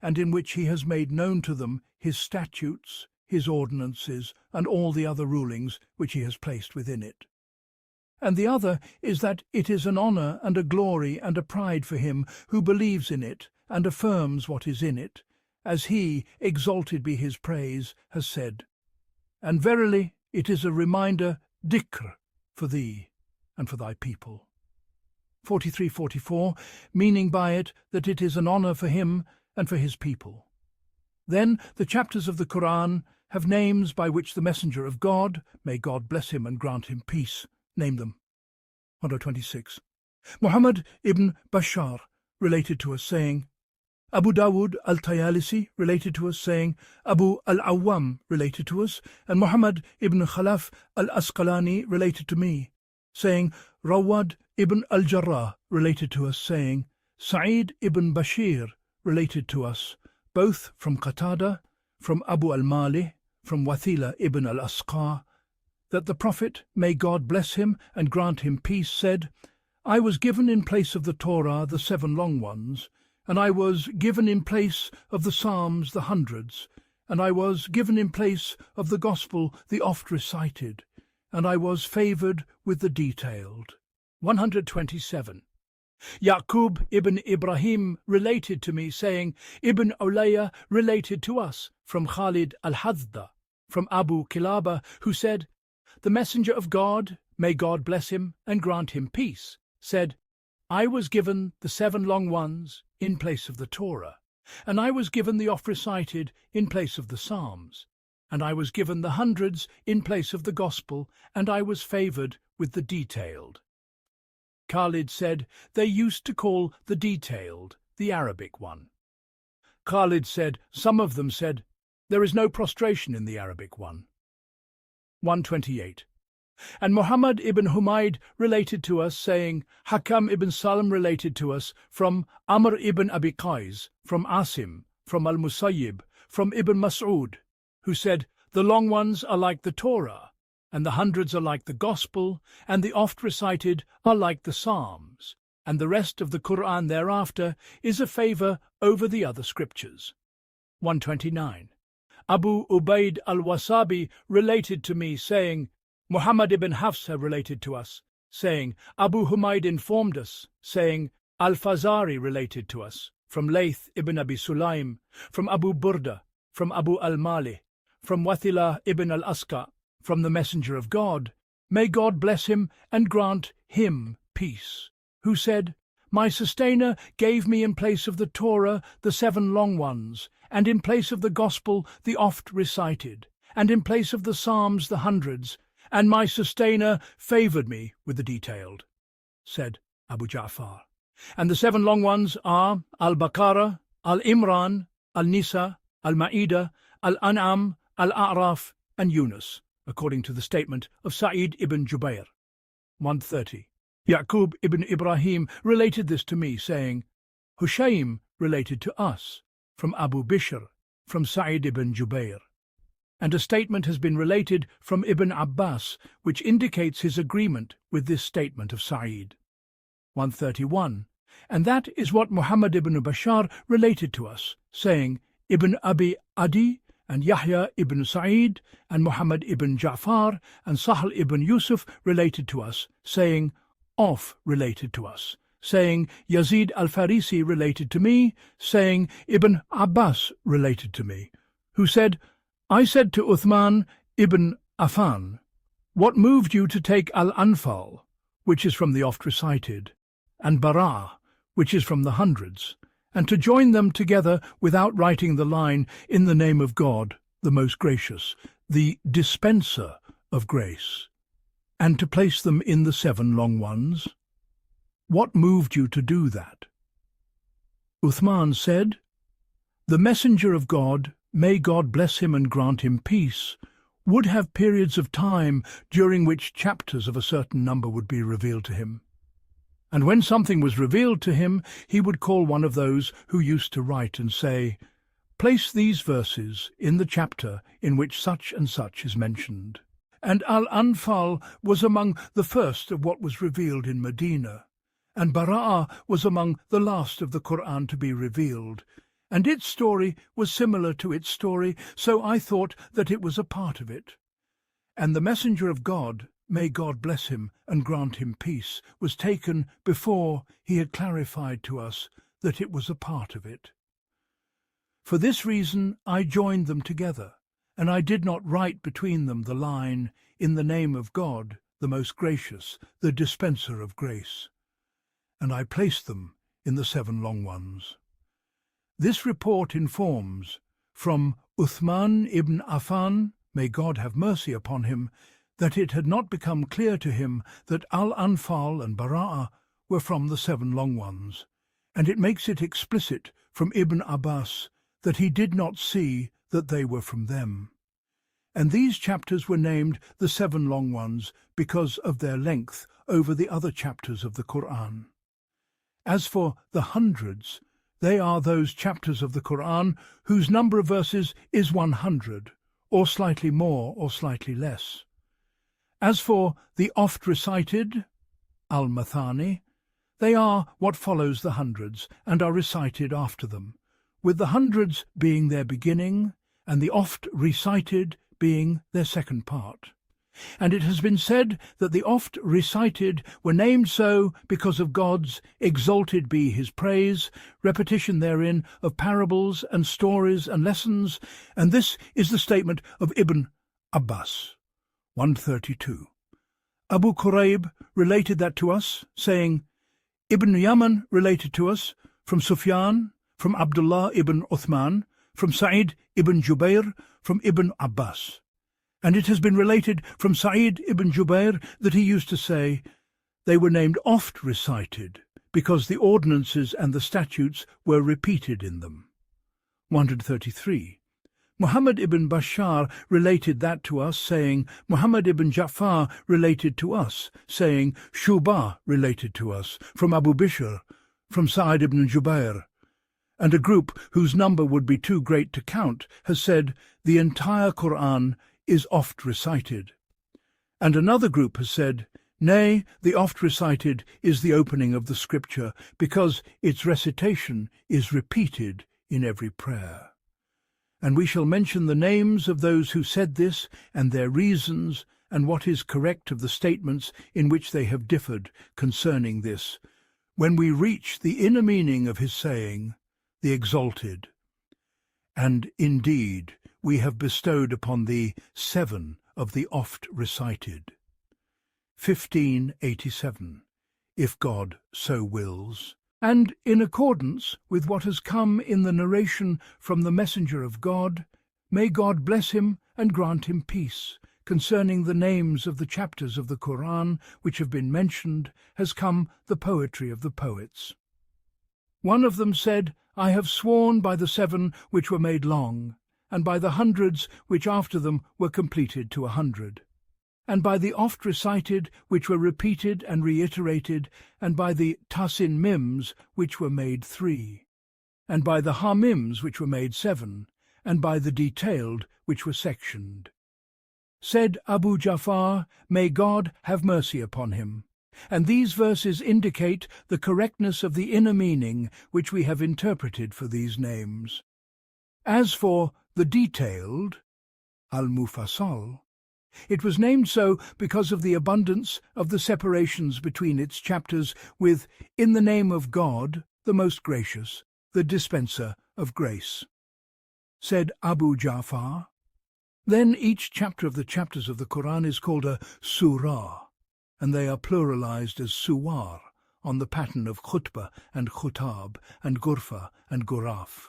and in which he has made known to them his statutes, his ordinances, and all the other rulings which he has placed within it. And the other is that it is an honour and a glory and a pride for him who believes in it and affirms what is in it, as he, exalted be his praise, has said, and verily it is a reminder, dhikr, for thee and for thy people. 43-44, meaning by it that it is an honour for him and for his people. Then the chapters of the Qur'an have names by which the messenger of God, may God bless him and grant him peace, name them. 126. Muhammad ibn Bashar related to us, saying, Abu Dawud al-Tayalisi related to us, saying, Abu al-Awwam related to us, and Muhammad ibn Khalaf al-Asqalani related to me, saying, Rawad ibn al-Jarrah related to us, saying, Sa'id ibn Bashir related to us, both from Qatada, from Abu al-Mali, from Wathila ibn al-Asqa, that the Prophet, may God bless him and grant him peace, said, I was given in place of the Torah the 7 long ones, and I was given in place of the Psalms the hundreds, and I was given in place of the Gospel the oft recited, and I was favoured with the detailed. 127. Yaqub ibn Ibrahim related to me, saying, Ibn Ulayya related to us, from Khalid al-Hadda, from Abu Kilaba, who said, The Messenger of God, may God bless him and grant him peace, said, I was given the 7 long ones in place of the Torah, and I was given the oft recited in place of the Psalms, and I was given the hundreds in place of the Gospel, and I was favoured with the detailed. Khalid said, They used to call the detailed the Arabic one. Khalid said, Some of them said, There is no prostration in the Arabic one. 128. And Muhammad ibn Humayd related to us, saying, Hakam ibn Salam related to us, from Amr ibn Abi Qais, from Asim, from al-Musayyib, from Ibn Mas'ud, who said, The long ones are like the Torah, and the hundreds are like the Gospel, and the oft recited are like the Psalms, and the rest of the Qur'an thereafter is a favour over the other scriptures. 129. Abu Ubaid al-Wasabi related to me, saying, Muhammad ibn Hafsa related to us, saying, Abu Humayd informed us, saying, Al-Fazari related to us, from Layth ibn Abi Sulaim, from Abu Burda, from Abu al-Mali, from Wathila ibn al-Asqa, from the Messenger of God, may God bless him and grant him peace, who said, My sustainer gave me in place of the Torah the 7 long ones, and in place of the Gospel the oft recited, and in place of the Psalms the hundreds, and my sustainer favoured me with the detailed, said Abu Ja'far. And the 7 long ones are Al-Baqarah, Al-Imran, Al-Nisa, Al-Ma'idah, Al-An'am, Al-A'raf, and Yunus, according to the statement of Sa'id ibn Jubair. 130. Yaqub ibn Ibrahim related this to me, saying, Hushaym related to us, from Abu Bishr, from Sa'id ibn Jubair. And a statement has been related from Ibn Abbas, which indicates his agreement with this statement of Sa'id. 131. And that is what Muhammad ibn Bashar related to us, saying, Ibn Abi Adi, and Yahya ibn Sa'id, and Muhammad ibn Ja'far, and Sahl ibn Yusuf related to us, saying, Off related to us, saying, Yazid al-Farisi related to me, saying, Ibn Abbas related to me, who said, I said to Uthman ibn Affan, What moved you to take al-Anfal, which is from the oft recited, and Bara, which is from the hundreds, and to join them together without writing the line, In the name of God, the most gracious, the dispenser of grace, and to place them in the 7 long ones? What moved you to do that? Uthman said, The Messenger of God, may God bless him and grant him peace, would have periods of time during which chapters of a certain number would be revealed to him. And when something was revealed to him, he would call one of those who used to write and say, Place these verses in the chapter in which such and such is mentioned. And Al-Anfal was among the first of what was revealed in Medina, and Bara'ah was among the last of the Qur'an to be revealed, and its story was similar to its story, so I thought that it was a part of it. And the Messenger of God, may God bless him and grant him peace, was taken before he had clarified to us that it was a part of it. For this reason I joined them together, and I did not write between them the line, In the name of God, the most gracious, the dispenser of grace. And I placed them in the 7 long ones. This report informs, from Uthman ibn Affan, may God have mercy upon him, that it had not become clear to him that Al-Anfal and Bara'ah were from the 7 long ones, and it makes it explicit from Ibn Abbas that he did not see that they were from them. And these chapters were named the 7 long ones because of their length over the other chapters of the Qur'an. As for the hundreds, they are those chapters of the Qur'an whose number of verses is 100, or slightly more or slightly less. As for the oft recited, al-Mathani, they are what follows the hundreds and are recited after them, with the hundreds being their beginning and the oft recited being their second part. And it has been said that the oft recited were named so because of God's, exalted be his praise, repetition therein of parables and stories and lessons, and this is the statement of Ibn Abbas, 132. Abu Quraib related that to us, saying, Ibn Yaman related to us, from Sufyan, from Abdullah ibn Uthman, from Sa'id ibn Jubair, from Ibn Abbas. And it has been related from Sa'id ibn Jubair that he used to say, they were named oft recited, because the ordinances and the statutes were repeated in them. 133. Muhammad ibn Bashar related that to us, saying, Muhammad ibn Ja'far related to us, saying, Shubah related to us, from Abu Bishr, from Sa'id ibn Jubair. And a group whose number would be too great to count has said, the entire Qur'an is oft recited. And another group has said, nay, the oft recited is the opening of the scripture, because its recitation is repeated in every prayer. And we shall mention the names of those who said this, and their reasons, and what is correct of the statements in which they have differed concerning this, when we reach the inner meaning of his saying, the exalted. And indeed, we have bestowed upon thee 7 of the oft recited. 1587. If God so wills. And in accordance with what has come in the narration from the messenger of God, may God bless him and grant him peace, concerning the names of the chapters of the Qur'an which have been mentioned, has come the poetry of the poets. One of them said, I have sworn by the 7 which were made long, and by the hundreds which after them were completed to 100, and by the oft recited which were repeated and reiterated, and by the tasin mims which were made 3, and by the ha-mims which were made 7, and by the detailed which were sectioned. Said Abu Ja'far, may God have mercy upon him. And these verses indicate the correctness of the inner meaning which we have interpreted for these names. As for the detailed, al-Mufassal, it was named so because of the abundance of the separations between its chapters with, in the name of God, the most gracious, the dispenser of grace. Said Abu Ja'far, then each chapter of the chapters of the Qur'an is called a surah, and they are pluralized as suwar, on the pattern of khutbah and khutab and gurfa and guraf.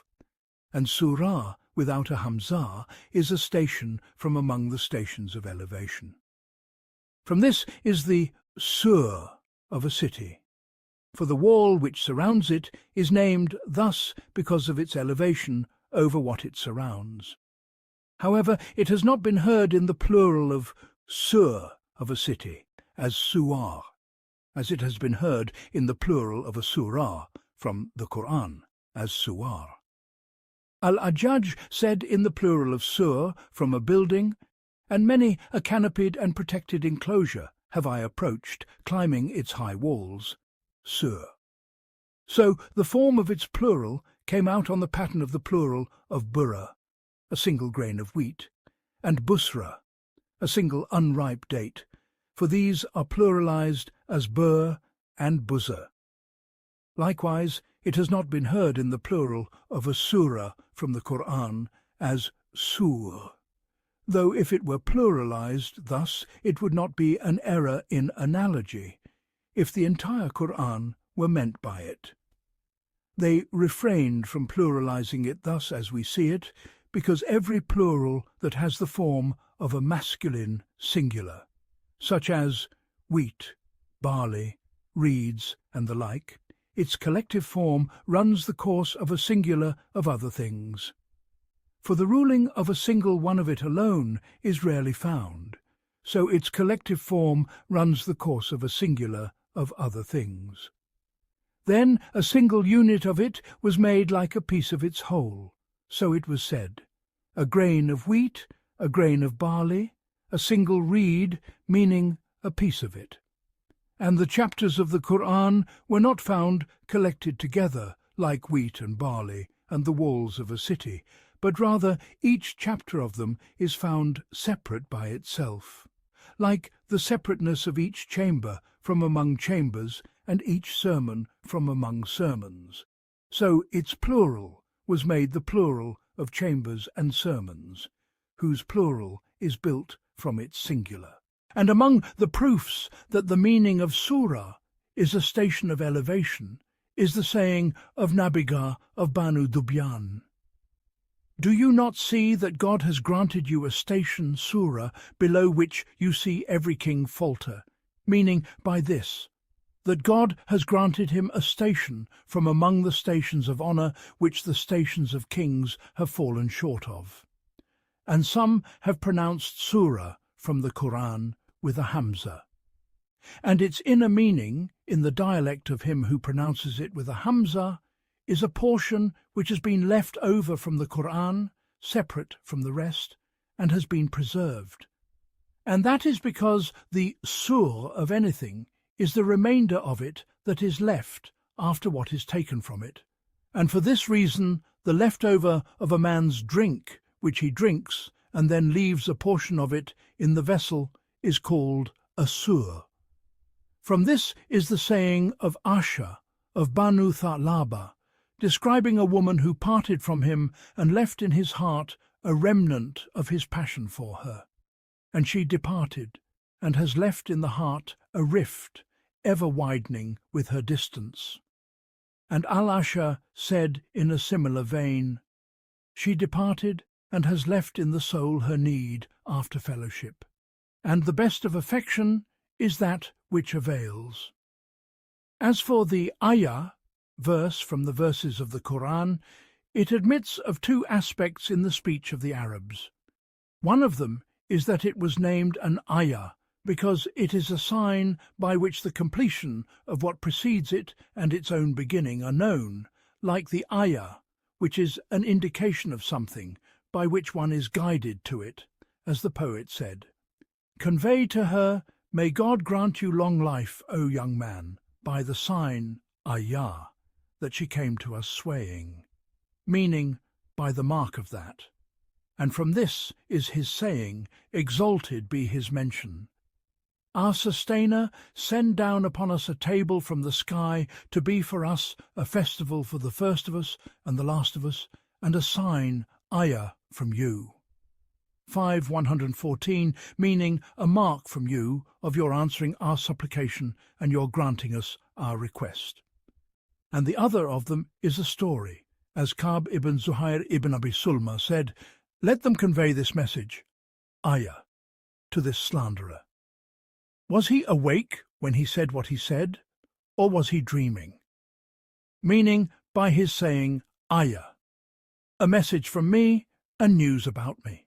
And surah, without a hamzah, is a station from among the stations of elevation. From this is the sur of a city, for the wall which surrounds it is named thus because of its elevation over what it surrounds. However, it has not been heard in the plural of sur of a city, as suwar, as it has been heard in the plural of a surah from the Qur'an, as suwar. Al-Ajjaj said in the plural of sur, from a building, and many a canopied and protected enclosure have I approached, climbing its high walls, sur. So the form of its plural came out on the pattern of the plural of burra, a single grain of wheat, and busra, a single unripe date, for these are pluralized as bur and buzza. Likewise, it has not been heard in the plural of a surah from the Qur'an as sur, though if it were pluralized thus, it would not be an error in analogy, if the entire Qur'an were meant by it. They refrained from pluralizing it thus as we see it, because every plural that has the form of a masculine singular such as wheat, barley, reeds, and the like, its collective form runs the course of a singular of other things. For the ruling of a single one of it alone is rarely found, so its collective form runs the course of a singular of other things. Then a single unit of it was made like a piece of its whole, so it was said, a grain of wheat, a grain of barley, a single reed, meaning a piece of it. And the chapters of the Qur'an were not found collected together like wheat and barley and the walls of a city, but rather each chapter of them is found separate by itself, like the separateness of each chamber from among chambers and each sermon from among sermons. So its plural was made the plural of chambers and sermons, whose plural is built from its singular. And among the proofs that the meaning of surah is a station of elevation is the saying of Nabigah of Banu Dubyan, "Do you not see that God has granted you a station, surah, below which you see every king falter?" Meaning by this, that God has granted him a station from among the stations of honour which the stations of kings have fallen short of. And some have pronounced surah from the Qur'an with a hamza. And its inner meaning, in the dialect of him who pronounces it with a hamza, is a portion which has been left over from the Qur'an, separate from the rest, and has been preserved. And that is because the sur of anything is the remainder of it that is left after what is taken from it. And for this reason the leftover of a man's drink, which he drinks, and then leaves a portion of it in the vessel, is called a sur. From this is the saying of Asha of Banu Thalaba, describing a woman who parted from him and left in his heart a remnant of his passion for her. And she departed, and has left in the heart a rift, ever widening with her distance. And Al-Asha said in a similar vein, "She departed, and has left in the soul her need after fellowship. And the best of affection is that which avails." As for the ayah, verse from the verses of the Qur'an, it admits of two aspects in the speech of the Arabs. One of them is that it was named an ayah because it is a sign by which the completion of what precedes it and its own beginning are known, like the ayah, which is an indication of something by which one is guided to it, as the poet said, "Convey to her, may God grant you long life, O young man, by the sign, ayah, that she came to us swaying," meaning by the mark of that. And from this is his saying, exalted be his mention, "Our sustainer, send down upon us a table from the sky to be for us a festival for the first of us and the last of us, and a sign, ayah, from you." 5:114, meaning a mark from you of your answering our supplication and your granting us our request. And the other of them is a story, as Ka'b ibn Zuhair ibn Abi Sulma said, "Let them convey this message, ayah, to this slanderer. Was he awake when he said what he said, or was he dreaming?" Meaning by his saying, ayah, a message from me and news about me.